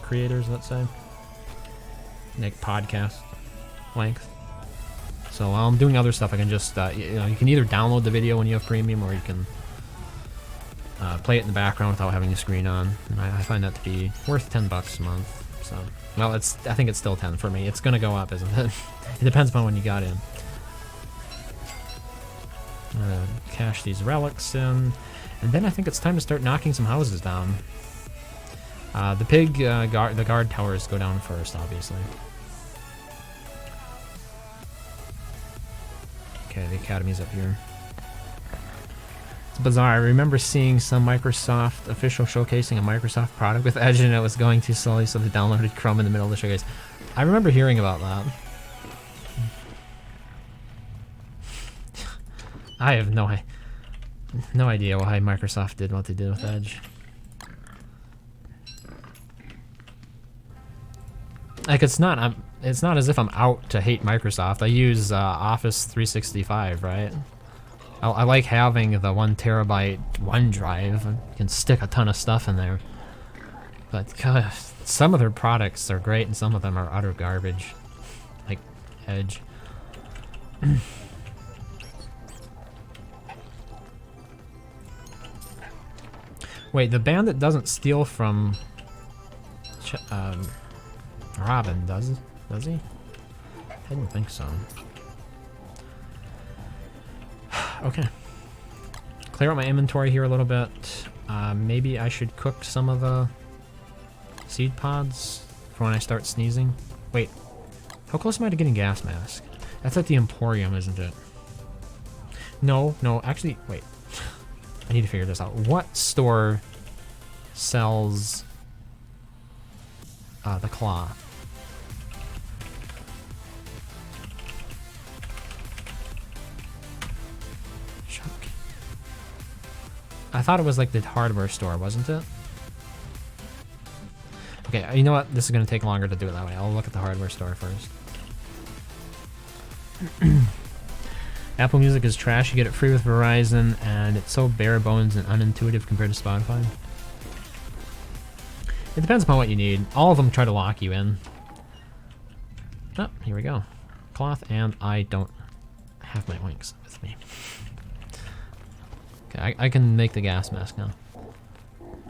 Speaker 1: creators, let's say. Like podcast length. So while I'm doing other stuff, I can just, you know, you can either download the video when you have premium, or you can play it in the background without having the screen on. And I find that to be worth $10 a month. So, well, I think it's still 10 for me. It's gonna go up, isn't it? It depends upon when you got in. Cache these relics in, and then I think it's time to start knocking some houses down. The guard towers go down first, obviously. Okay, the academy's up here. It's bizarre. I remember seeing some Microsoft official showcasing a Microsoft product with Edge, and it was going too slowly, so they downloaded Chrome in the middle of the showcase. I remember hearing about that. I have no idea why Microsoft did what they did with Edge. Like, it's not as if I'm out to hate Microsoft. I use Office 365, right? I like having the 1 terabyte OneDrive. You can stick a ton of stuff in there. But gosh, some of their products are great and some of them are utter garbage. Like Edge. Wait, the bandit doesn't steal from Robin, does he? I didn't think so. Okay. Clear out my inventory here a little bit. Maybe I should cook some of the seed pods for when I start sneezing. Wait, how close am I to getting gas mask? That's at the Emporium, isn't it? No, actually, wait. I need to figure this out. What store sells the claw? I thought it was like the hardware store, wasn't it? Okay, you know what? This is going to take longer to do it that way. I'll look at the hardware store first. Apple Music is trash. You get it free with Verizon, and it's so bare bones and unintuitive compared to Spotify. It depends upon what you need. All of them try to lock you in. Oh, here we go. Cloth, and I don't have my oinks with me. Okay, I can make the gas mask now.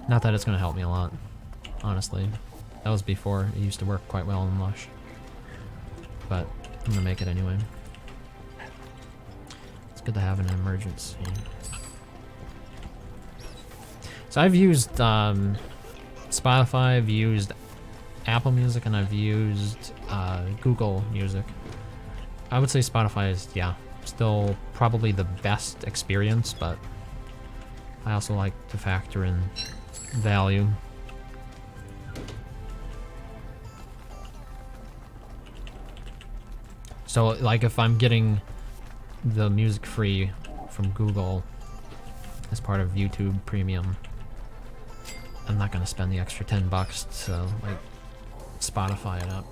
Speaker 1: Not that it's going to help me a lot, honestly. That was before. It used to work quite well in Lush. But I'm going to make it anyway. It's good to have an emergency. So I've used Spotify, I've used Apple Music, and I've used Google Music. I would say Spotify is, yeah, still probably the best experience, but I also like to factor in value. So, like, if I'm getting the music free from Google as part of YouTube Premium, I'm not gonna spend the extra $10 to, like, Spotify it up.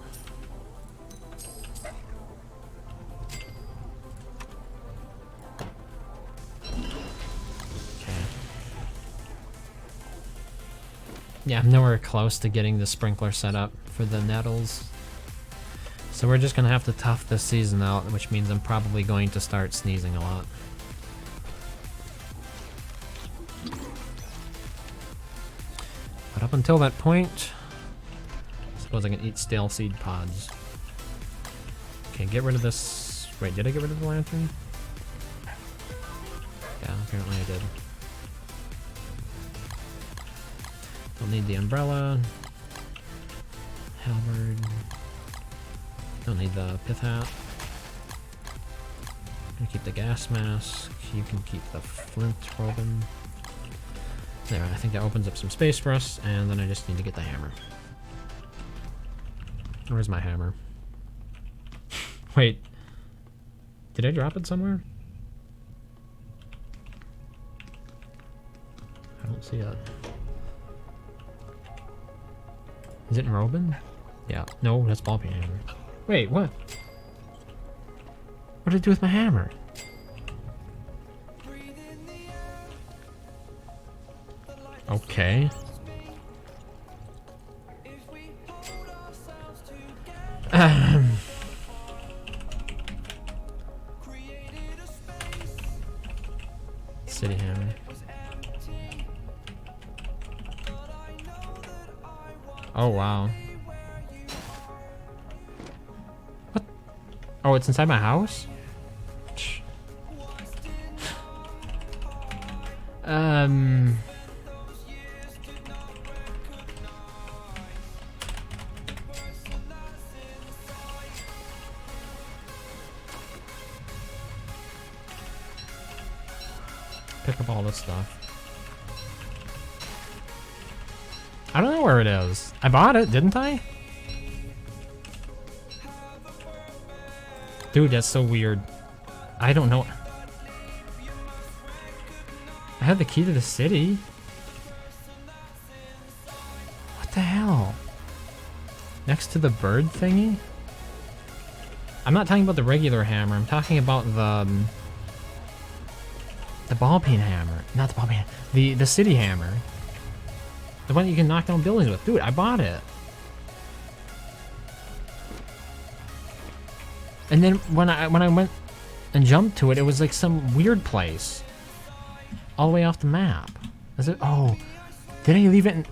Speaker 1: Yeah, I'm nowhere close to getting the sprinkler set up for the nettles. So we're just gonna have to tough this season out, which means I'm probably going to start sneezing a lot. But up until that point, I suppose I can eat stale seed pods. Okay, get rid of this. Wait, did I get rid of the lantern? Yeah, apparently I did. Don't need the umbrella. Halberd. Don't need the pith hat. Gonna keep the gas mask. You can keep the flint, Robin. There, I think that opens up some space for us, and then I just need to get the hammer. Where's my hammer? Wait. Did I drop it somewhere? I don't see it. Is it in Robin? Yeah. No, that's ball peen hammer. Wait, what? What did I do with my hammer? Okay. City hammer. Oh, wow. What? Oh, it's inside my house? Pick up all this stuff. I don't know where it is. I bought it, didn't I? Dude, that's so weird. I don't know. I had the key to the city. What the hell? Next to the bird thingy? I'm not talking about the regular hammer. I'm talking about the ball peen hammer. Not the ball peen. The city hammer. The one you can knock down buildings with. Dude, I bought it. And then when I went and jumped to it, it was like some weird place. All the way off the map. Is it? Oh, did I leave it in,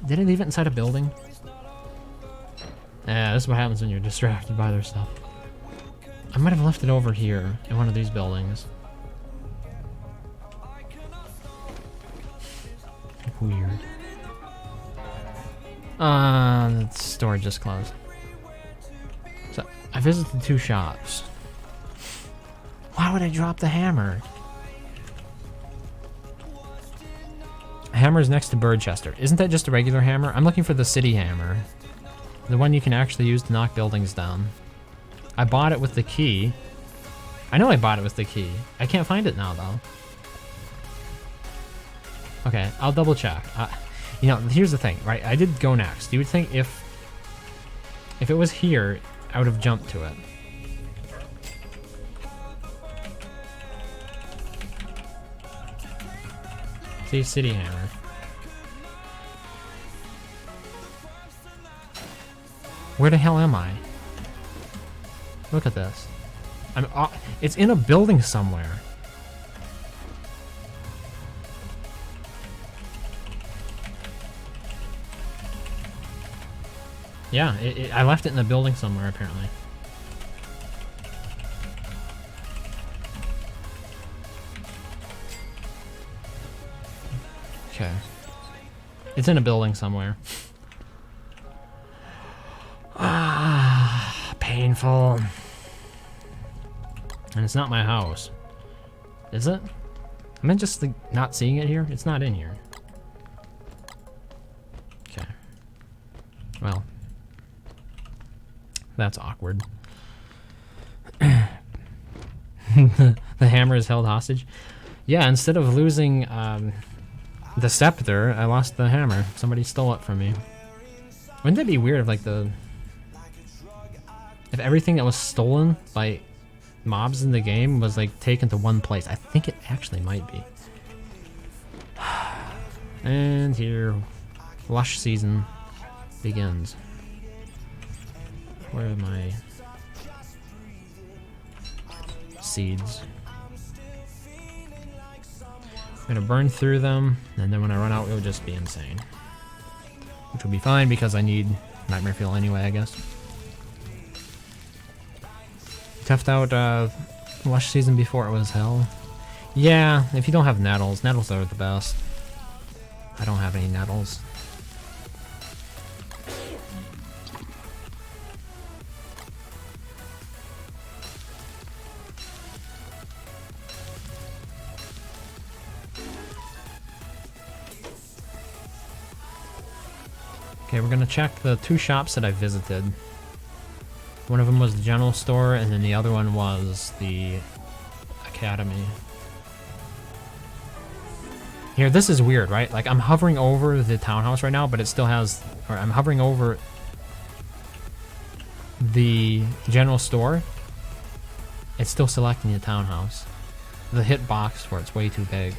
Speaker 1: did I leave it inside a building? Yeah, this is what happens when you're distracted by other stuff. I might have left it over here in one of these buildings. Weird. The store just closed. So, I visited 2 shops. Why would I drop the hammer? Hammer's next to Birdchester. Isn't that just a regular hammer? I'm looking for the city hammer. The one you can actually use to knock buildings down. I bought it with the key. I know I bought it with the key. I can't find it now, though. Okay, I'll double check. You know, here's the thing, right? I did go next. You would think if it was here, I would have jumped to it. See, city hammer. Where the hell am I? Look at this. It's in a building somewhere. Yeah, I left it in the building somewhere, apparently. Okay. It's in a building somewhere. Painful. And it's not my house. Is it? Am I just not seeing it here? It's not in here. Okay. Well. That's awkward. The hammer is held hostage. Yeah, instead of losing the scepter, I lost the hammer. Somebody stole it from me. Wouldn't that be weird if, like, if everything that was stolen by mobs in the game was, like, taken to one place? I think it actually might be. And here, lush season begins. Where are my seeds? I'm gonna burn through them, and then when I run out, it'll just be insane. Which will be fine because I need Nightmare Fuel anyway, I guess. Toughed out lush season before it was hell. Yeah, if you don't have nettles, nettles are the best. I don't have any nettles. Okay, we're gonna check the 2 shops that I visited. One of them was the general store, and then the other one was the academy. Here, this is weird, right? Like, I'm hovering over the townhouse right now, but it still has... Or I'm hovering over the general store. It's still selecting the townhouse. The hitbox for it's way too big.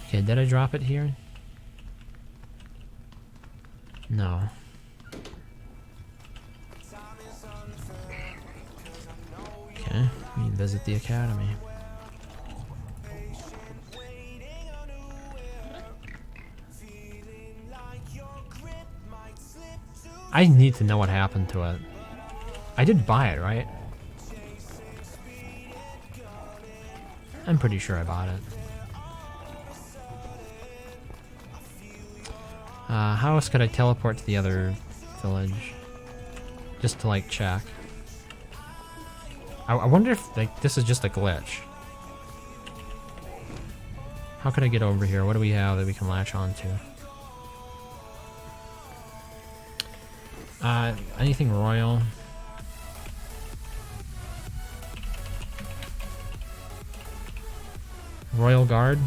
Speaker 1: Okay, did I drop it here? No. Okay, we visit the academy. I need to know what happened to it. I did buy it, right? I'm pretty sure I bought it. How else could I teleport to the other village? Just to, like, check. I wonder if, like, this is just a glitch. How could I get over here? What do we have that we can latch on to? Anything royal? Royal Guard?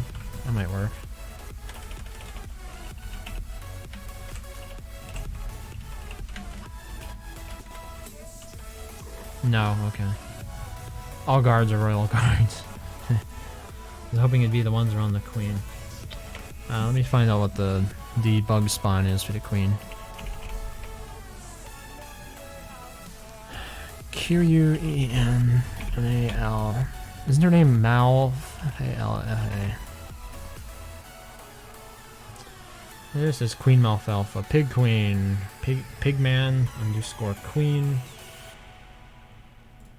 Speaker 1: That might work. No, okay. All guards are royal guards. I was hoping it'd be the ones around the queen. Let me find out what the bug spawn is for the queen. Q-U-E-N-M-A-L. Isn't her name Mal? F-A-L-F-A. This is Queen Malfalfa. Pig Queen. Pigman underscore Queen.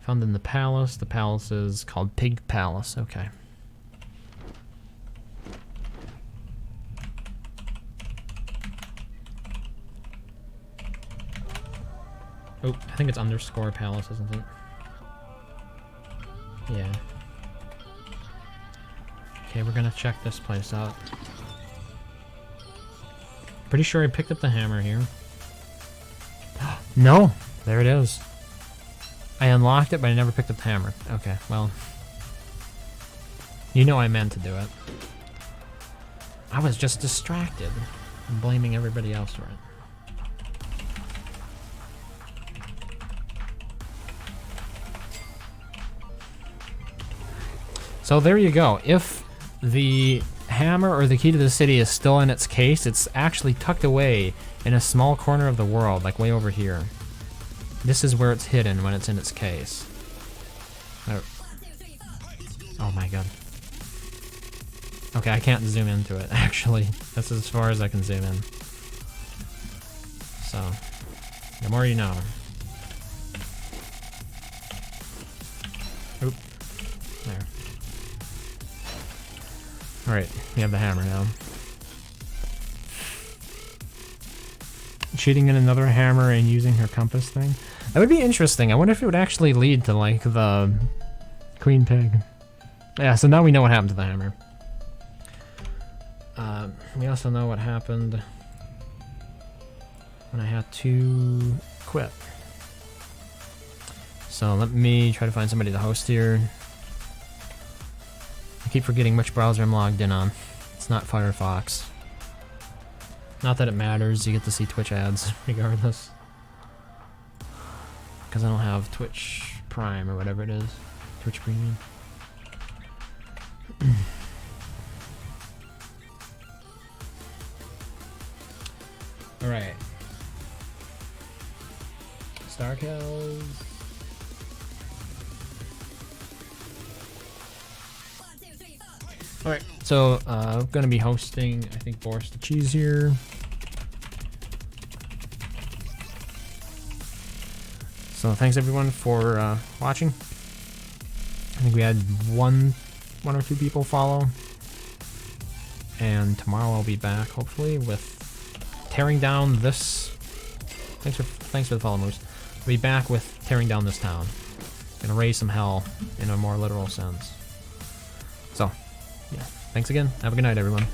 Speaker 1: Found in the palace. The palace is called Pig Palace. Okay. Oh, I think it's underscore palace, isn't it? Yeah. Okay, we're gonna check this place out. Pretty sure I picked up the hammer here. No! There it is. I unlocked it, but I never picked up the hammer. Okay, well. You know I meant to do it. I was just distracted. I'm blaming everybody else for it. So there you go. If the hammer or the key to the city is still in its case, it's actually tucked away in a small corner of the world, like way over here. This is where it's hidden when it's in its case. Oh my god. Okay, I can't zoom into it, actually. That's as far as I can zoom in. So, the more you know. Oop. There. Alright, we have the hammer now. Cheating in another hammer and using her compass thing? That would be interesting. I wonder if it would actually lead to, like, the Queen Pig. Yeah, so now we know what happened to the hammer. We also know what happened when I had to quit. So let me try to find somebody to host here. I keep forgetting which browser I'm logged in on. It's not Firefox. Not that it matters, you get to see Twitch ads regardless. Because I don't have Twitch Prime or whatever it is. Twitch Premium. Alright. Starkels. Alright, so I'm gonna be hosting, I think, Boris the Cheese here. So thanks everyone for watching. I think we had one or two people follow. And tomorrow I'll be back, hopefully, with tearing down this. Thanks for the follow, Moose. I'll be back with tearing down this town. Gonna raise some hell in a more literal sense. So, yeah. Thanks again. Have a good night, everyone.